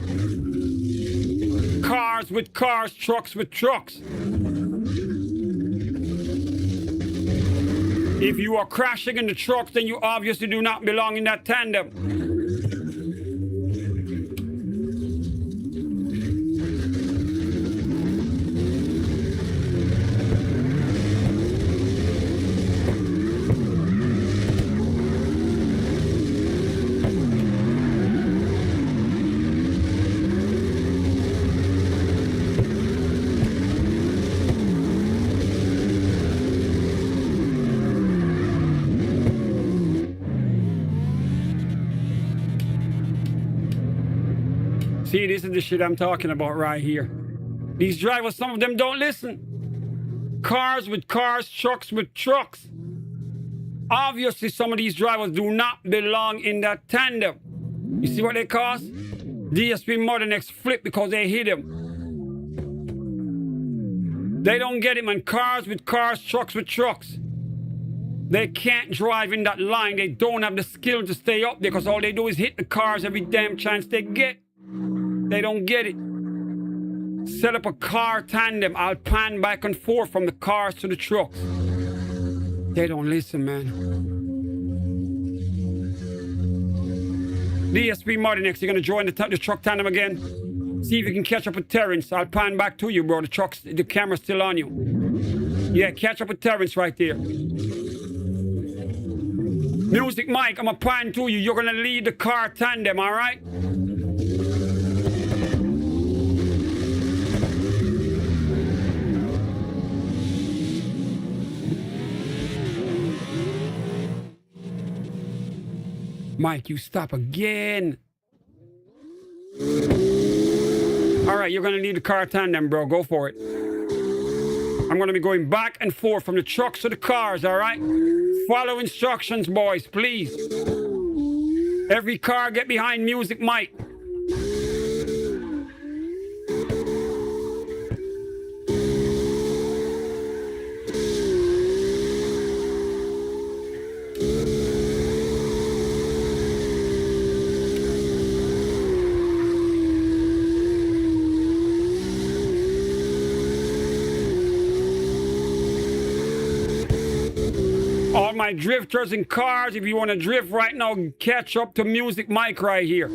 Speaker 1: Cars with cars, trucks with trucks. If you are crashing in the trucks, then you obviously do not belong in that tandem. See, this is the shit I'm talking about right here. These drivers, some of them don't listen. Cars with cars, trucks with trucks. Obviously, some of these drivers do not belong in that tandem. You see what they cost? DSP Modern X flip because they hit him. They don't get him, and cars with cars, trucks with trucks. They can't drive in that line. They don't have the skill to stay up there because all they do is hit the cars every damn chance they get. They don't get it. set up a car tandem. I'll pan back and forth from the cars to the trucks. They don't listen, man. DSP Martinex, you're gonna join the truck tandem again? See if you can catch up with Terrence. I'll pan back to you, bro. The camera's still on you. Yeah, catch up with Terrence right there. Music Mike, I'm gonna pan to you. You're gonna lead the car tandem, all right? Mike, you stop again. All right, you're gonna need the car tandem, bro. Go for it. I'm gonna be going back and forth from the trucks to the cars, all right? Follow instructions, boys, please. Every car get behind Music Mike. All my drifters and cars, if you want to drift right now, catch up to Music Mike right here.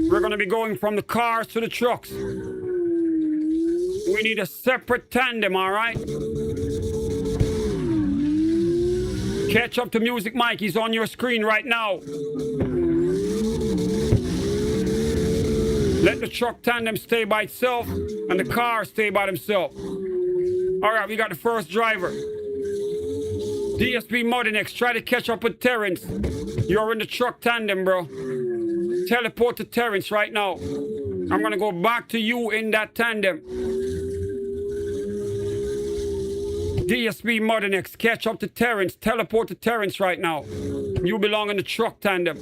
Speaker 1: We're going to be going from the cars to the trucks. We need a separate tandem, all right? Catch up to Music Mike. He's on your screen right now. Let the truck tandem stay by itself and the car stay by themselves. All right, we got the first driver. DSP Martinex, try to catch up with Terrence. You're in the truck tandem, bro. Teleport to Terrence right now. I'm gonna go back to you in that tandem. DSP Martinex, catch up to Terrence. Teleport to Terrence right now. You belong in the truck tandem.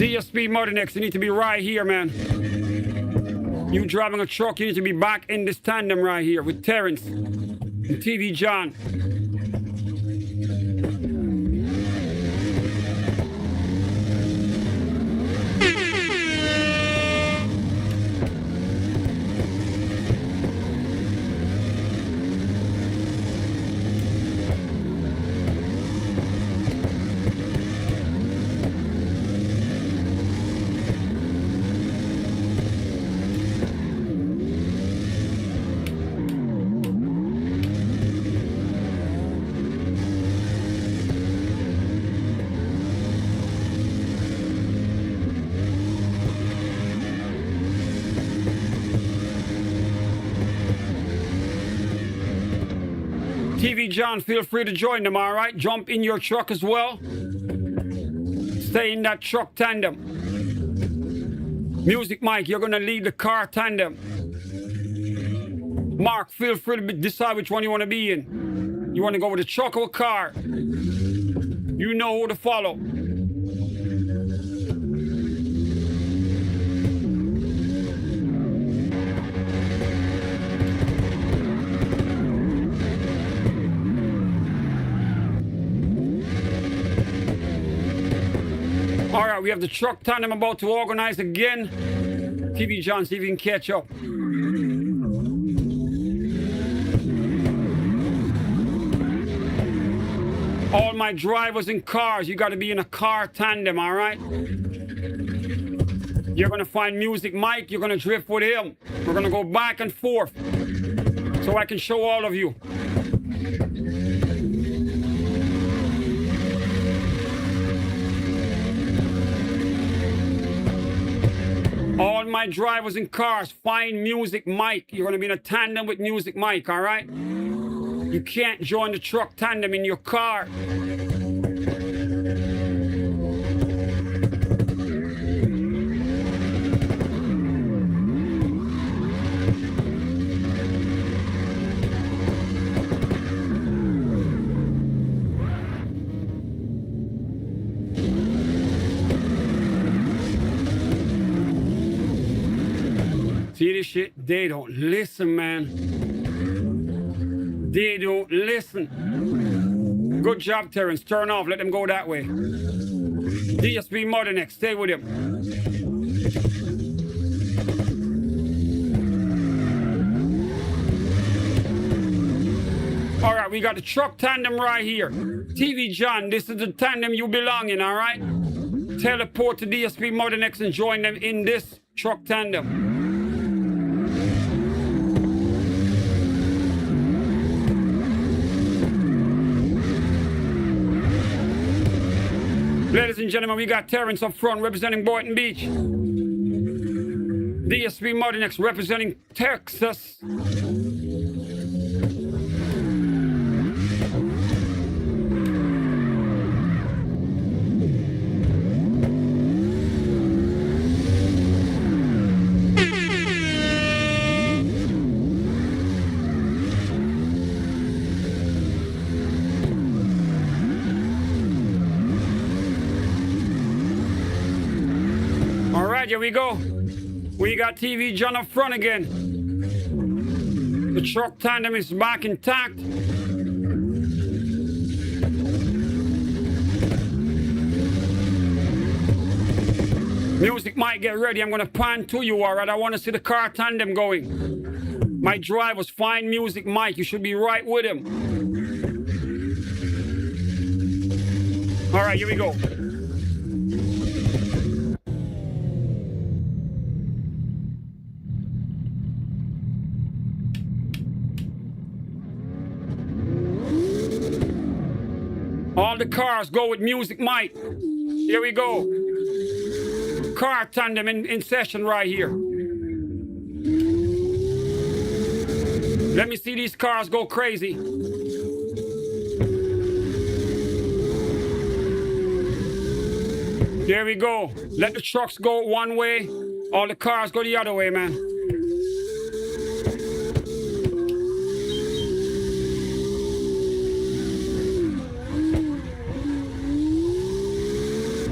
Speaker 1: DSP Martinex, you need to be right here, man. You driving a truck, you need to be back in this tandem right here with Terrence and TV John. TV John, feel free to join them, all right? Jump in your truck as well. Stay in that truck tandem. Music Mike, you're gonna lead the car tandem. Mark, feel free to decide which one you want to be in. You want to go with a truck or a car? You know who to follow. All right, we have the truck tandem about to organize again. TV John, see if you can catch up. All my drivers in cars, you got to be in a car tandem, all right? You're going to find Music Mike, you're going to drift with him. We're going to go back and forth so I can show all of you. All my drivers in cars, find Music Mike. You're going to be in a tandem with Music Mike, all right? You can't join the truck tandem in your car. See this shit? They don't listen, man. They don't listen. Good job, Terrence. Turn off. Let them go that way. DSP Mother next. Stay with him. All right, we got the truck tandem right here. TV John, this is the tandem you belong in, all right? Teleport to DSP Mother next and join them in this truck tandem. Ladies and gentlemen, we got Terrence up front representing Boynton Beach. DSP Mother next representing Texas. Here we go. We got TV John up front again. The truck tandem is back intact. Music might get ready. I'm going to pan to you, all right? I want to see the car tandem going. My driver's fine music, Mike. You should be right with him. All right, here we go. All the cars go with music, Mike. Here we go. Car tandem in session right here. Let me see these cars go crazy. There we go. Let the trucks go one way. All the cars go the other way, man.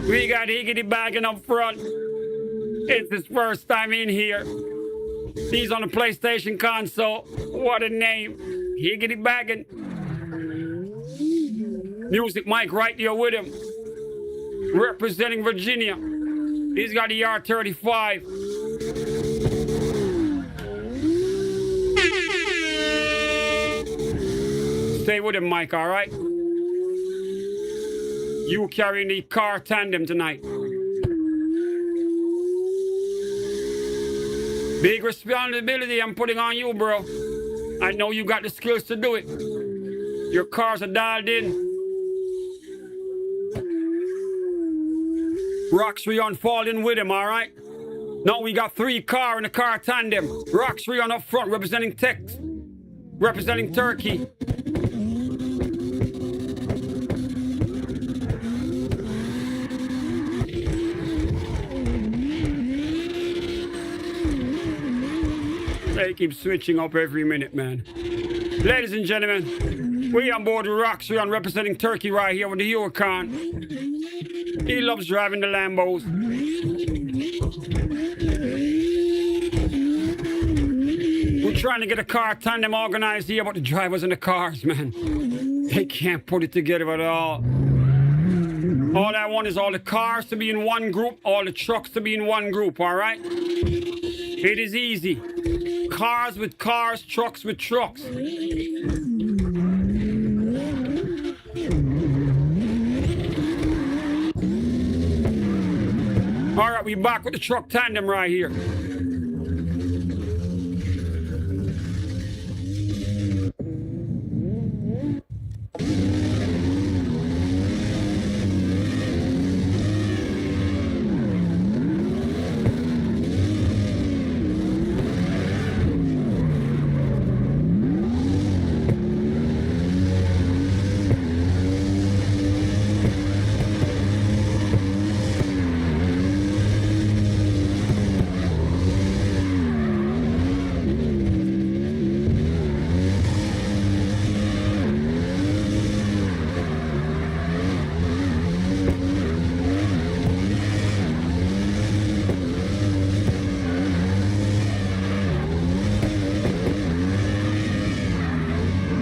Speaker 1: We got Higgity bagging up front. It's his first time in here. He's on the PlayStation console. What a name. Higgity bagging. Music Mike right there with him. Representing Virginia. He's got the R35. Stay with him, Mike, all right? You carrying the car tandem tonight. Big responsibility I'm putting on you, bro. I know you got the skills to do it. Your cars are dialed in. Roxy on falling with him, all right? Now we got 3 cars in the car tandem. Roxy on up front representing Tex, representing Turkey. They keep switching up every minute, man. Ladies and gentlemen, we on board with Roxy on representing Turkey right here with the Huracan. He loves driving the Lambos. We're trying to get a car tandem organized here, but the drivers and the cars, man, they can't put it together at all. All I want is all the cars to be in one group, all the trucks to be in one group, all right? It is easy. Cars with cars, trucks with trucks. All right, we back with the truck tandem right here.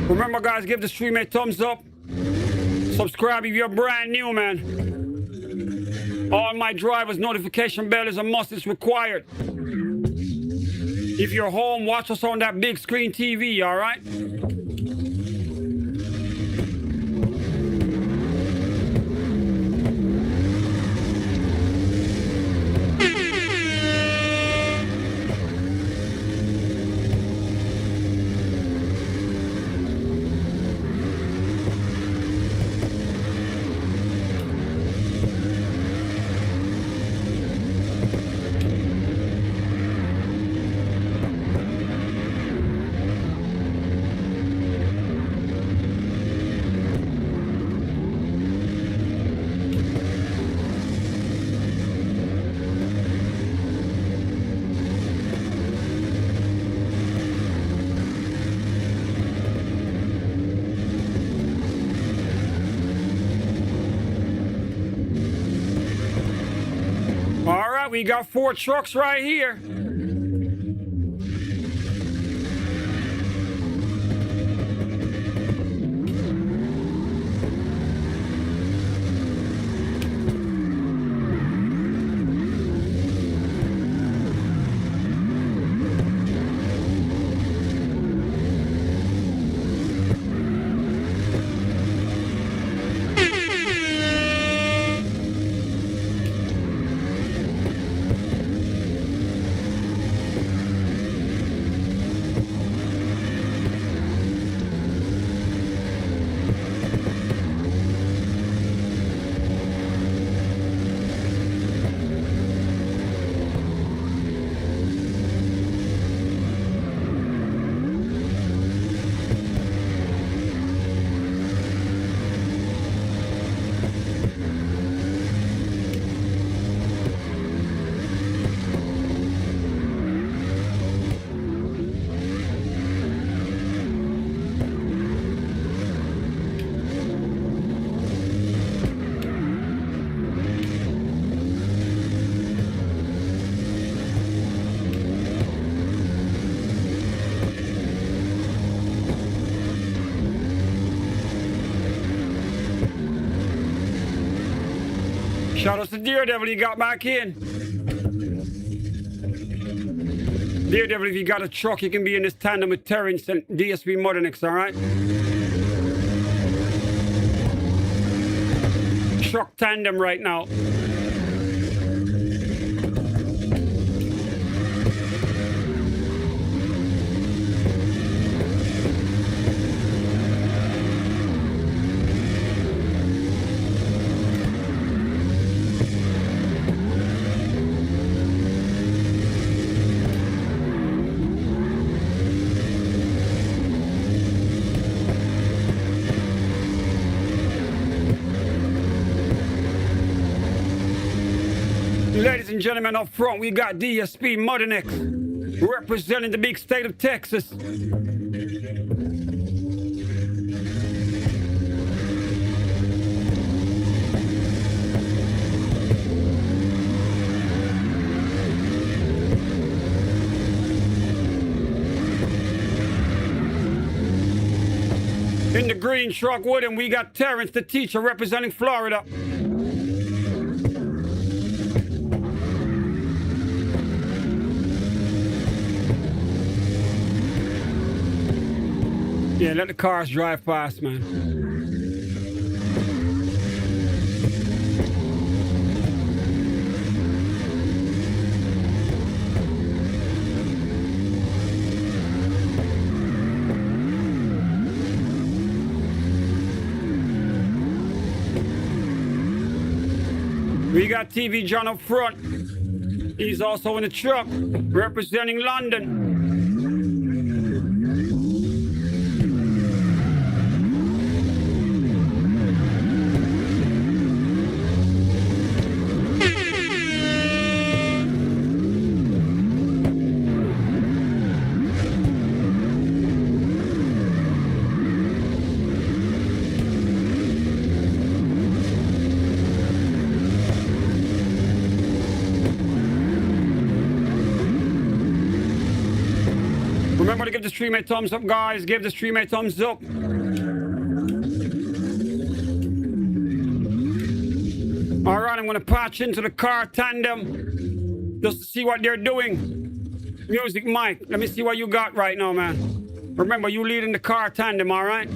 Speaker 1: Remember, guys, give the stream a thumbs up. Subscribe if you're brand new, man. All my drivers, notification bell is a must. It's required. If you're home, watch us on that big screen TV, all right? All right, we got 4 trucks right here. Shout out to Daredevil, he got back in. Daredevil, if you got a truck, you can be in this tandem with Terrence and DSP Modernix, all right? Truck tandem right now. Ladies and gentlemen, up front, we got DSP Modernix representing the big state of Texas. In the green truck with him, we got Terrence, the teacher, representing Florida. Yeah, let the cars drive fast, man. We got TV John up front. He's also in the truck, representing London. give the stream a thumbs up, guys. Give the stream a thumbs up. All right, I'm going to patch into the car tandem just to see what they're doing. Music Mike, let me see what you got right now, man. Remember, you leading the car tandem, all right?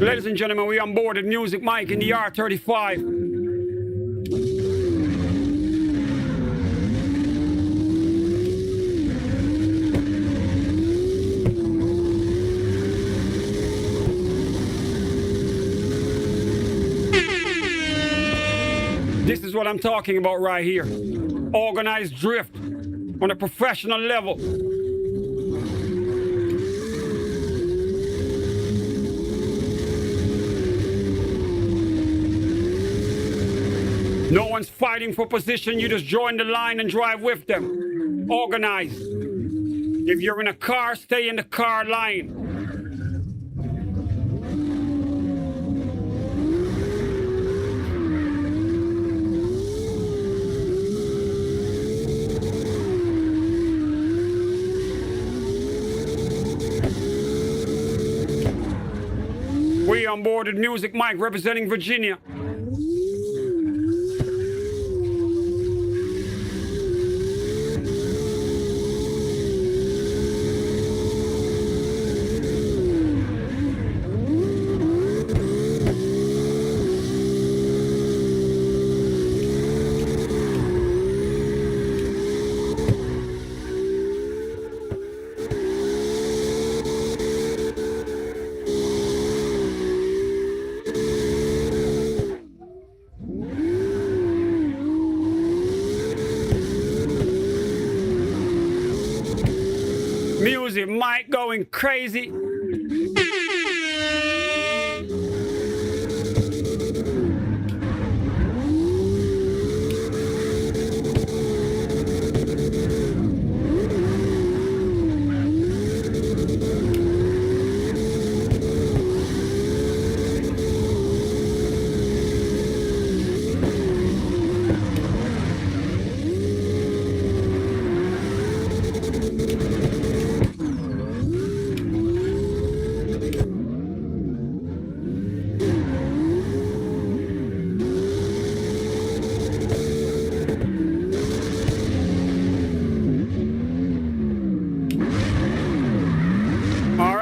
Speaker 1: Ladies and gentlemen, we on board with Music Mike in the R35. This is what I'm talking about right here. Organized drift on a professional level. No one's fighting for position. You just join the line and drive with them. Organized. If you're in a car, stay in the car line. We on board with Music Mike representing Virginia. Music Mike going crazy.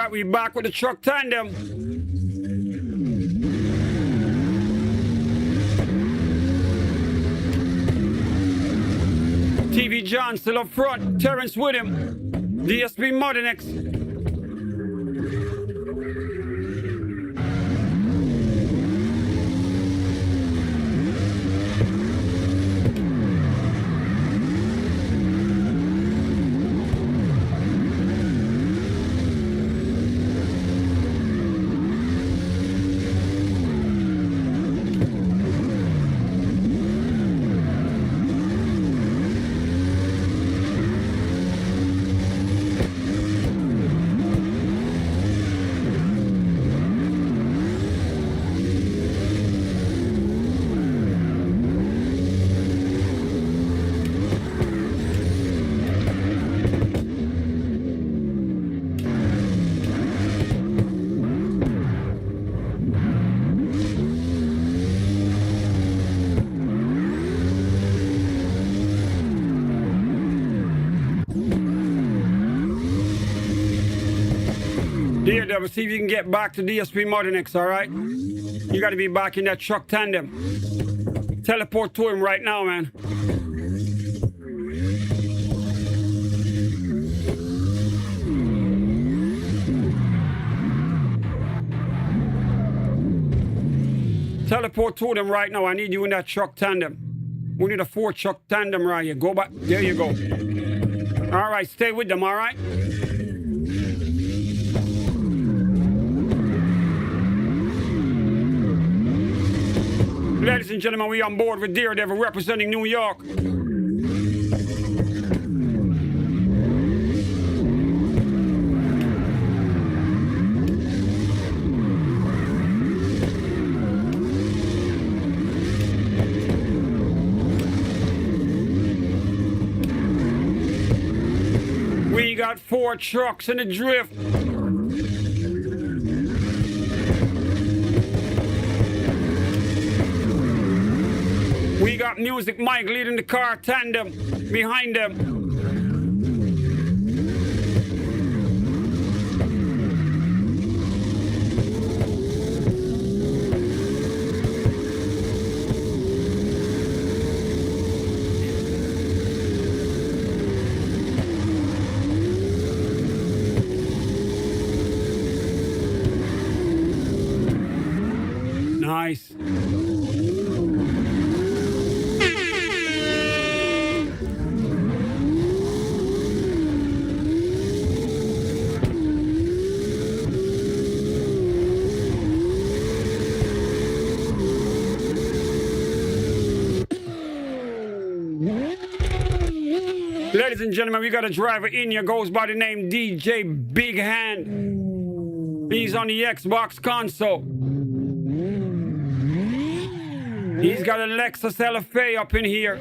Speaker 1: We back with the truck tandem. TV John still up front. Terrence with him. DSP Modinex. Daredevil, see if you can get back to DSP Modinex, all right? You got to be back in that truck tandem. Teleport to him right now, man. Teleport to them right now. I need you in that truck tandem. We need a 4 truck tandem right here. Go back. There you go. All right, stay with them, all right? Ladies and gentlemen, we on board with Daredevil representing New York. got 4 trucks in the drift. We got Music Mike leading the car tandem behind them. Nice. Ladies and gentlemen, we got a driver in here, goes by the name DJ Big Hand. He's on the Xbox console. He's got a Lexus LFA up in here.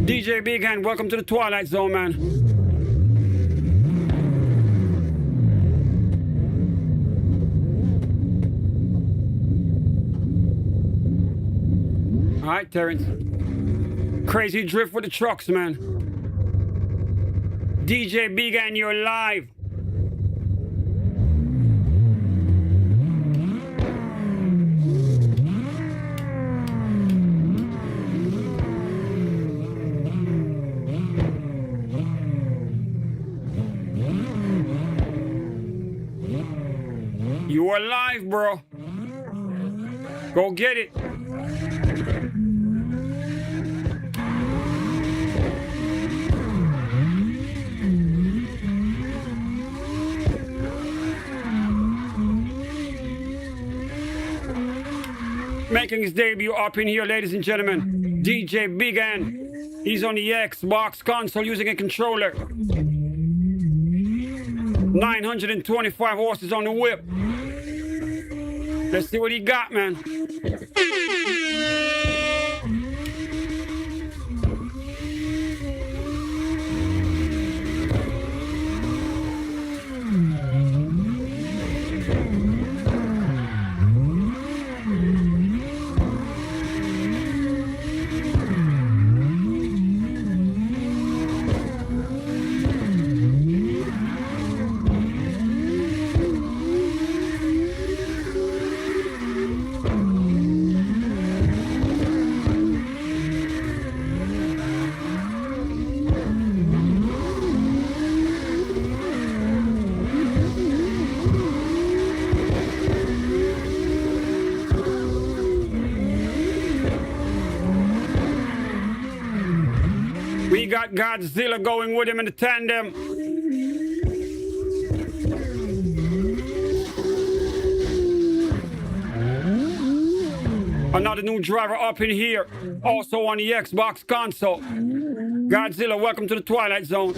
Speaker 1: DJ Big Hand, welcome to the Twilight Zone, man. All right, Terrence. Crazy drift with the trucks, man. DJ Big Hand, you're live. You are live, bro. Go get it. Making his debut up in here, ladies and gentlemen. DJ Big Hand. He's on the Xbox console using a controller. 925 horses on the whip. Let's see what he got, man. We got Godzilla going with him in the tandem. Another new driver up in here, also on the Xbox console. Godzilla, welcome to the Twilight Zone.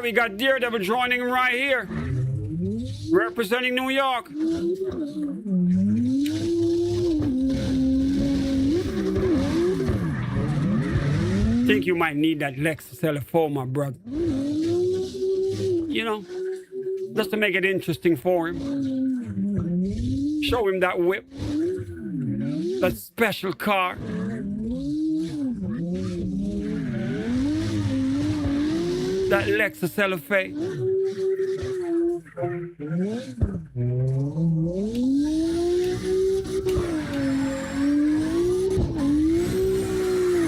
Speaker 1: we got Daredevil joining him right here. Representing New York. Think you might need that Lexus LFO, my brother. You know, just to make it interesting for him. Show him that whip. That special car. That Lexus LFA.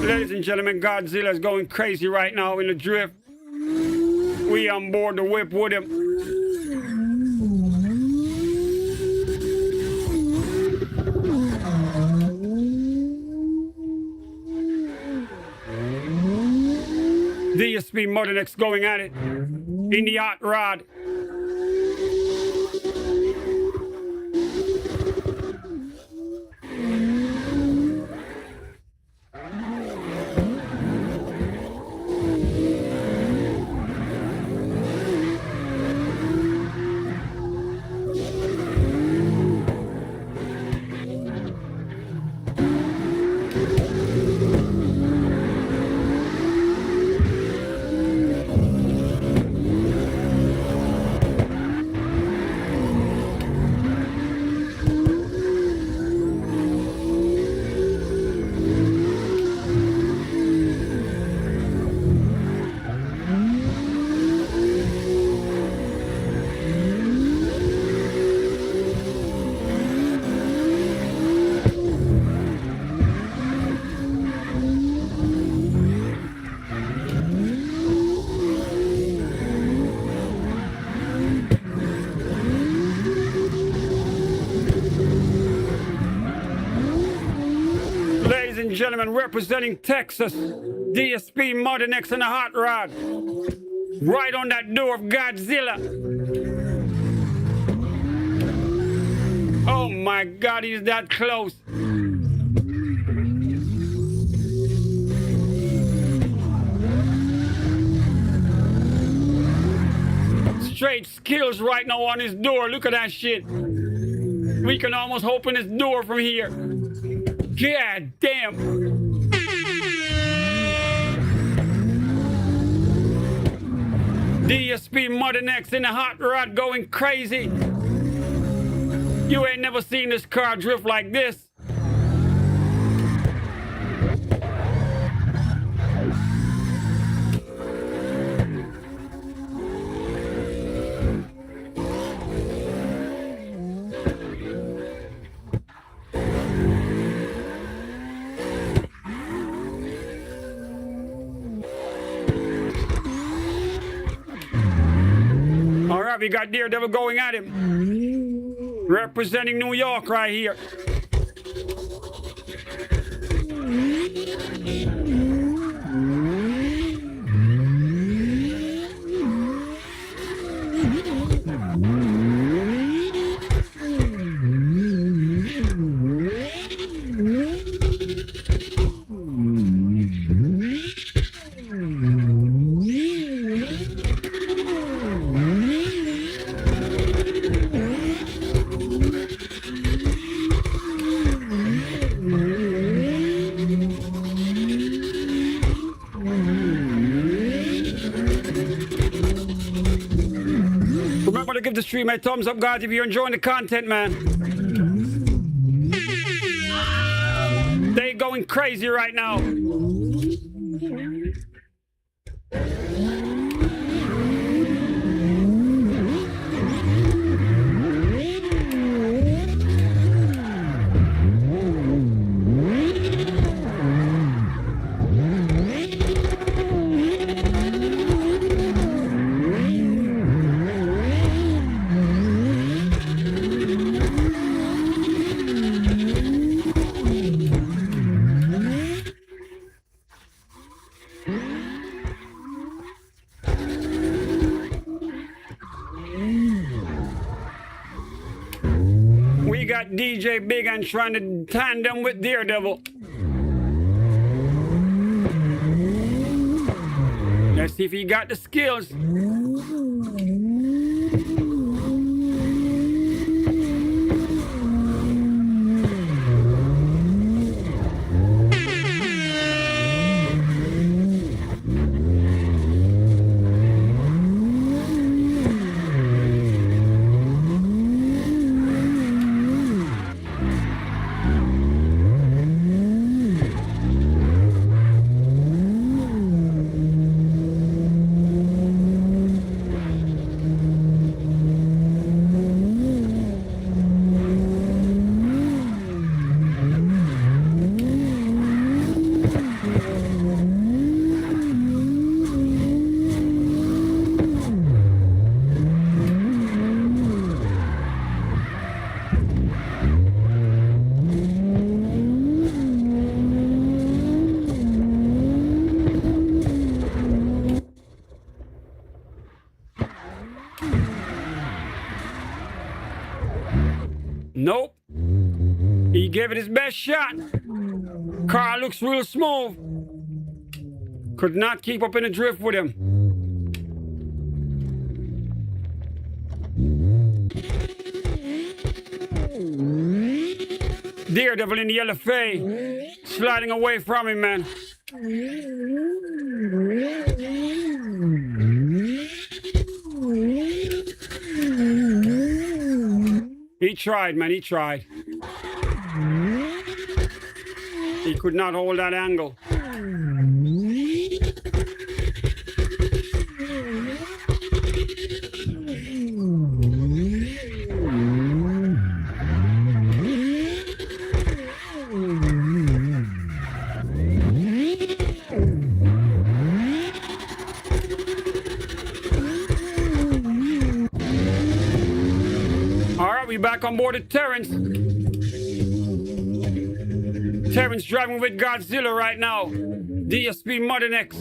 Speaker 1: Ladies and gentlemen, Godzilla is going crazy right now in the drift. We on board the whip with him. DSP Mother Next going at it in the hot rod. Gentlemen, representing Texas, DSP Mother Next in the hot rod, right on that door of Godzilla. Oh my God, he's that close. Straight skills right now on his door. Look at that shit. We can almost open his door from here. God damn. DSP Mother Next in the hot rod going crazy. You ain't never seen this car drift like this. We got Daredevil going at him. Representing New York right here. Give the stream a thumbs up, guys, if you're enjoying the content, man. They going crazy right now. Got DJ Big and trying to tandem with Daredevil. Let's see if he got the skills. Nope. He gave it his best shot. Car looks real smooth. Could not keep up in the drift with him. Daredevil in the LFA. Sliding away from him, man. He tried, man, he tried. He could not hold that angle. We back on board with Terrence. Terrence driving with Godzilla right now. DSP Modern X.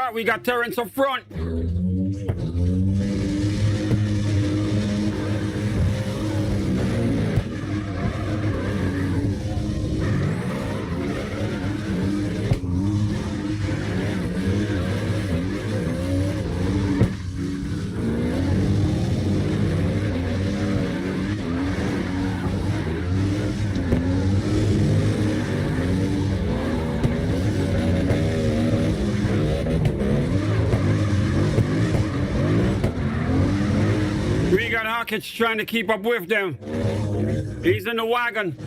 Speaker 1: right, we got Terrence up front. We got Hawkins trying to keep up with them. He's in the wagon.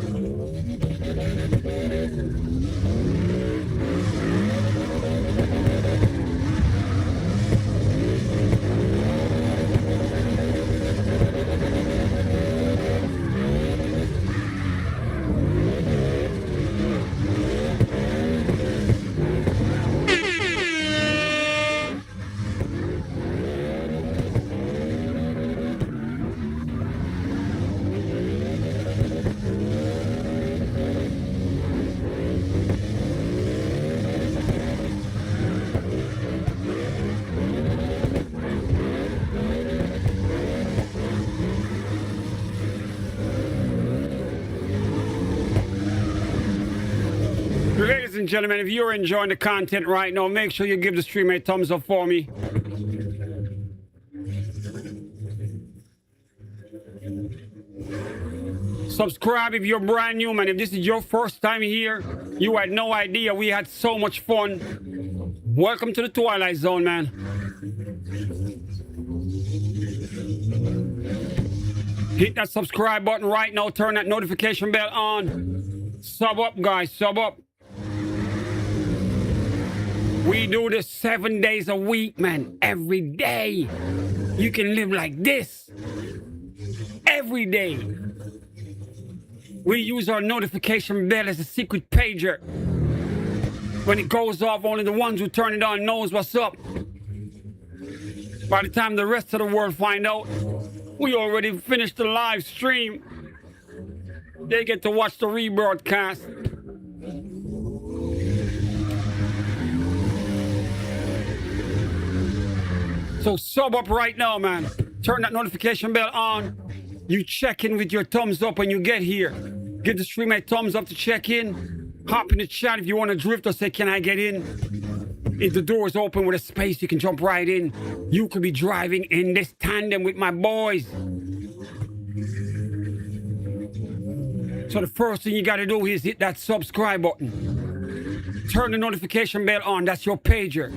Speaker 1: Ladies and gentlemen, if you're enjoying the content right now, make sure you give the stream a thumbs up for me. Subscribe if you're brand new, man. If this is your first time here, you had no idea. We had so much fun. Welcome to the Twilight Zone, man. Hit that subscribe button right now. Turn that notification bell on. Sub up, guys. Sub up. We do this 7 days a week, man. Every day. You can live like this. Every day. We use our notification bell as a secret pager. When it goes off, only the ones who turn it on knows what's up. By the time the rest of the world find out, we already finished the live stream. They get to watch the rebroadcast. So sub up right now, man. Turn that notification bell on. You check in with your thumbs up when you get here. Give the stream a thumbs up to check in. Hop in the chat if you want to drift or say, can I get in? If the door is open with a space, you can jump right in. You could be driving in this tandem with my boys. So the first thing you got to do is hit that subscribe button. Turn the notification bell on. That's your pager.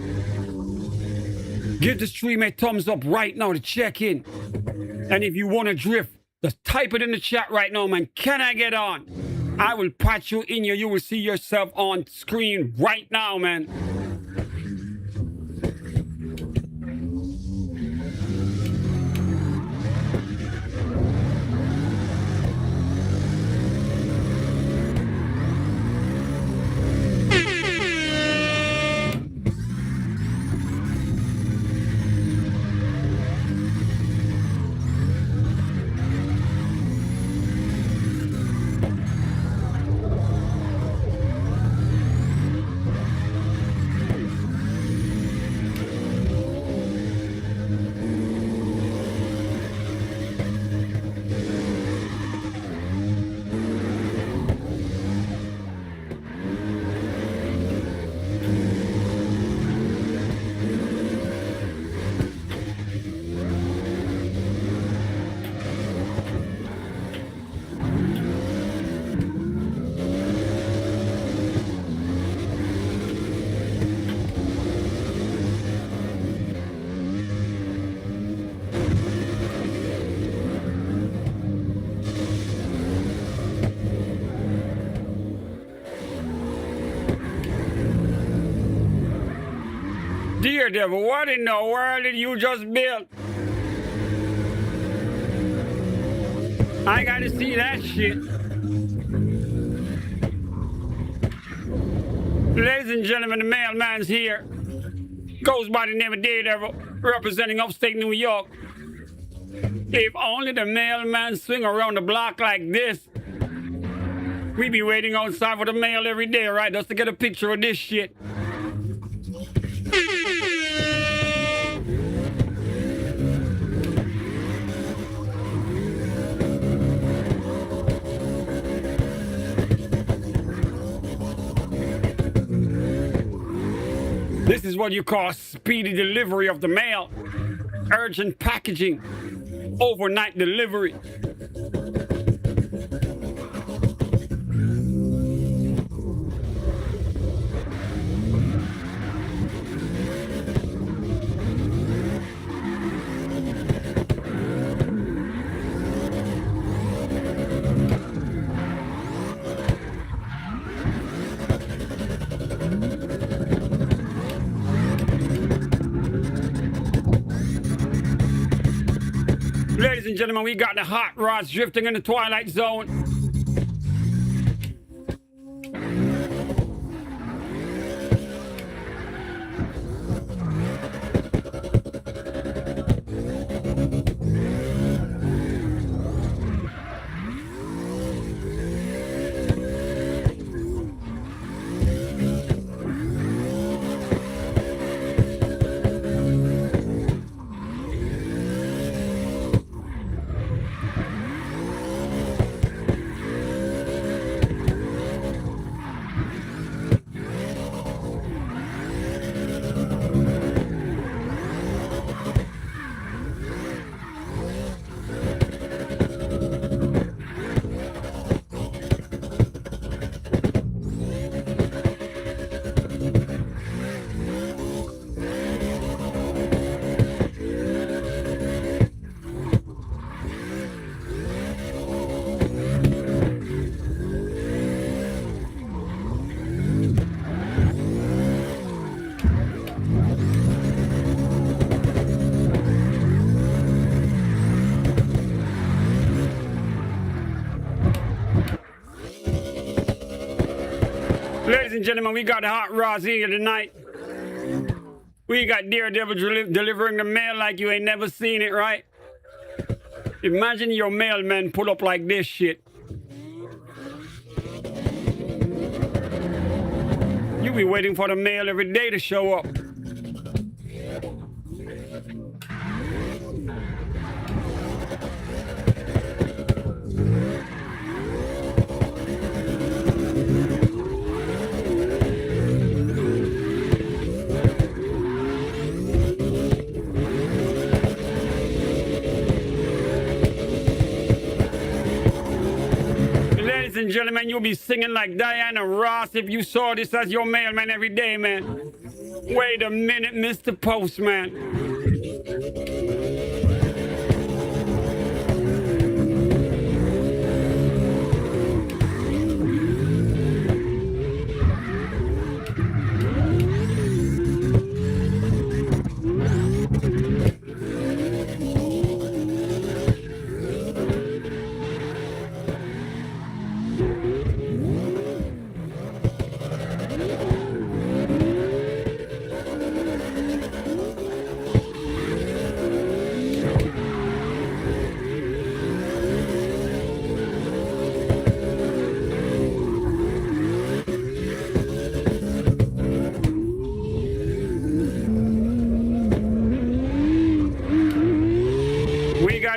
Speaker 1: Give the stream a thumbs up right now to check in. And if you want to drift, just type it in the chat right now, man. Can I get on? I will patch you in here. You will see yourself on screen right now, man. Dear devil, what in the world did you just build? I gotta see that shit. Ladies and gentlemen, the mailman's here. Goes by the name of Daredevil, representing upstate New York. If only the mailman swing around the block like this, we be waiting outside for the mail every day, right? Just to get a picture of this shit. This is what you call speedy delivery of the mail. Urgent packaging. Overnight delivery. Ladies and gentlemen, we got the hot rods drifting in the twilight zone. Ladies and gentlemen, we got the hot rods here tonight. We got Daredevil delivering the mail like you ain't never seen it, right? Imagine your mailman pull up like this shit. You be waiting for the mail every day to show up. Ladies and gentlemen, you'll be singing like Diana Ross if you saw this as your mailman every day, man. Wait a minute, Mr. Postman.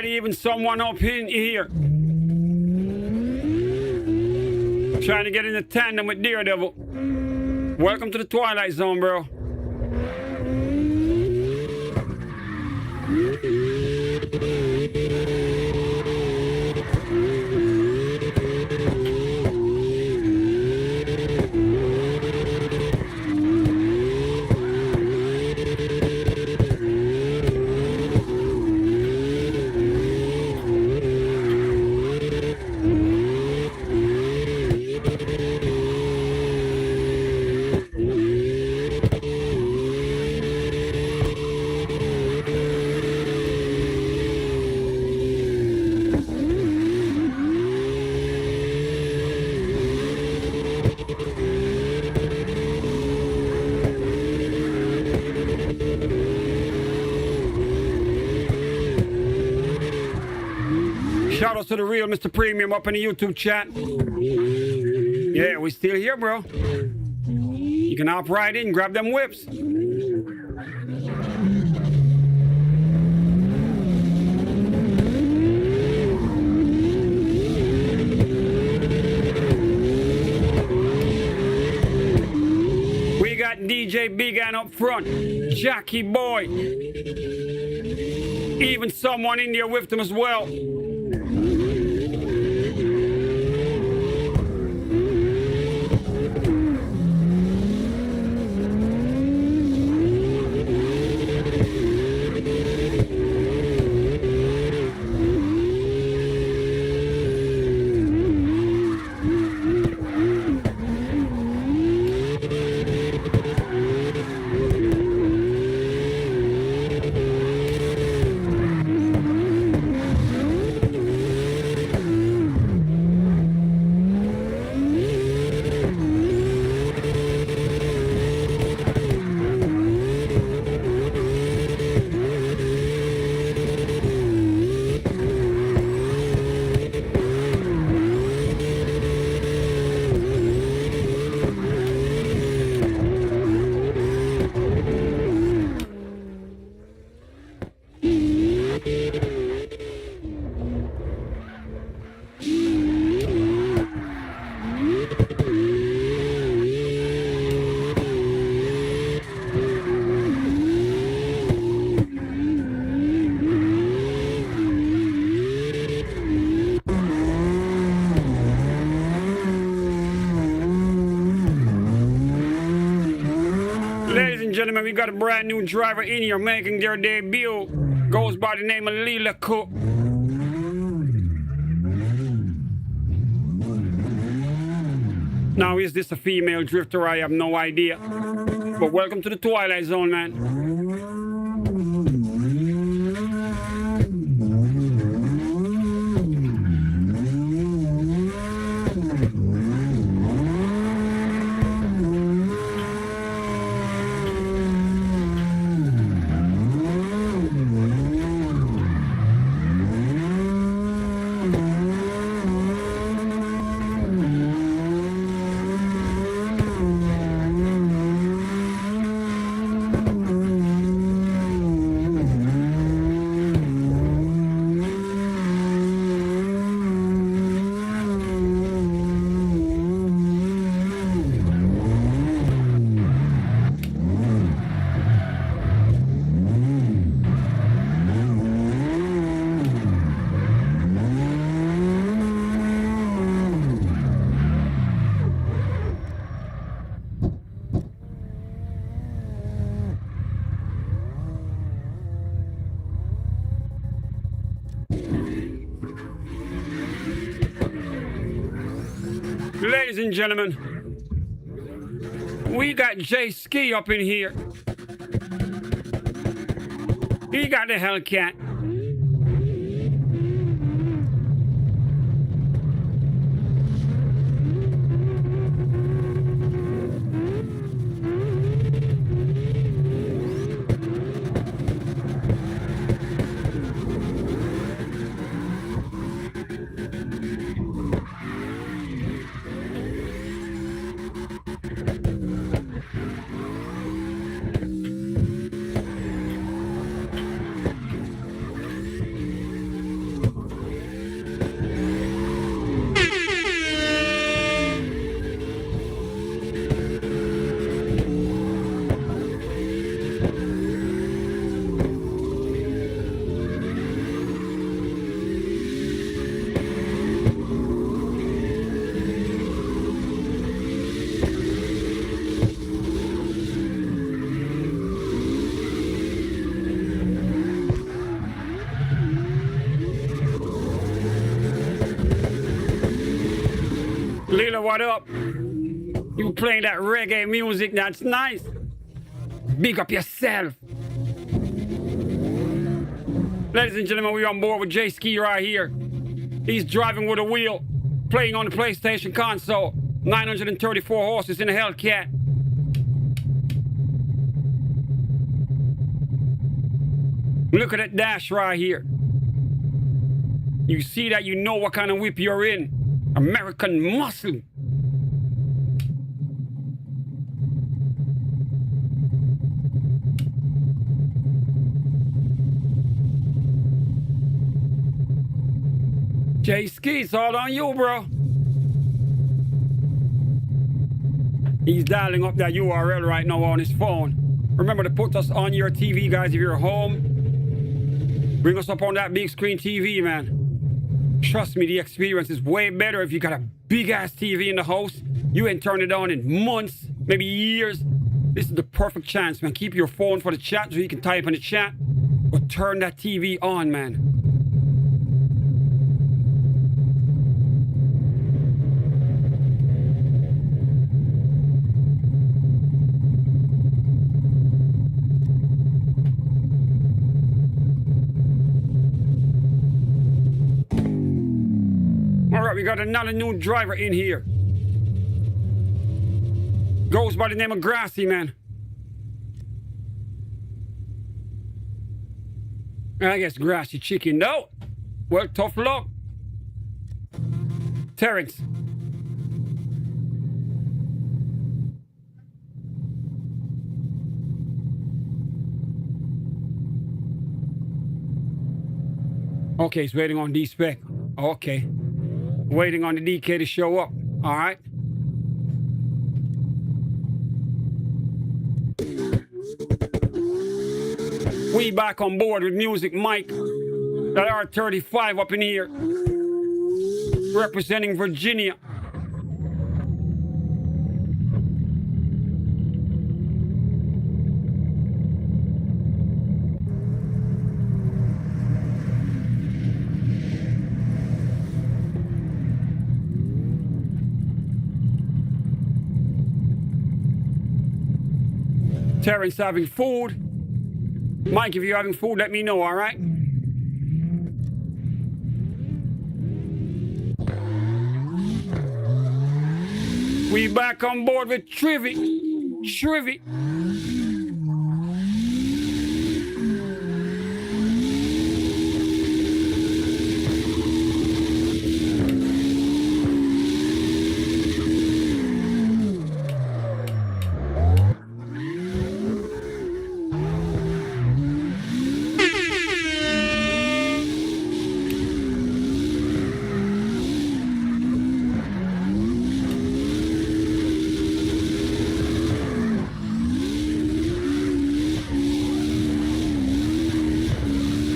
Speaker 1: Even someone up in here trying to get in a tandem with Daredevil. Welcome to the Twilight Zone, bro. Shout out to the real Mr. Premium up in the YouTube chat. Yeah, we still here, bro. You can hop right in, grab them whips. We got got DJ Big Hand up front, Jackie Boy, even someone in there with them as well. Ladies and gentlemen, we got a brand new driver in here making their debut. Goes by the name of Lila Cook. Now, is this a female drifter? I have no idea. But welcome to the Twilight Zone, man. Ladies and gentlemen, we got Jay Ski up in here. He got the Hellcat. Lila, what up? You playing that reggae music, that's nice. Big up yourself. Ladies and gentlemen, we're on board with Jay Ski right here. He's driving with a wheel, playing on the PlayStation console. 934 horses in a Hellcat. Look at that dash right here. You see that, you know what kind of whip you're in. American muscle. Jay Ski, it's all on you, bro. He's dialing up that URL right now on his phone. Remember to put us on your TV, guys, if you're home. Bring us up on that big screen TV, man. Trust me, the experience is way better if you got a big-ass TV in the house. You ain't turned it on in months, maybe years. This is the perfect chance, man. Keep your phone for the chat so you can type in the chat. But turn that TV on, man. All right, we got another new driver in here. Goes by the name of Grassy, man. I guess Grassy chicken. No. Well, tough luck. Terrence. Okay, he's waiting on D-Spec. Okay. Waiting on the DK to show up. All right. We back on board with Music Mike. That R35 up in here. Representing Virginia. Terrence having food. Mike, if you're having food, let me know, all right? We back on board with Shrivy.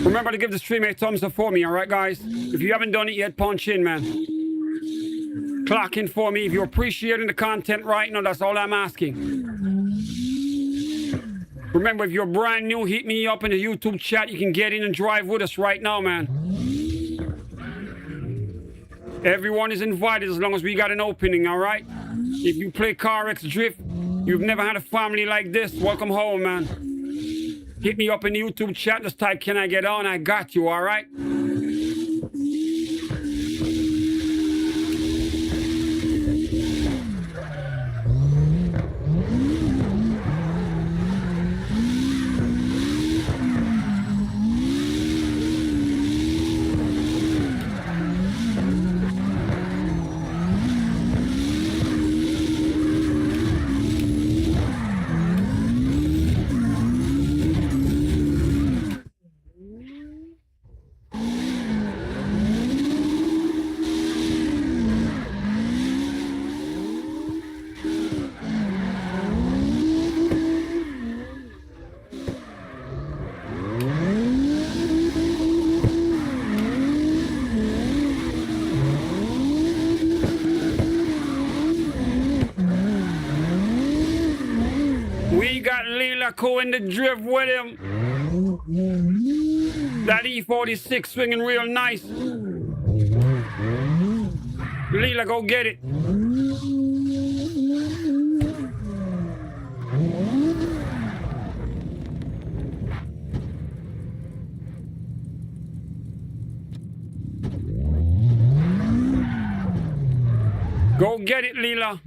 Speaker 1: Remember to give the stream a thumbs up for me, all right, guys? If you haven't done it yet, punch in, man. Clock in for me. If you're appreciating the content right now, that's all I'm asking. Remember, if you're brand new, hit me up in the YouTube chat. You can get in and drive with us right now, man. Everyone is invited as long as we got an opening, all right? If you play Carx Drift, you've never had a family like this, welcome home, man. Hit me up in the YouTube chat. Just type, can I get on? I got you, all right? In the drift with him. That E46 swinging real nice. Leela, go get it. Go get it, Leela.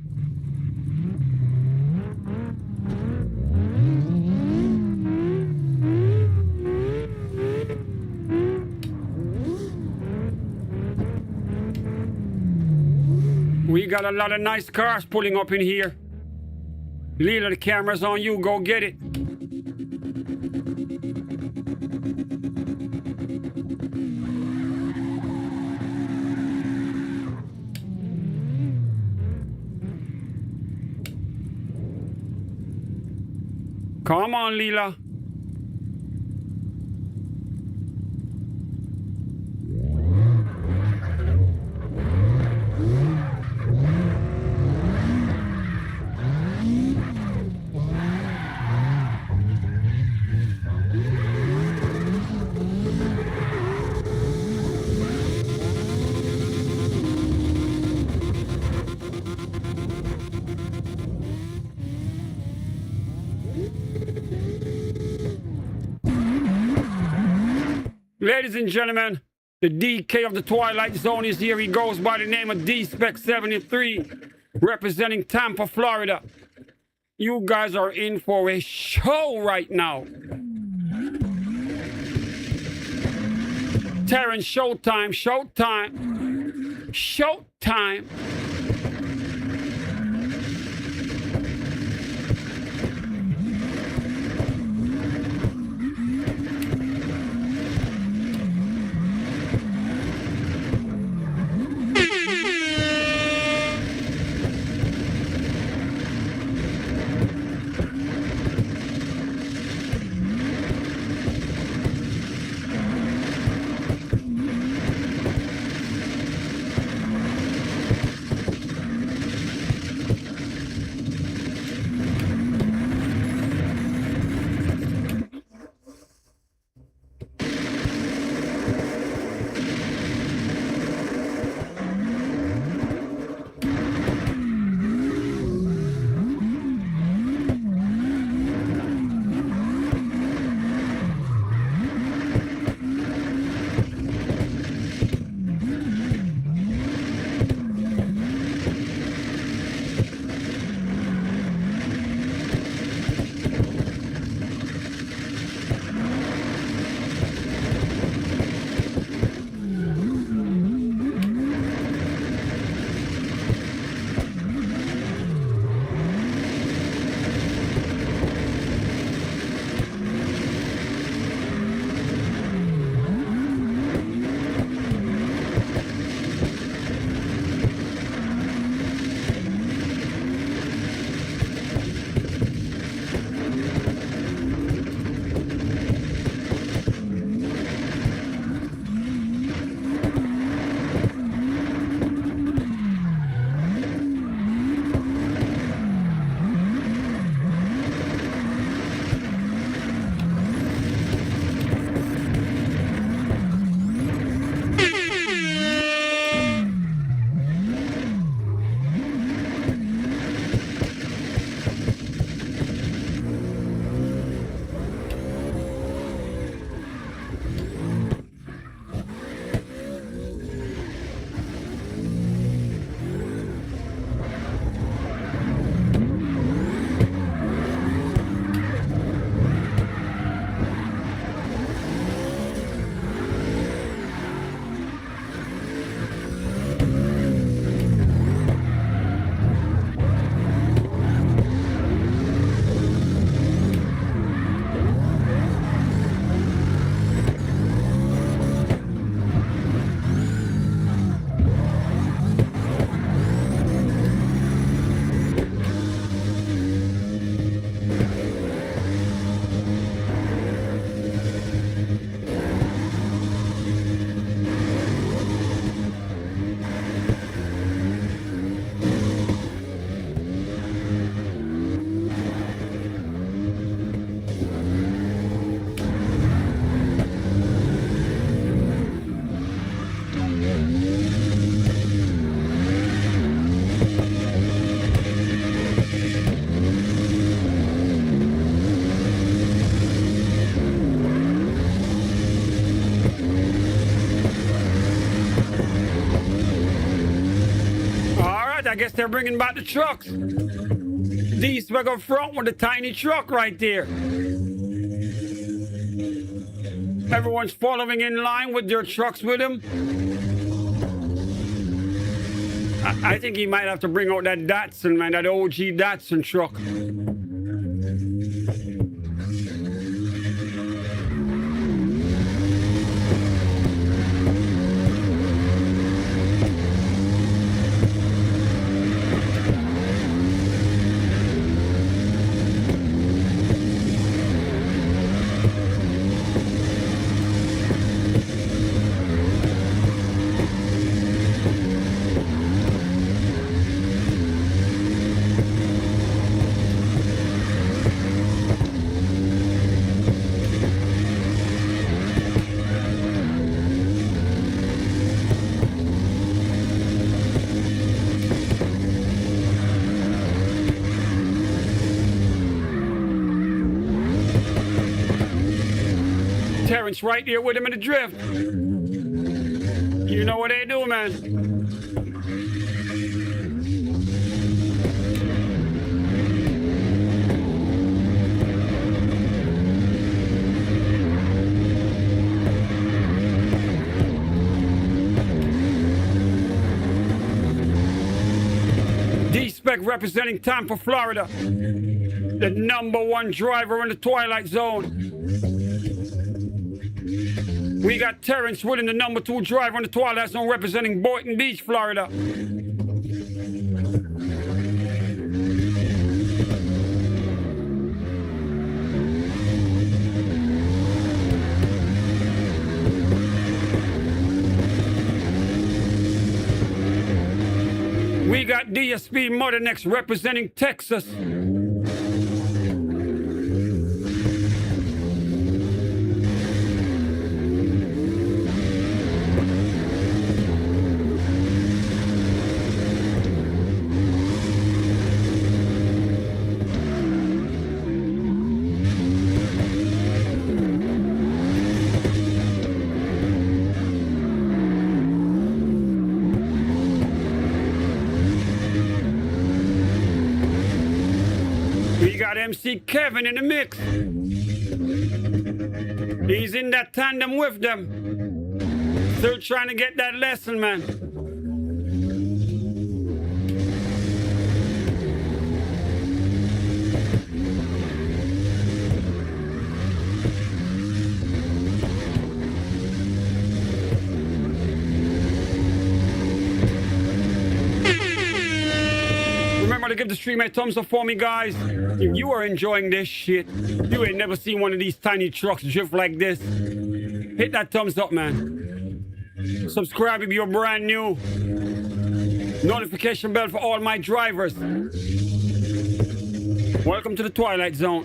Speaker 1: We got a lot of nice cars pulling up in here. Leela, the camera's on you. Go get it. Come on, Leela. Ladies and gentlemen, the DK of the Twilight Zone is here. He goes by the name of D-Spec73, representing Tampa, Florida. You guys are in for a show right now. Terrence, showtime, showtime, showtime. I guess they're bringing back the trucks. These back up front with the tiny truck right there. Everyone's following in line with their trucks with him. I think he might have to bring out that Datsun, man, that OG Datsun truck. Terrence right there with him in the drift. You know what they do, man. D-Spec representing Tampa, Florida. The #1 driver in the Twilight Zone. We got Terrence William, the #2 driver in the Twilight Zone, representing Boynton Beach, Florida. We got DSP Mother next, representing Texas. We got MC Kevin in the mix. He's in that tandem with them. Still trying to get that lesson, man. Remember to give the stream a thumbs up for me, guys. If you are enjoying this shit, you ain't never seen one of these tiny trucks drift like this, hit that thumbs up, man. Subscribe if you're brand new. Notification bell for all my drivers. Welcome to the Twilight Zone.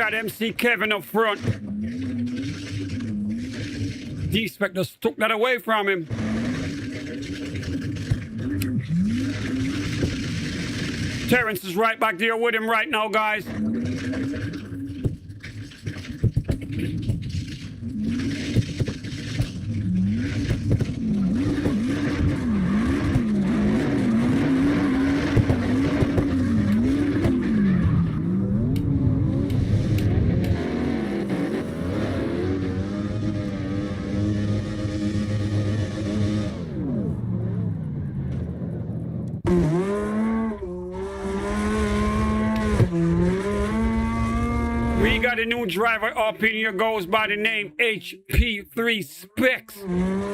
Speaker 1: got MC Kevin up front. D-Spec just took that away from him. Terrence is right back there with him right now, guys. We got a new driver up in here, goes by the name HP3 Specs.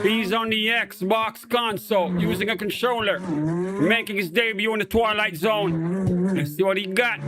Speaker 1: He's on the Xbox console using a controller, making his debut in the Twilight Zone. Let's see what he got.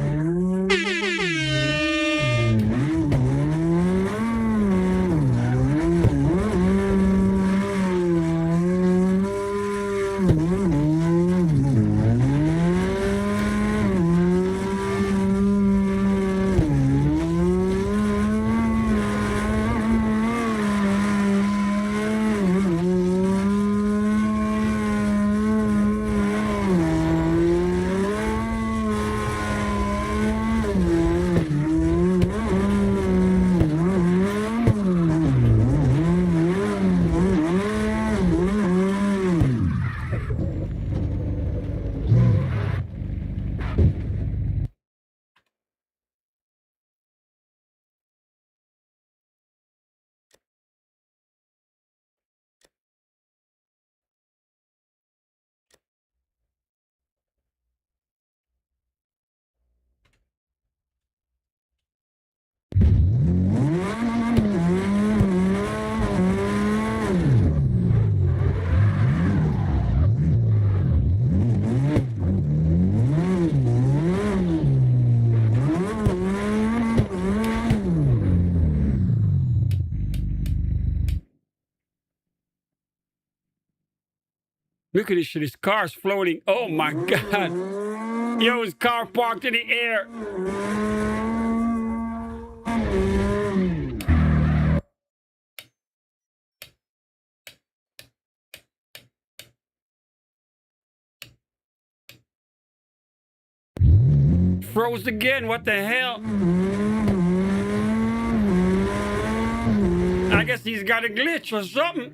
Speaker 1: Look at this shit, his car's floating. Oh my God. Yo, his car parked in the air. Froze again, what the hell? I guess he's got a glitch or something.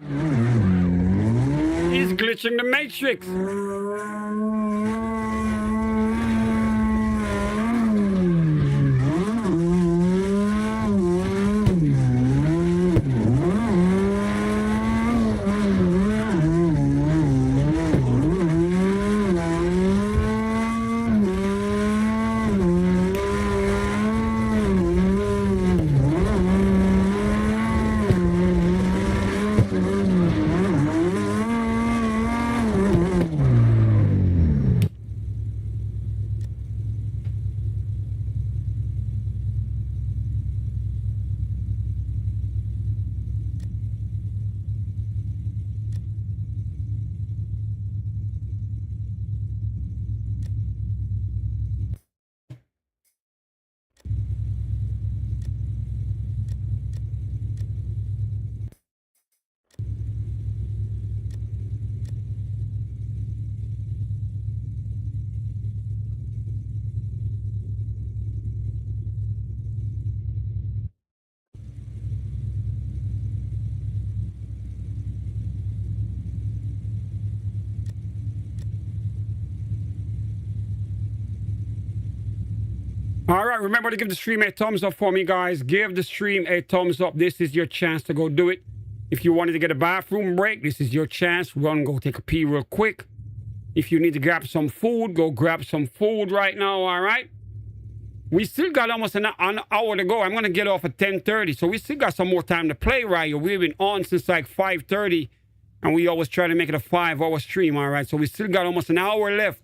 Speaker 1: He's glitching the Matrix. All right, remember to give the stream a thumbs up for me, guys. Give the stream a thumbs up. This is your chance to go do it. If you wanted to get a bathroom break, this is your chance. Run, go take a pee real quick. If you need to grab some food, go grab some food right now, all right? We still got almost an hour to go. I'm going to get off at 10:30, so we still got some more time to play right here. We've been on since like 5:30, and we always try to make it a 5-hour stream, all right? So we still got almost an hour left.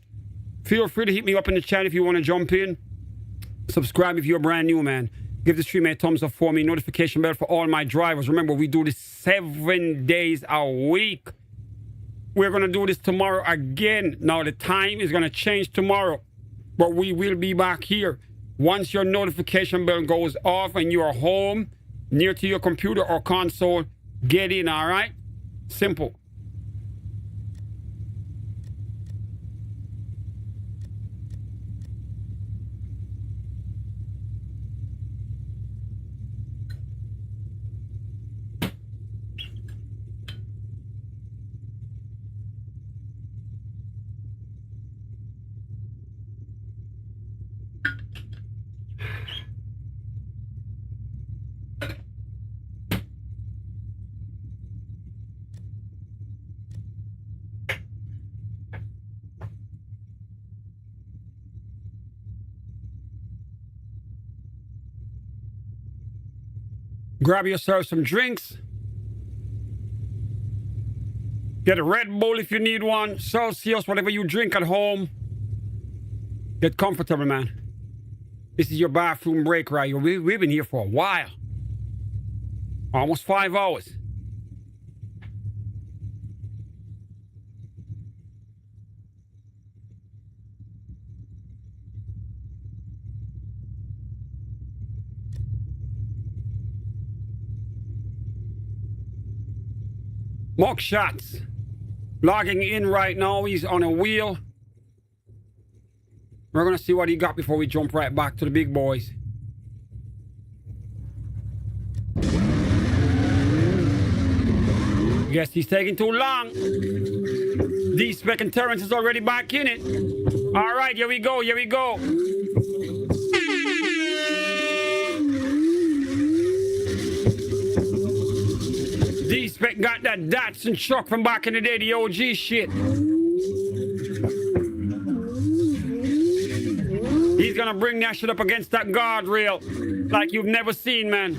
Speaker 1: Feel free to hit me up in the chat if you want to jump in. Subscribe if you're brand new, man. Give the stream a thumbs up for me. Notification bell for all my drivers. Remember, we do this 7 days a week. We're going to do this tomorrow again. Now, the time is going to change tomorrow, but we will be back here Once your notification bell goes off and you are home, near to your computer or console, get in, all right? Simple. Grab yourself some drinks. Get a Red Bull if you need one. Celsius, whatever you drink at home. Get comfortable, man. This is your bathroom break right here. We've been here for a while. Almost 5 hours. Mock shots. Logging in right now. He's on a wheel. We're going to see what he got before we jump right back to the big boys. Guess he's taking too long. D-Spec and Terrence is already back in it. All right, here we go. Here we go. D-Spec got that Datsun truck from back in the day, the OG shit. He's gonna bring that shit up against that guardrail like you've never seen, man.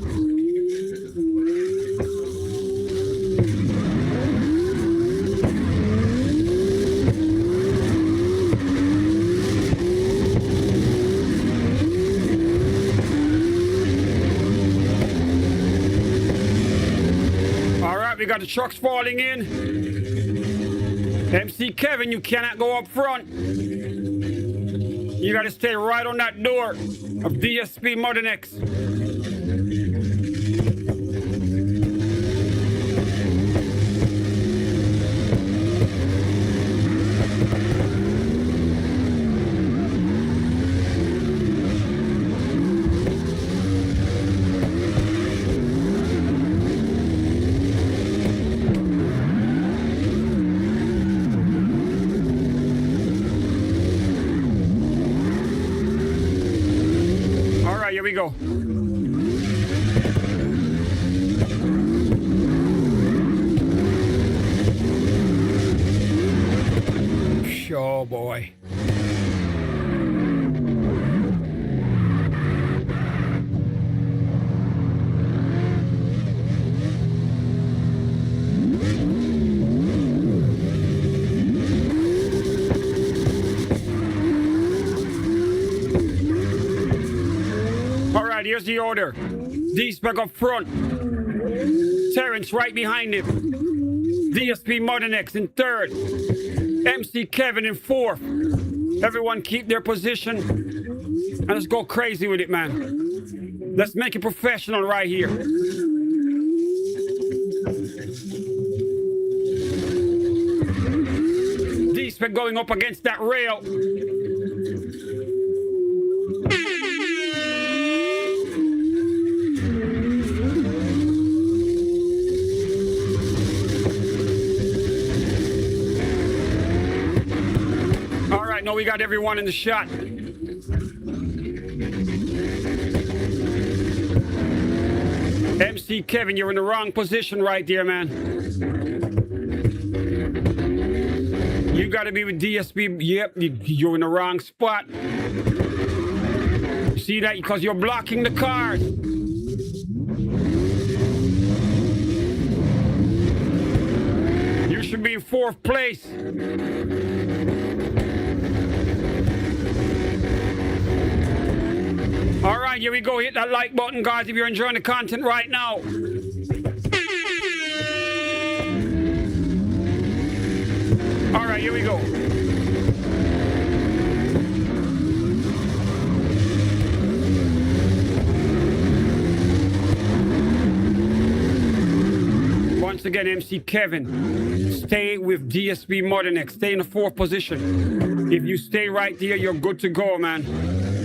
Speaker 1: We got the trucks falling in. MC Kevin, you cannot go up front. You got to stay right on that door of DSP Modern X. Here we go. Oh boy. Here's the order. D-Spec up front. Terrence right behind him. DSP Modern X in third. MC Kevin in fourth. Everyone keep their position. And let's go crazy with it, man. Let's make it professional right here. D-Spec going up against that rail. No, we got everyone in the shot. MC Kevin, you're in the wrong position right there, man. You got to be with DSP. Yep, you're in the wrong spot. You see that? Because you're blocking the cars. You should be in fourth place. All right, here we go. Hit that like button, guys, if you're enjoying the content right now. All right, here we go. again, MC Kevin. Stay with DSP Modern X. Stay in the 4th position. If you stay right there, you're good to go, man.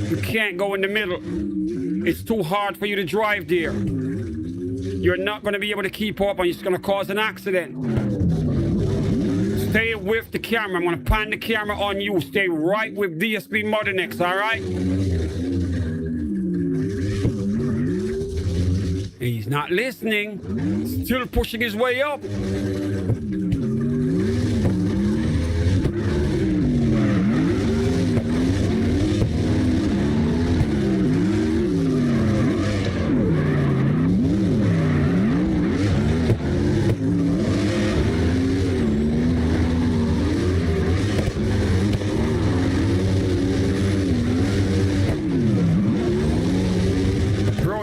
Speaker 1: You can't go in the middle. It's too hard for you to drive there. You're not going to be able to keep up and it's going to cause an accident. Stay with the camera. I'm going to pan the camera on you. Stay right with DSP Modern X, all right? He's not listening. Still pushing his way up.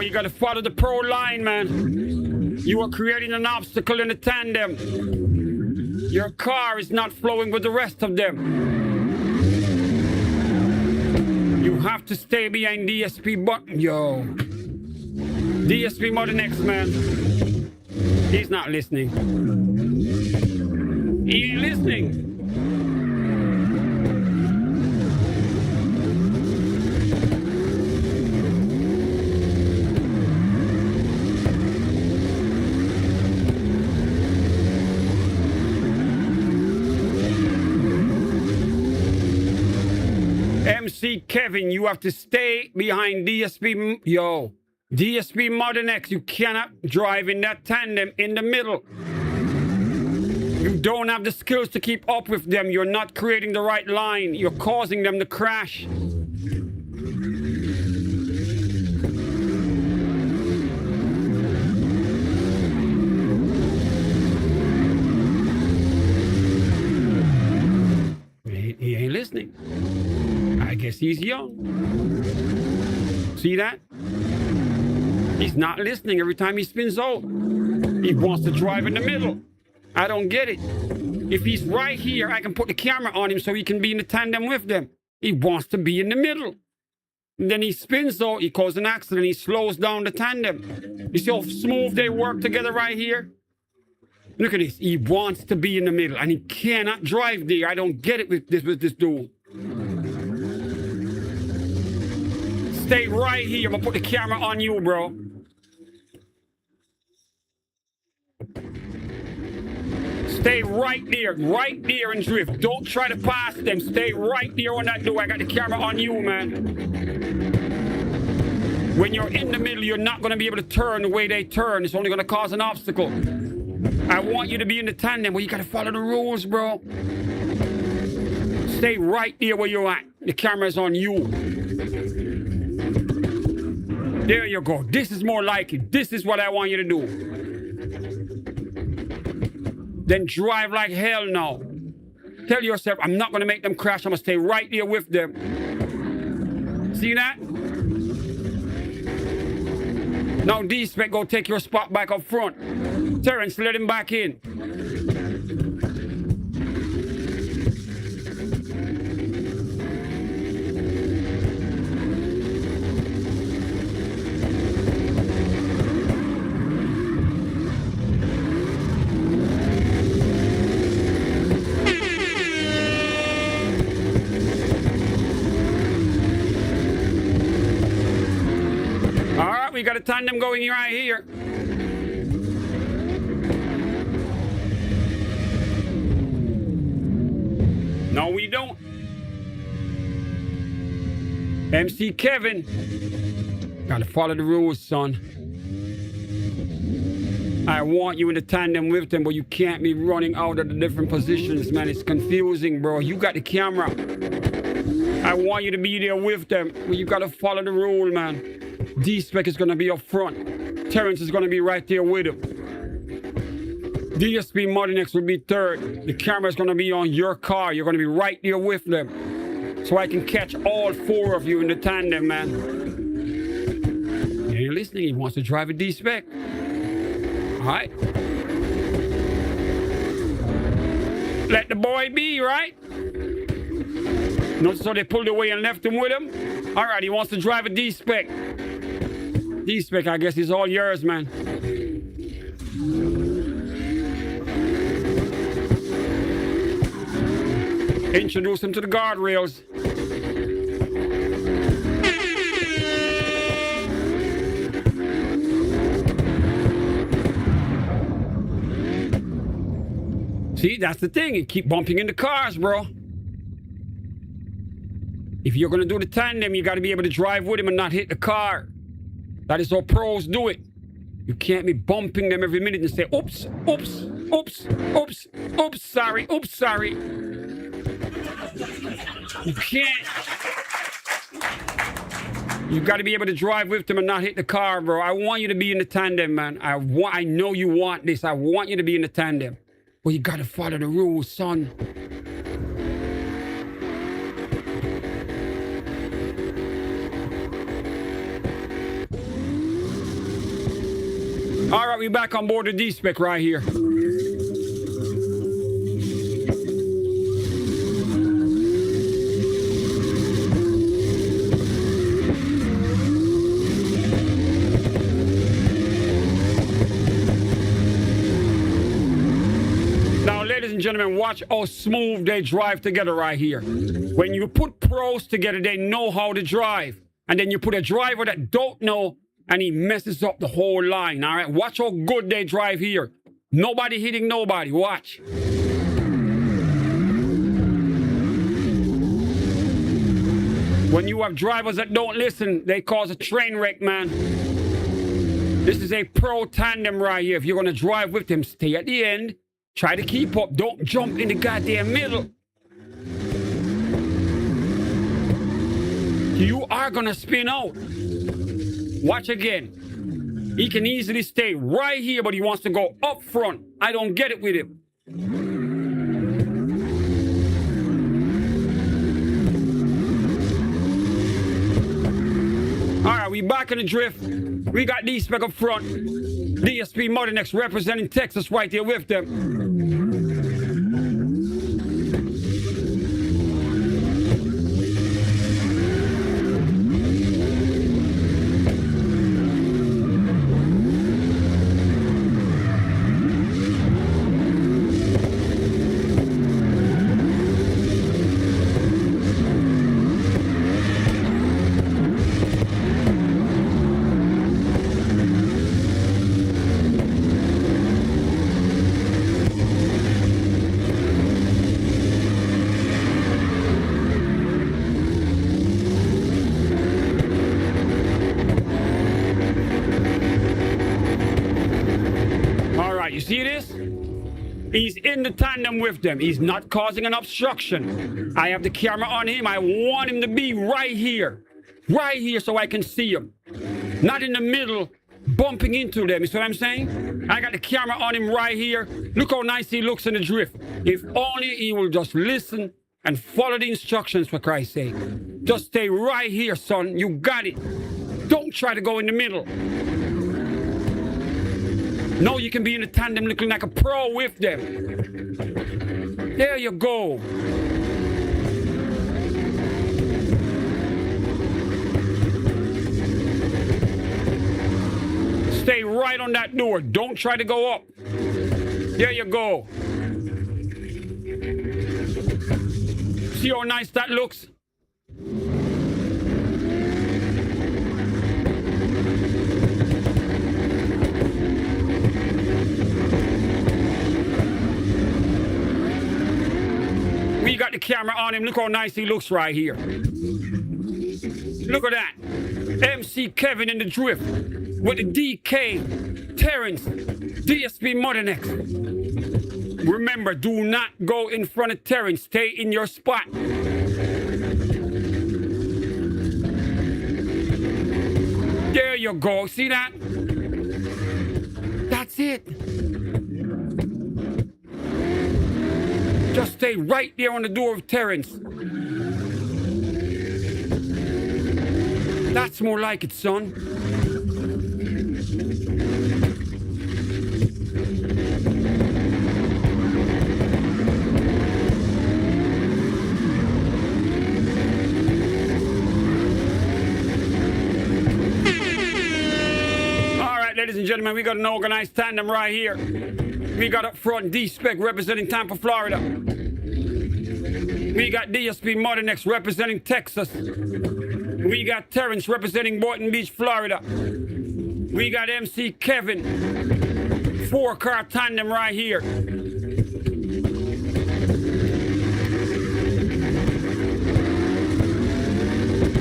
Speaker 1: You got to follow the pro line, man. You are creating an obstacle in the tandem. Your car is not flowing with the rest of them. You have to stay behind DSP button. Yo. DSP Modern X, man. He's not listening. He ain't listening. MC Kevin, you have to stay behind DSP. Yo, DSP Modern X, you cannot drive in that tandem in the middle. You don't have the skills to keep up with them. You're not creating the right line. You're causing them to crash. He ain't listening. I guess he's young. See that? He's not listening every time he spins out. He wants to drive in the middle. I don't get it. If he's right here, I can put the camera on him so he can be in the tandem with them. He wants to be in the middle. And then he spins out, he causes an accident, he slows down the tandem. You see how smooth they work together right here? Look at this. He wants to be in the middle and he cannot drive there. I don't get it with this dude. Stay right here. I'm gonna put the camera on you, bro. Stay right there and drift. Don't try to pass them. Stay right there on that door. I got the camera on you, man. When you're in the middle, you're not gonna be able to turn the way they turn. It's only gonna cause an obstacle. I want you to be in the tandem, but you gotta follow the rules, bro. Stay right there where you're at. The camera's on you. There you go. This is more like it. This is what I want you to do. Then drive like hell now. Tell yourself, I'm not gonna make them crash. I'm gonna stay right there with them. See that? Now D-Spec, go take your spot back up front. Terrence, let him back in. All right, we got a tandem going right here. No, we don't. MC Kevin. Gotta follow the rules, son. I want you in the tandem with them, but you can't be running out of the different positions, man. It's confusing, bro. You got the camera. I want you to be there with them, but you gotta follow the rule, man. D-Spec is gonna be up front. Terrence is gonna be right there with him. DSP Modern X will be third. The camera is going to be on your car. You're going to be right there with them. So I can catch all four of you in the tandem, man. He ain't listening. He wants to drive a D-Spec. All right. Let the boy be, right? Notice how they pulled away and left him with him? All right, he wants to drive a D-Spec. D-Spec, I guess, is all yours, man. Introduce him to the guardrails. See, that's the thing. You keep bumping into cars, bro. If you're going to do the tandem, you got to be able to drive with him and not hit the car. That is how pros do it. You can't be bumping them every minute and say, oops, oops, oops, oops, oops, sorry, oops, sorry. You can't. You got to be able to drive with them and not hit the car, bro. I want you to be in the tandem, man. I know you want this. I want you to be in the tandem. But you got to follow the rules, son. All right, we're back on board the D-Spec right here. Now, ladies and gentlemen, watch how smooth they drive together right here. When you put pros together, they know how to drive. And then you put a driver that don't know, and he messes up the whole line, all right? Watch how good they drive here. Nobody hitting nobody. Watch. When you have drivers that don't listen, they cause a train wreck, man. This is a pro tandem right here. If you're going to drive with them, stay at the end. Try to keep up. Don't jump in the goddamn middle. You are going to spin out. Watch again. He can easily stay right here, but he wants to go up front. I don't get it with him. All right, we back in the drift. We got D-Spec up front. DSP Motornex representing Texas right there with them. You see this? He's in the tandem with them. He's not causing an obstruction. I have the camera on him. I want him to be right here. Right here so I can see him. Not in the middle, bumping into them. You see what I'm saying? I got the camera on him right here. Look how nice he looks in the drift. If only he will just listen and follow the instructions, for Christ's sake. Just stay right here, son. You got it. Don't try to go in the middle. No, you can be in a tandem looking like a pro with them. There you go. Stay right on that door. Don't try to go up. There you go. See how nice that looks? We got the camera on him. Look how nice he looks right here. Look at that. MC Kevin in the drift with the DK, Terrence, DSP Motornex. Remember, do not go in front of Terrence. Stay in your spot. There you go. See that? That's it. Just stay right there on the door of Terrence. That's more like it, son. All right, ladies and gentlemen, we got an organized tandem right here. We got up front D-Spec representing Tampa, Florida. We got DSP Modern representing Texas. We got Terrence representing Boynton Beach, Florida. We got MC Kevin. 4-car tandem right here.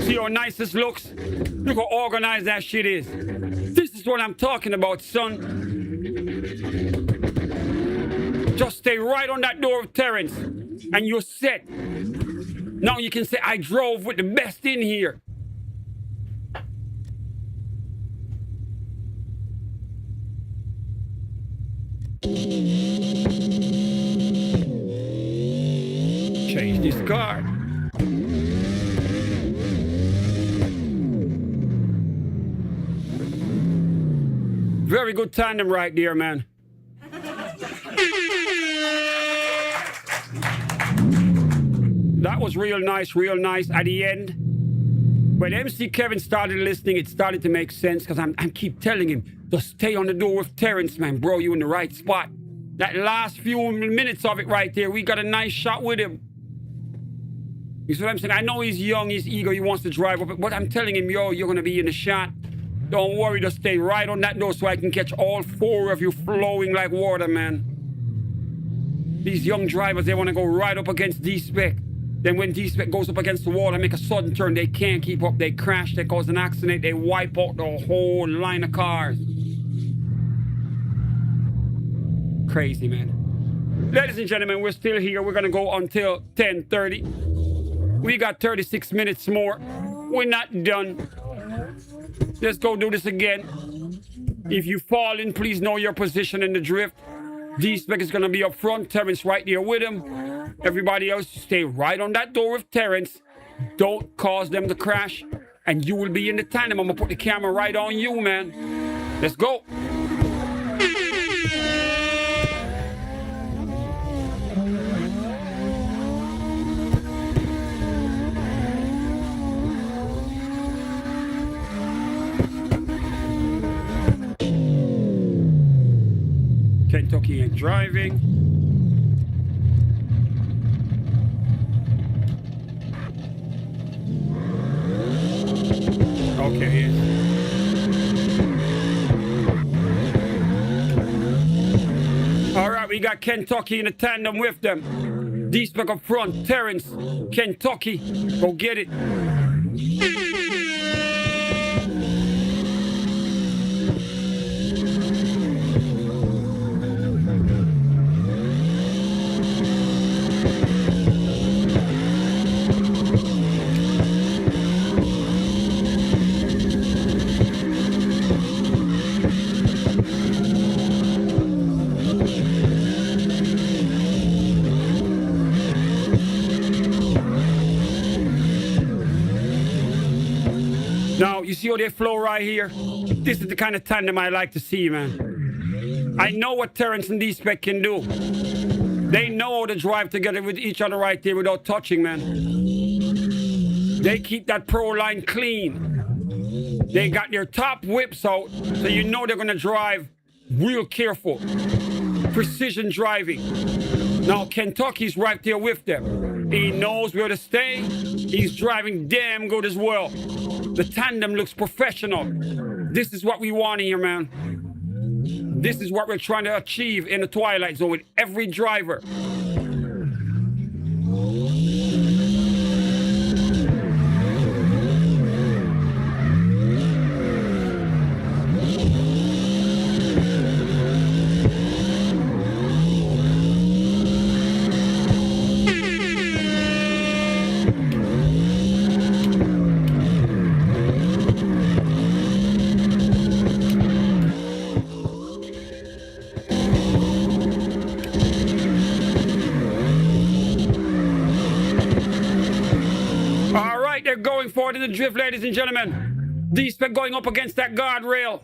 Speaker 1: See how nice this looks? Look how organized that shit is. This is what I'm talking about, son. Just stay right on that door of Terrence and you're set. Now you can say, I drove with the best in here. Change this car. Very good tandem right there, man. That was real nice at the end. When MC Kevin started listening, it started to make sense because I keep telling him, just stay on the door with Terrence, man. Bro, you in the right spot. That last few minutes of it right there, we got a nice shot with him. You see what I'm saying? I know he's young, he's eager, he wants to drive up, but I'm telling him, yo, you're going to be in the shot. Don't worry, just stay right on that door so I can catch all 4 of you flowing like water, man. These young drivers, they want to go right up against D-Spec. Then when D-Spec goes up against the wall and make a sudden turn, they can't keep up. They crash, they cause an accident, they wipe out the whole line of cars. Crazy, man. Ladies and gentlemen, we're still here. We're going to go until 10:30. We got 36 minutes more. We're not done. Let's go do this again. If you fall in, please know your position in the drift. D-Spec is going to be up front. Terrence right there with him. Everybody else, stay right on that door with Terrence. Don't cause them to crash. And you will be in the tandem. I'm going to put the camera right on you, man. Let's go. Kentucky ain't driving. Okay. All right, we got Kentucky in a tandem with them. D-Spec up front, Terrence, Kentucky, go get it. Now, you see how they flow right here? This is the kind of tandem I like to see, man. I know what Terrence and D-Spec can do. They know how to drive together with each other right there without touching, man. They keep that pro line clean. They got their top whips out, so you know they're going to drive real careful. Precision driving. Now, Kentucky's right there with them. He knows where to stay. He's driving damn good as well. The tandem looks professional. This is what we want here, man. This is what we're trying to achieve in the Twilight Zone with every driver. They're going forward in the drift, ladies and gentlemen. D-Spec going up against that guardrail.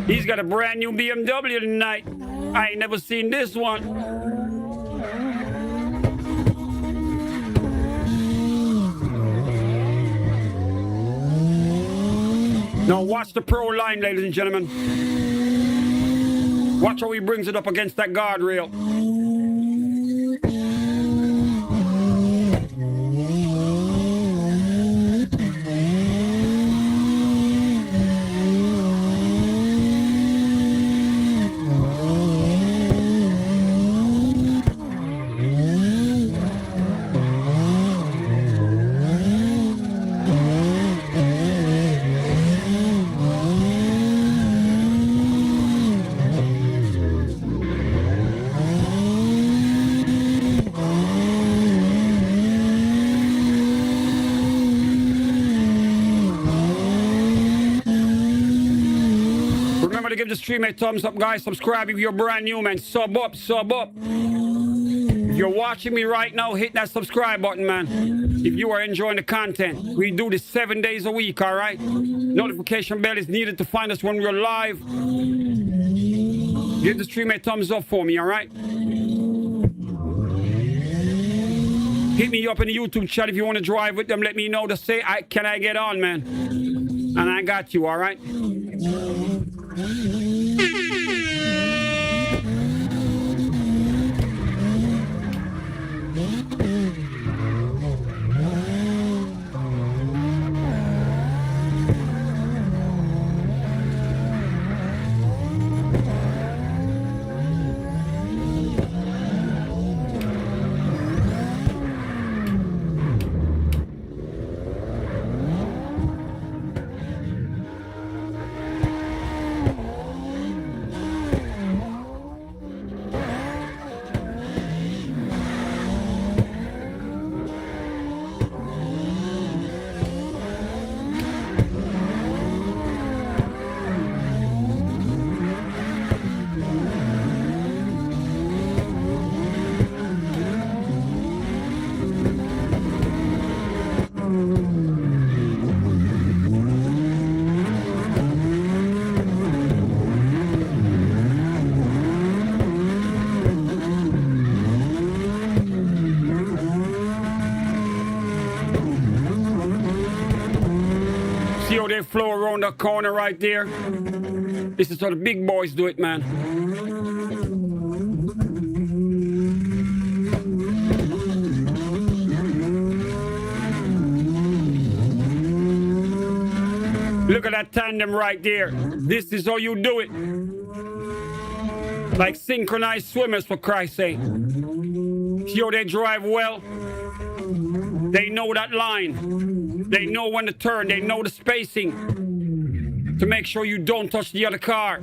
Speaker 1: He's got a brand new BMW tonight. I ain't never seen this one. Now watch the pro line, ladies and gentlemen. Watch how he brings it up against that guardrail. Remember to give the stream a thumbs up, guys. Subscribe if you're brand new, man. Sub up, sub up. If you're watching me right now, hit that subscribe button, man. If you are enjoying the content, we do this 7 days a week, all right? Notification bell is needed to find us when we're live. Give the stream a thumbs up for me, all right? Hit me up in the YouTube chat if you want to drive with them. Let me know to say, can I get on, man? And I got you, all right? See how they flow around the corner right there? This is how the big boys do it, man. Look at that tandem right there. This is how you do it. Like synchronized swimmers, for Christ's sake. See how they drive well? They know that line. They know when to turn. They know the spacing to make sure you don't touch the other car.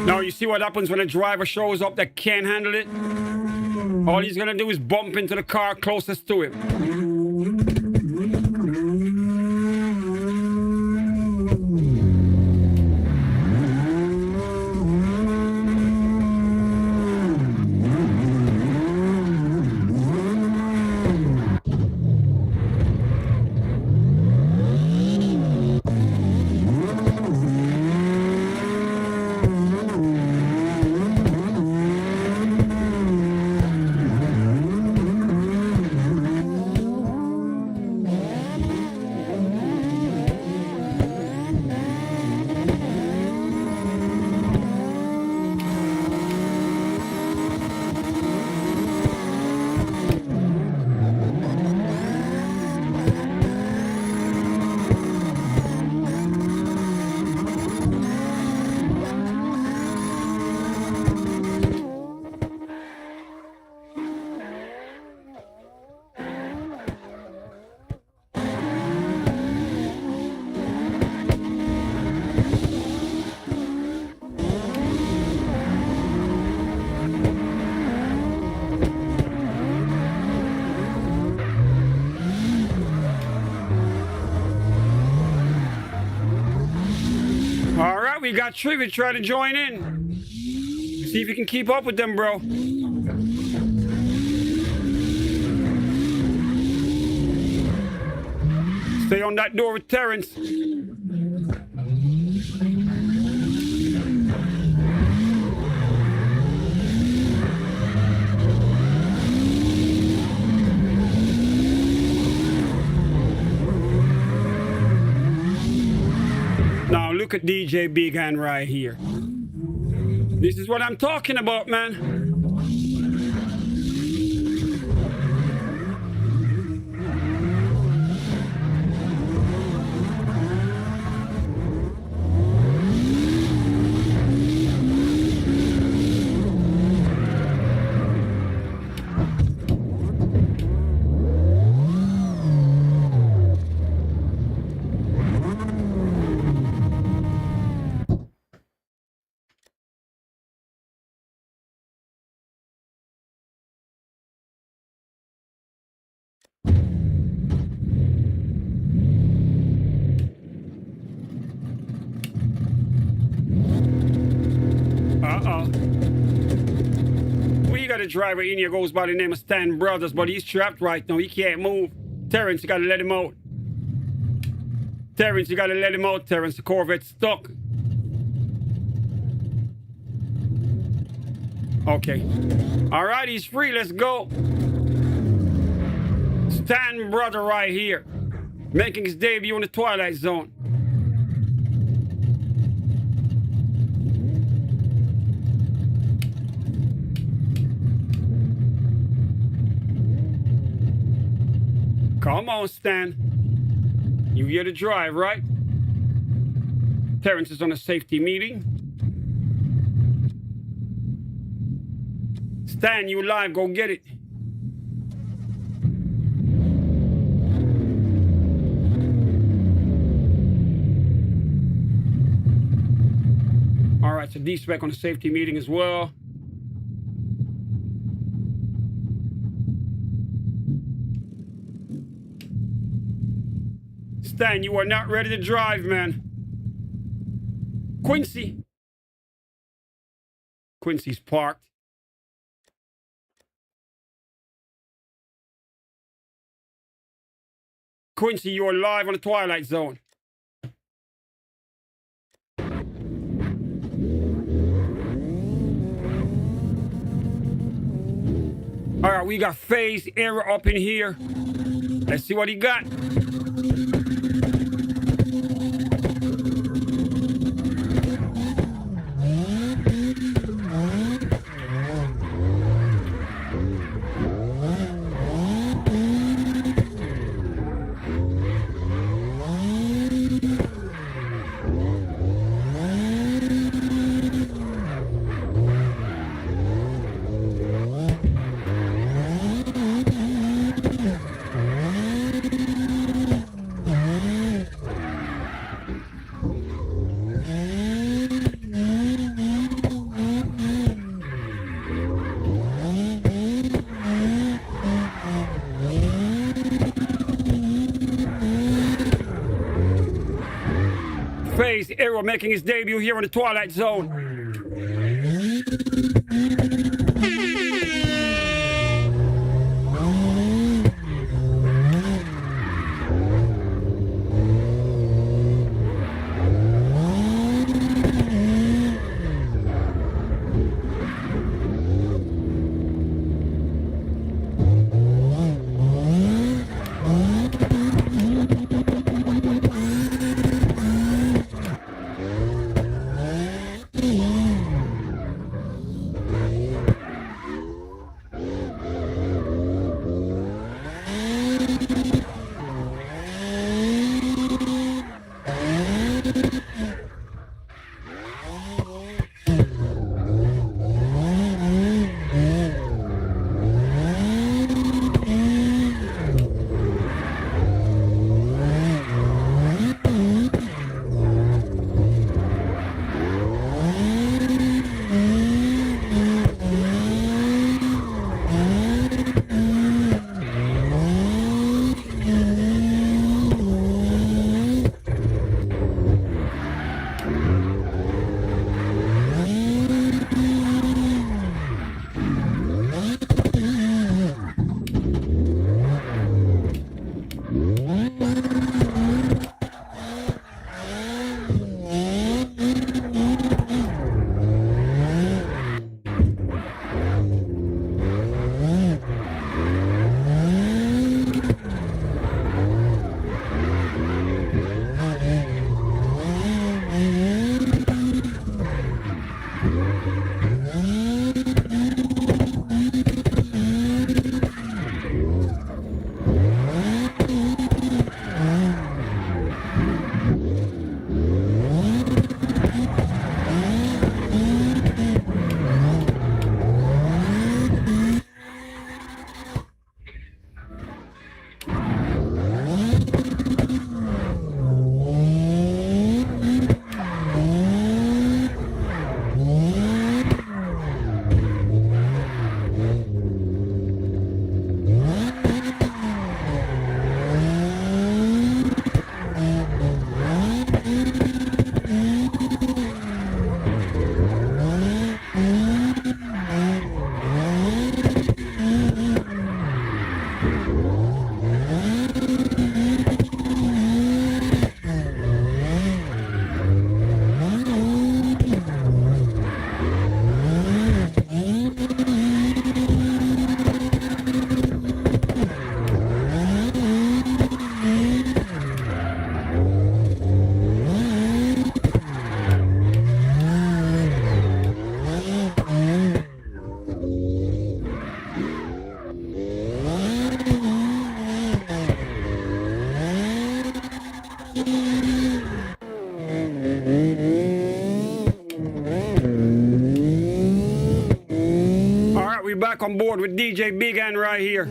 Speaker 1: Now you see what happens when a driver shows up that can't handle it? All he's gonna do is bump into the car closest to him. we got Trivia trying to join in. See if you can keep up with them, bro. Stay on that door with Terrence. Now look at DJ Big Hand right here. This is what I'm talking about, man. We got a driver in here goes by the name of Stan Brothers, but he's trapped right now. He can't move. Terrence, you gotta let him out. Terrence, you gotta let him out, Terrence. The Corvette's stuck. Okay. All right, he's free. Let's go. Stan Brother right here, making his debut in the Twilight Zone. Come on, Stan. You here to drive, right? Terrence is on a safety meeting. Stan, you live. Go get it. All right, so D-Spec on a safety meeting as well. Stan, you are not ready to drive, man. Quincy. Quincy's parked. Quincy, you are live on the Twilight Zone. All right, we got Phase Error up in here. Let's see what he got. Phase Error making his debut here in the Twilight Zone. back on board with DJ Big Hand right here.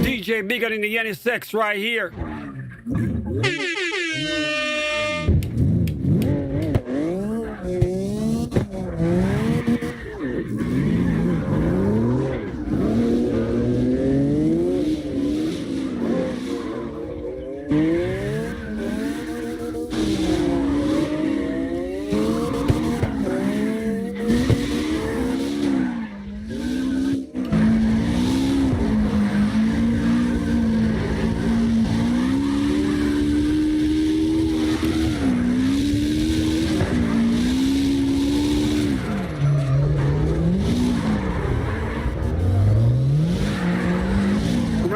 Speaker 1: DJ Bigger than the NSX right here.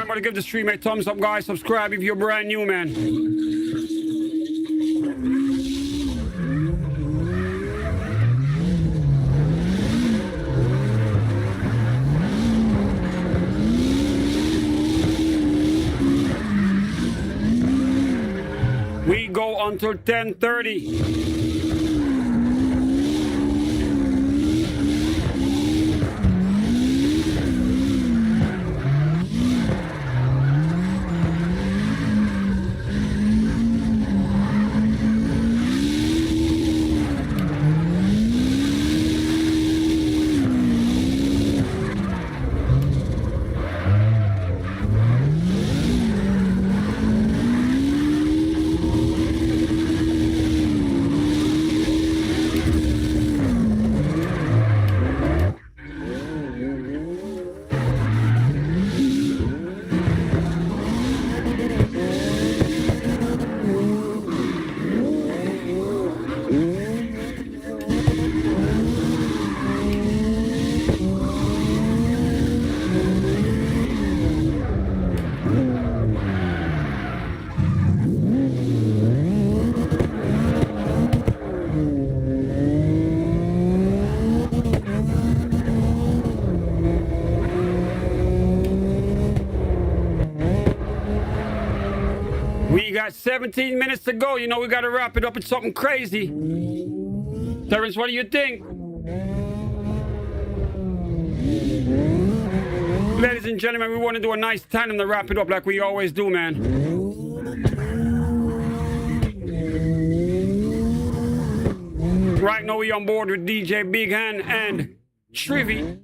Speaker 1: To give the stream a thumbs up, guys. Subscribe if you're brand new, man. We go until 10:30. We got 17 minutes to go. You know, we got to wrap it up with something crazy. Terrence, what do you think? Ladies and gentlemen, we want to do a nice tandem to wrap it up like we always do, man. Right now, we on board with DJ Big Hand and Shrivy.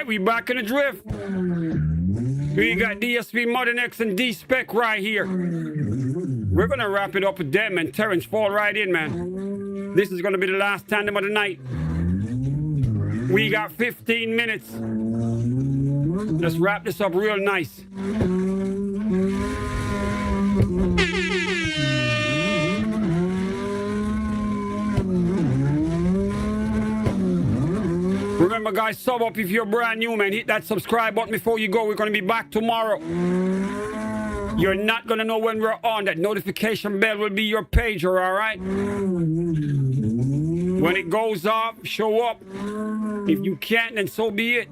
Speaker 1: We back in the drift. We got DSP Modern X and D-Spec right here. We're going to wrap it up with them, and Terrence, fall right in, man. This is going to be the last tandem of the night. We got 15 minutes. Let's wrap this up real nice. Remember, guys, sub up if you're brand new, man. Hit that subscribe button before you go. We're going to be back tomorrow. You're not going to know when we're on. That notification bell will be your pager, all right? When it goes off, show up. If you can't, then so be it.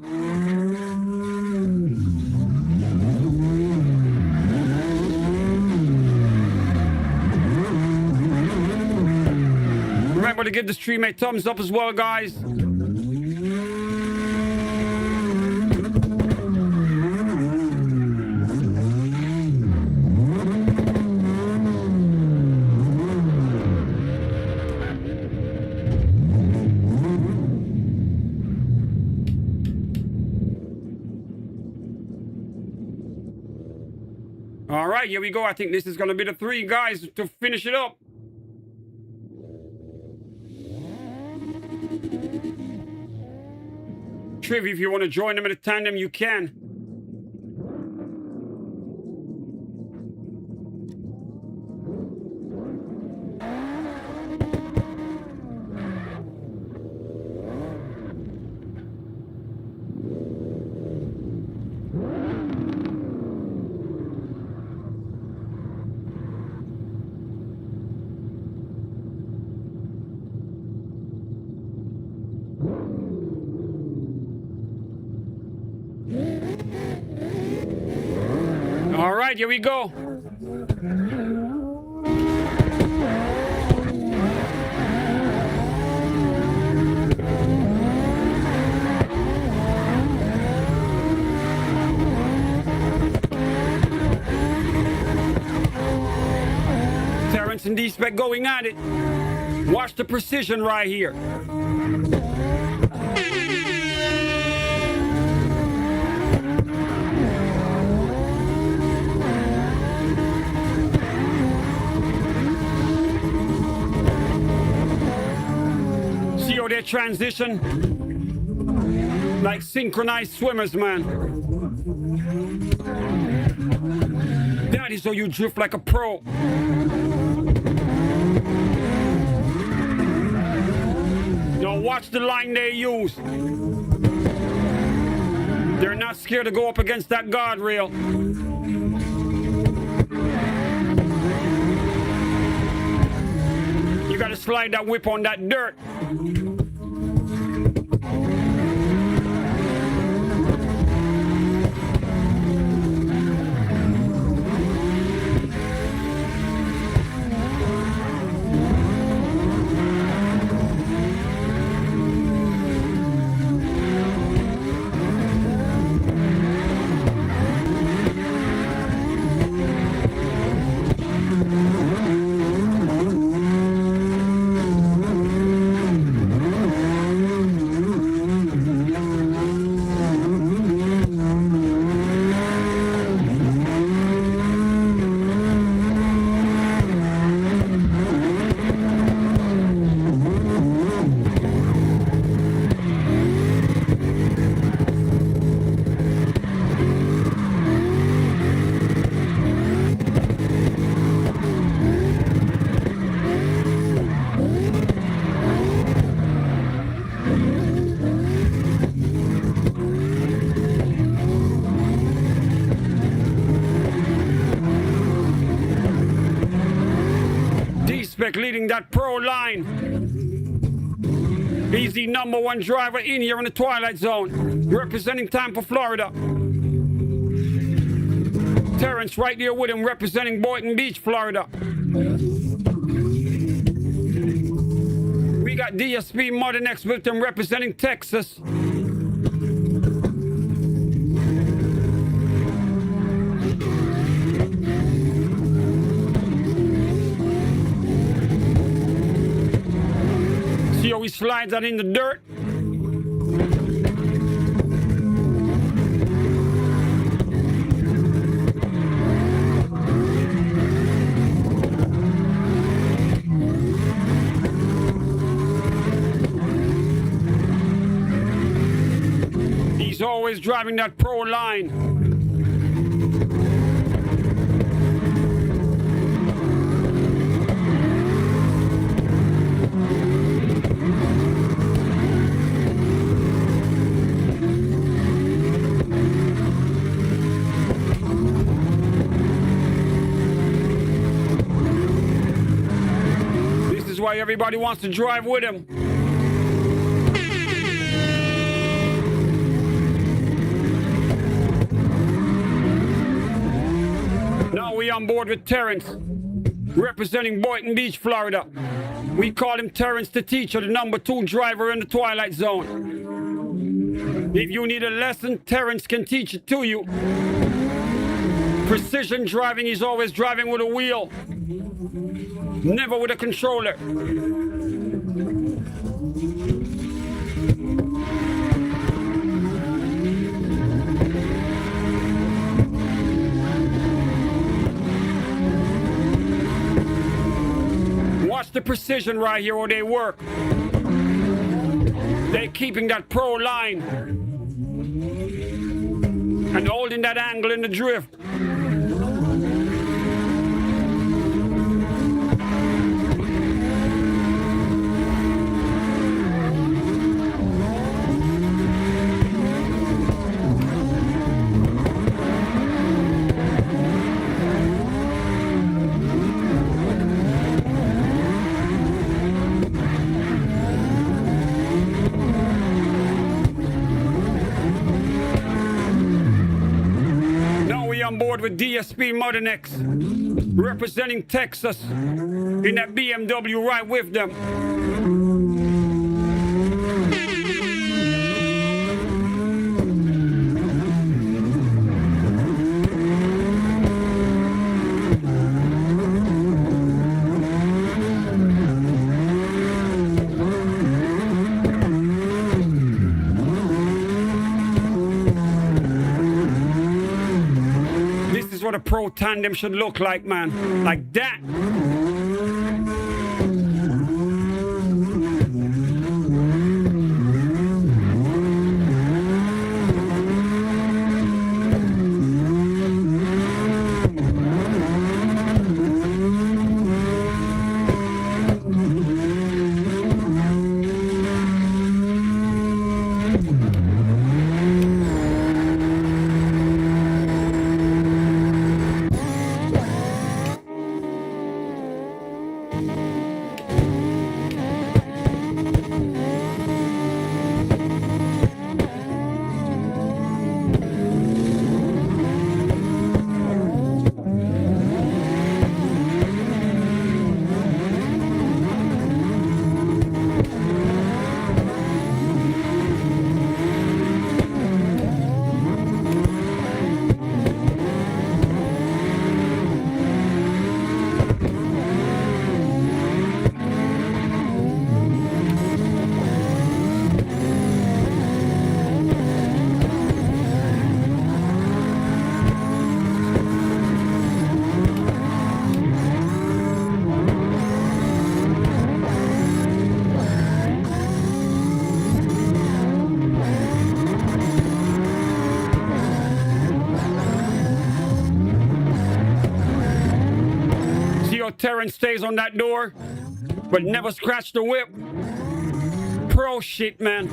Speaker 1: Remember to give the stream a thumbs up as well, guys. All right, here we go. I think this is going to be the 3 guys to finish it up. Triv, if you want to join them in a tandem, you can. All right, here we go. Terrence and D-Spec going at it. Watch the precision right here. Their transition like synchronized swimmers, man. That is how you drift like a pro. Now watch the line they use. They're not scared to go up against that guardrail. You gotta slide that whip on that dirt. Leading that pro line. He's the #1 driver in here in the Twilight Zone, representing Tampa, Florida. Terrence right there with him, representing Boynton Beach, Florida. We got DSP Modern X with him, representing Texas. See how he slides that in the dirt? He's always driving that pro line. Why everybody wants to drive with him. Now we on board with Terrence, representing Boynton Beach, Florida. We call him Terrence the Teacher, the #2 driver in the Twilight Zone. If you need a lesson, Terrence can teach it to you. Precision driving, he's always driving with a wheel. Never with a controller. the precision right here where they work. They keeping that pro line and holding that angle in the drift. On board with DSP Modern X, representing Texas in that BMW right with them. What a pro tandem should look like, man. Like that. Terrence stays on that door, but never scratch the whip. Pro shit, man.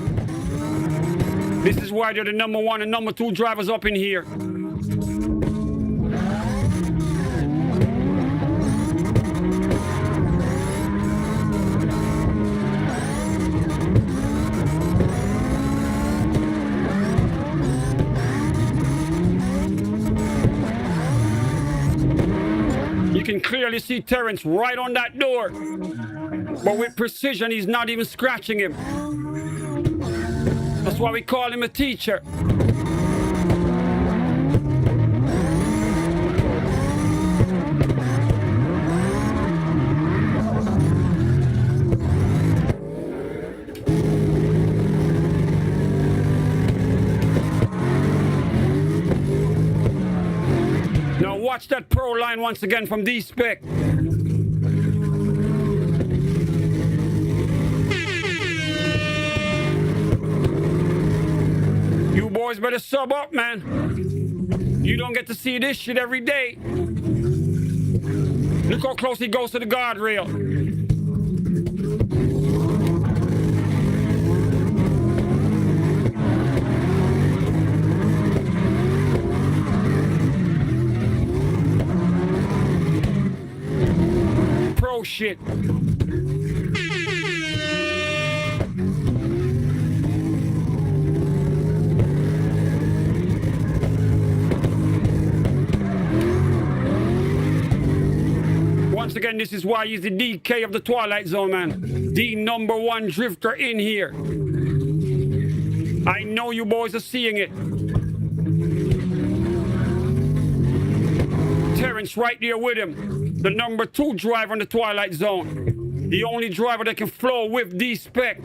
Speaker 1: This is why they're the #1 and #2 drivers up in here. You can clearly see Terrence right on that door. But with precision, he's not even scratching him. That's why we call him a teacher. Now watch that pro line once again from D-Spec. You boys better sub up, man. You don't get to see this shit every day. Look how close he goes to the guardrail. Pro shit. Once again, this is why he's the DK of the Twilight Zone, man. The #1 drifter in here. I know you boys are seeing it. Terrence right there with him. The #2 driver in the Twilight Zone. The only driver that can flow with D-Spec.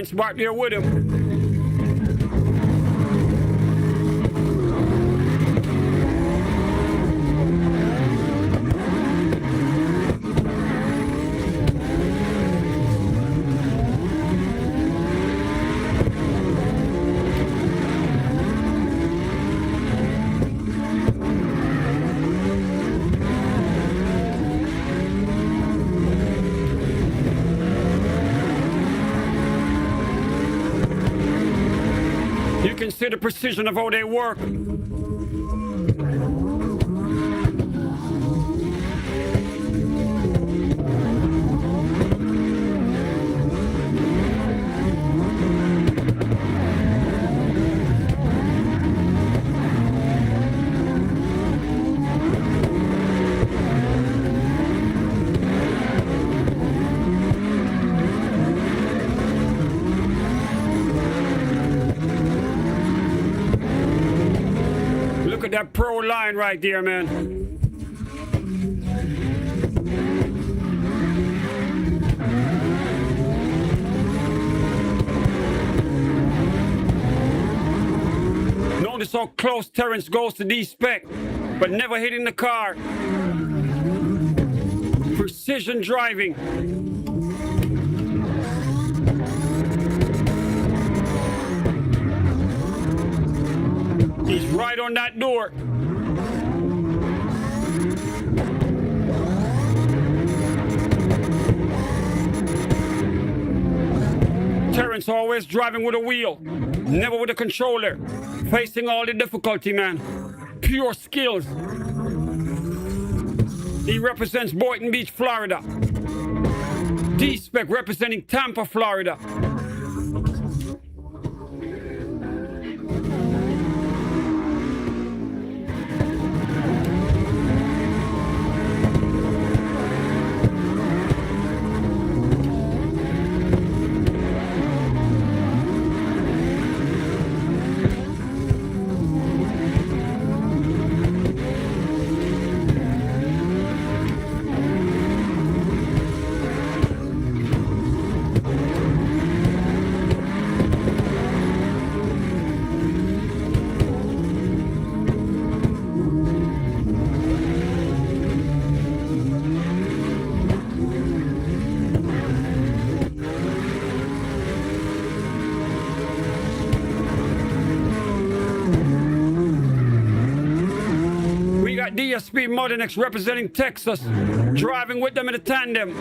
Speaker 1: Terrence back there with him. You can see the precision of how they work. Look at that pro line right there, man. Notice how close Terrence goes to D-Spec, but never hitting the car. Precision driving. He's right on that door. Terrence always driving with a wheel, never with a controller. Facing all the difficulty, man. Pure skills. He represents Boynton Beach, Florida. D-Spec representing Tampa, Florida. DSP Modern representing Texas, driving with them in a tandem.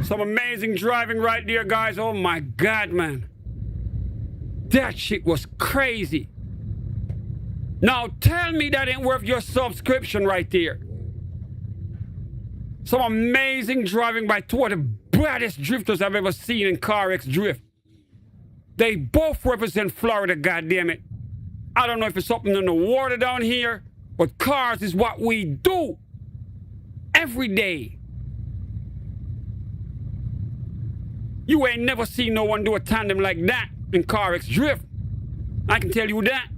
Speaker 1: Some amazing driving right there, guys. Oh my God, man. That shit was crazy. Now tell me that ain't worth your subscription right there. Some amazing driving by two of the baddest drifters I've ever seen in Carx drift. They both represent Florida, goddammit. I don't know if it's something in the water down here, but cars is what we do every day. You ain't never seen no one do a tandem like that in Carx drift. I can tell you that.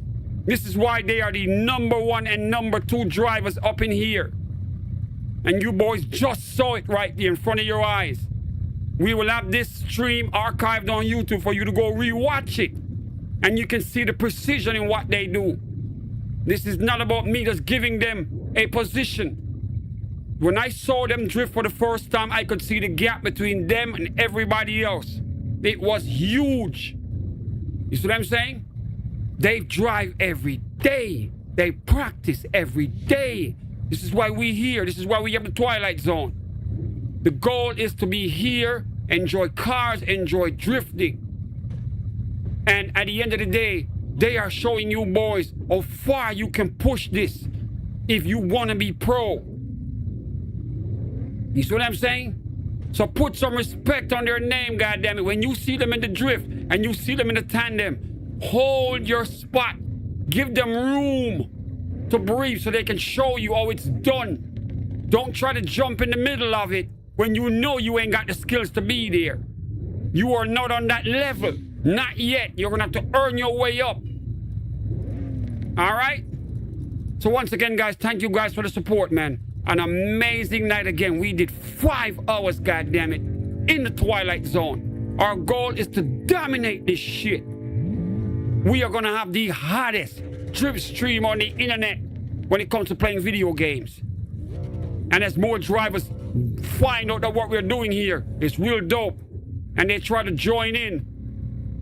Speaker 1: This is why they are the #1 and #2 drivers up in here. And you boys just saw it right there in front of your eyes. We will have this stream archived on YouTube for you to go rewatch it. And you can see the precision in what they do. This is not about me just giving them a position. When I saw them drift for the first time, I could see the gap between them and everybody else. It was huge. You see what I'm saying? They drive every day. They practice every day. This is why we're here. This is why we have the Twilight Zone. The goal is to be here, enjoy cars, enjoy drifting. And at the end of the day, they are showing you boys how far you can push this if you want to be pro. You see what I'm saying? So put some respect on their name, goddammit. When you see them in the drift and you see them in the tandem, hold your spot. Give them room to breathe so they can show you how it's done. Don't try to jump in the middle of it when you know you ain't got the skills to be there. You are not on that level. Not yet. You're going to have to earn your way up. All right? So once again, guys, thank you guys for the support, man. An amazing night again. We did 5 hours, goddammit, in the Twilight Zone. Our goal is to dominate this shit. We are gonna have the hottest drip stream on the internet when it comes to playing video games. And as more drivers find out that what we're doing here is real dope and they try to join in,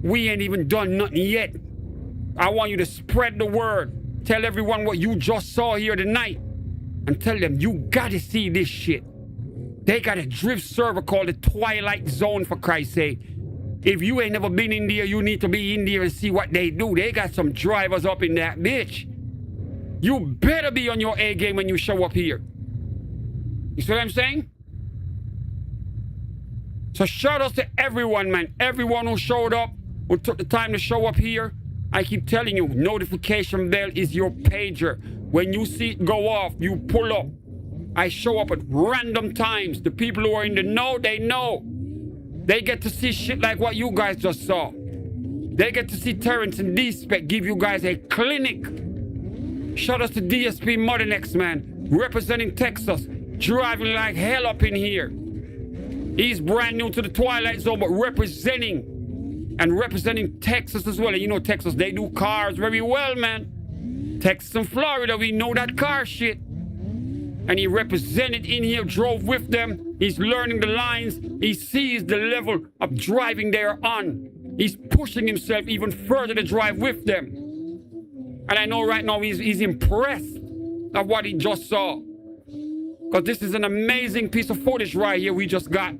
Speaker 1: we ain't even done nothing yet. I want you to spread the word. Tell everyone what you just saw here tonight and tell them you gotta see this shit. They got a drift server called the Twilight Zone, for Christ's sake. If you ain't never been in there, you need to be in there and see what they do. They got some drivers up in that bitch. You better be on your A game when you show up here. You see what I'm saying? So shout out to everyone, man. Everyone who showed up, who took the time to show up here. I keep telling you, notification bell is your pager. When you see it go off, you pull up. I show up at random times. The people who are in the know, they know. They get to see shit like what you guys just saw. They get to see Terrence and D-Spec give you guys a clinic. Shout out to DSP Modern-X, man. Representing Texas. Driving like hell up in here. He's brand new to the Twilight Zone, but representing Texas as well. And you know Texas, they do cars very well, man. Texas and Florida, we know that car shit. And he represented in here, drove with them. He's learning the lines. He sees the level of driving they're on. He's pushing himself even further to drive with them. And I know right now he's impressed of what he just saw. Because this is an amazing piece of footage right here we just got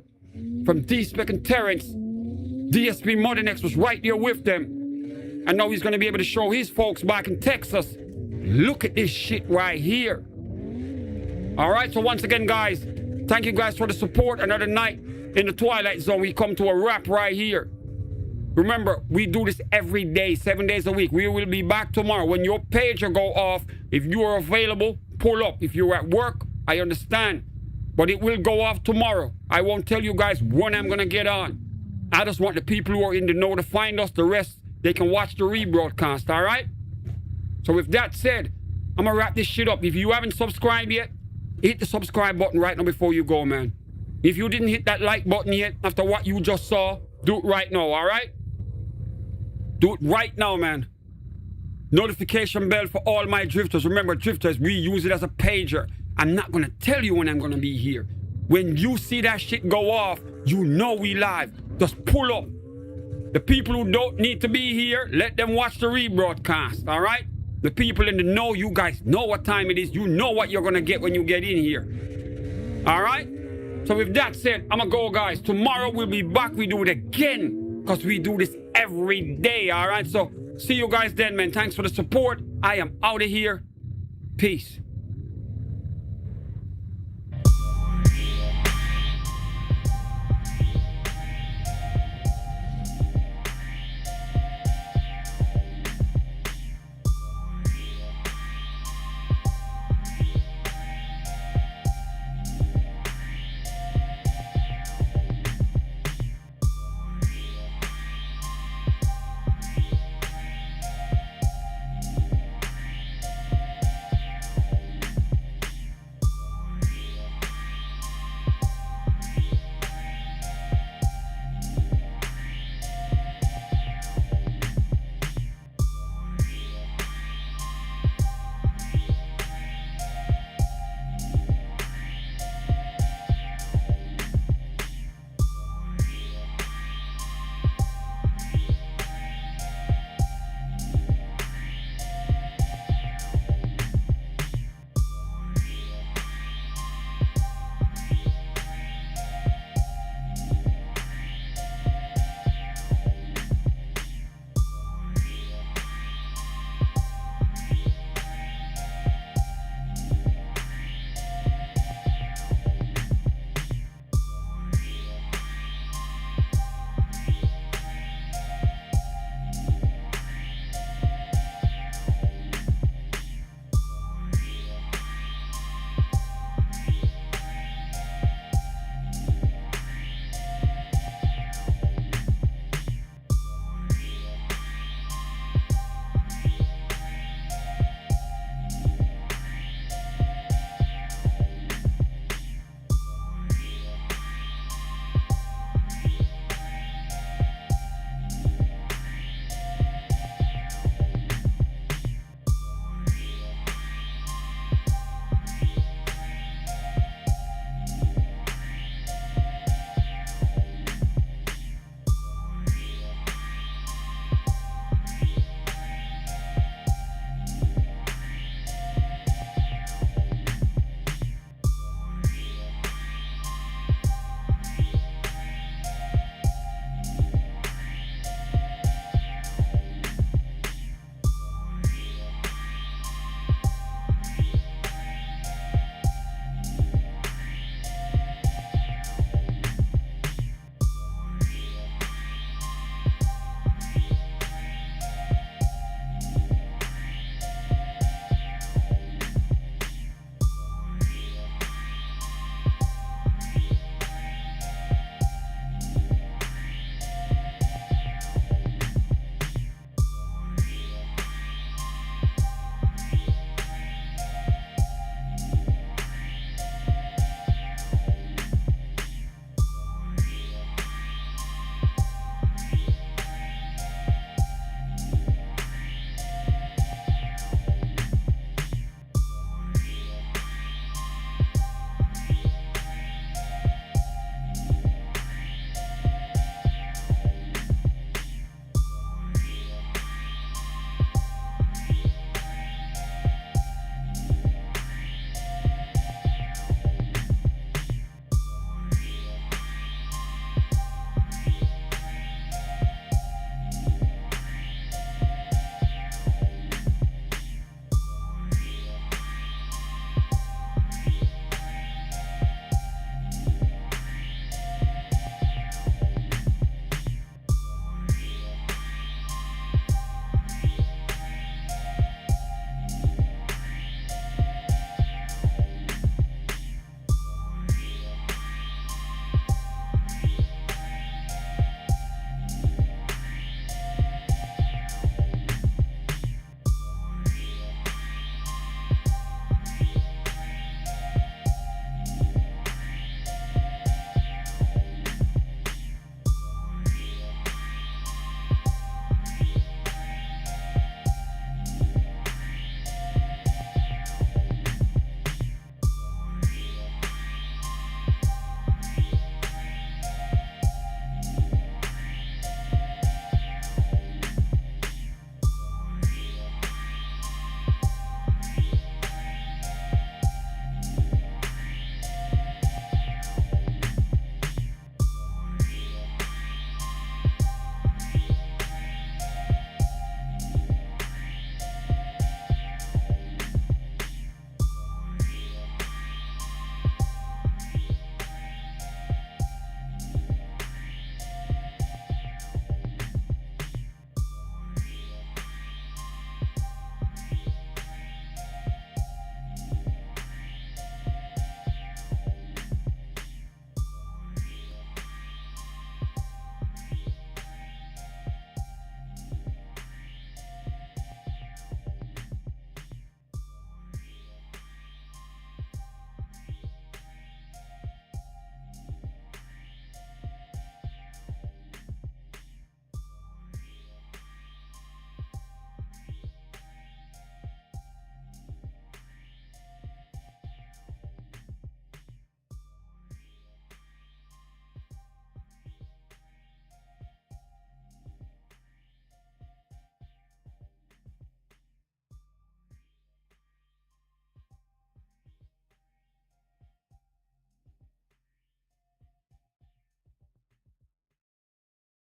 Speaker 1: from D-Spec and Terrence. DSP Modern-X was right there with them. And now he's going to be able to show his folks back in Texas. Look at this shit right here. All right, so once again, guys, thank you guys for the support. Another night in the Twilight Zone. We come to a wrap right here. Remember, we do this every day, 7 days a week. We will be back tomorrow. When your pager go off, if you are available, pull up. If you're at work, I understand. But it will go off tomorrow. I won't tell you guys when I'm going to get on. I just want the people who are in the know to find us. The rest, they can watch the rebroadcast, all right? So with that said, I'm going to wrap this shit up. If you haven't subscribed yet, hit the subscribe button right now before you go, man. If you didn't hit that like button yet after what you just saw, do it right now, all right? Do it right now, man. Notification bell for all my drifters. Remember, drifters, we use it as a pager. I'm not going to tell you when I'm going to be here. When you see that shit go off, you know we live. Just pull up. The people who don't need to be here, let them watch the rebroadcast, all right? The people in the know, you guys know what time it is. You know what you're going to get when you get in here. All right? So with that said, I'm going to go, guys. Tomorrow we'll be back. We do it again because we do this every day, all right? So see you guys then, man. Thanks for the support. I am out of here. Peace.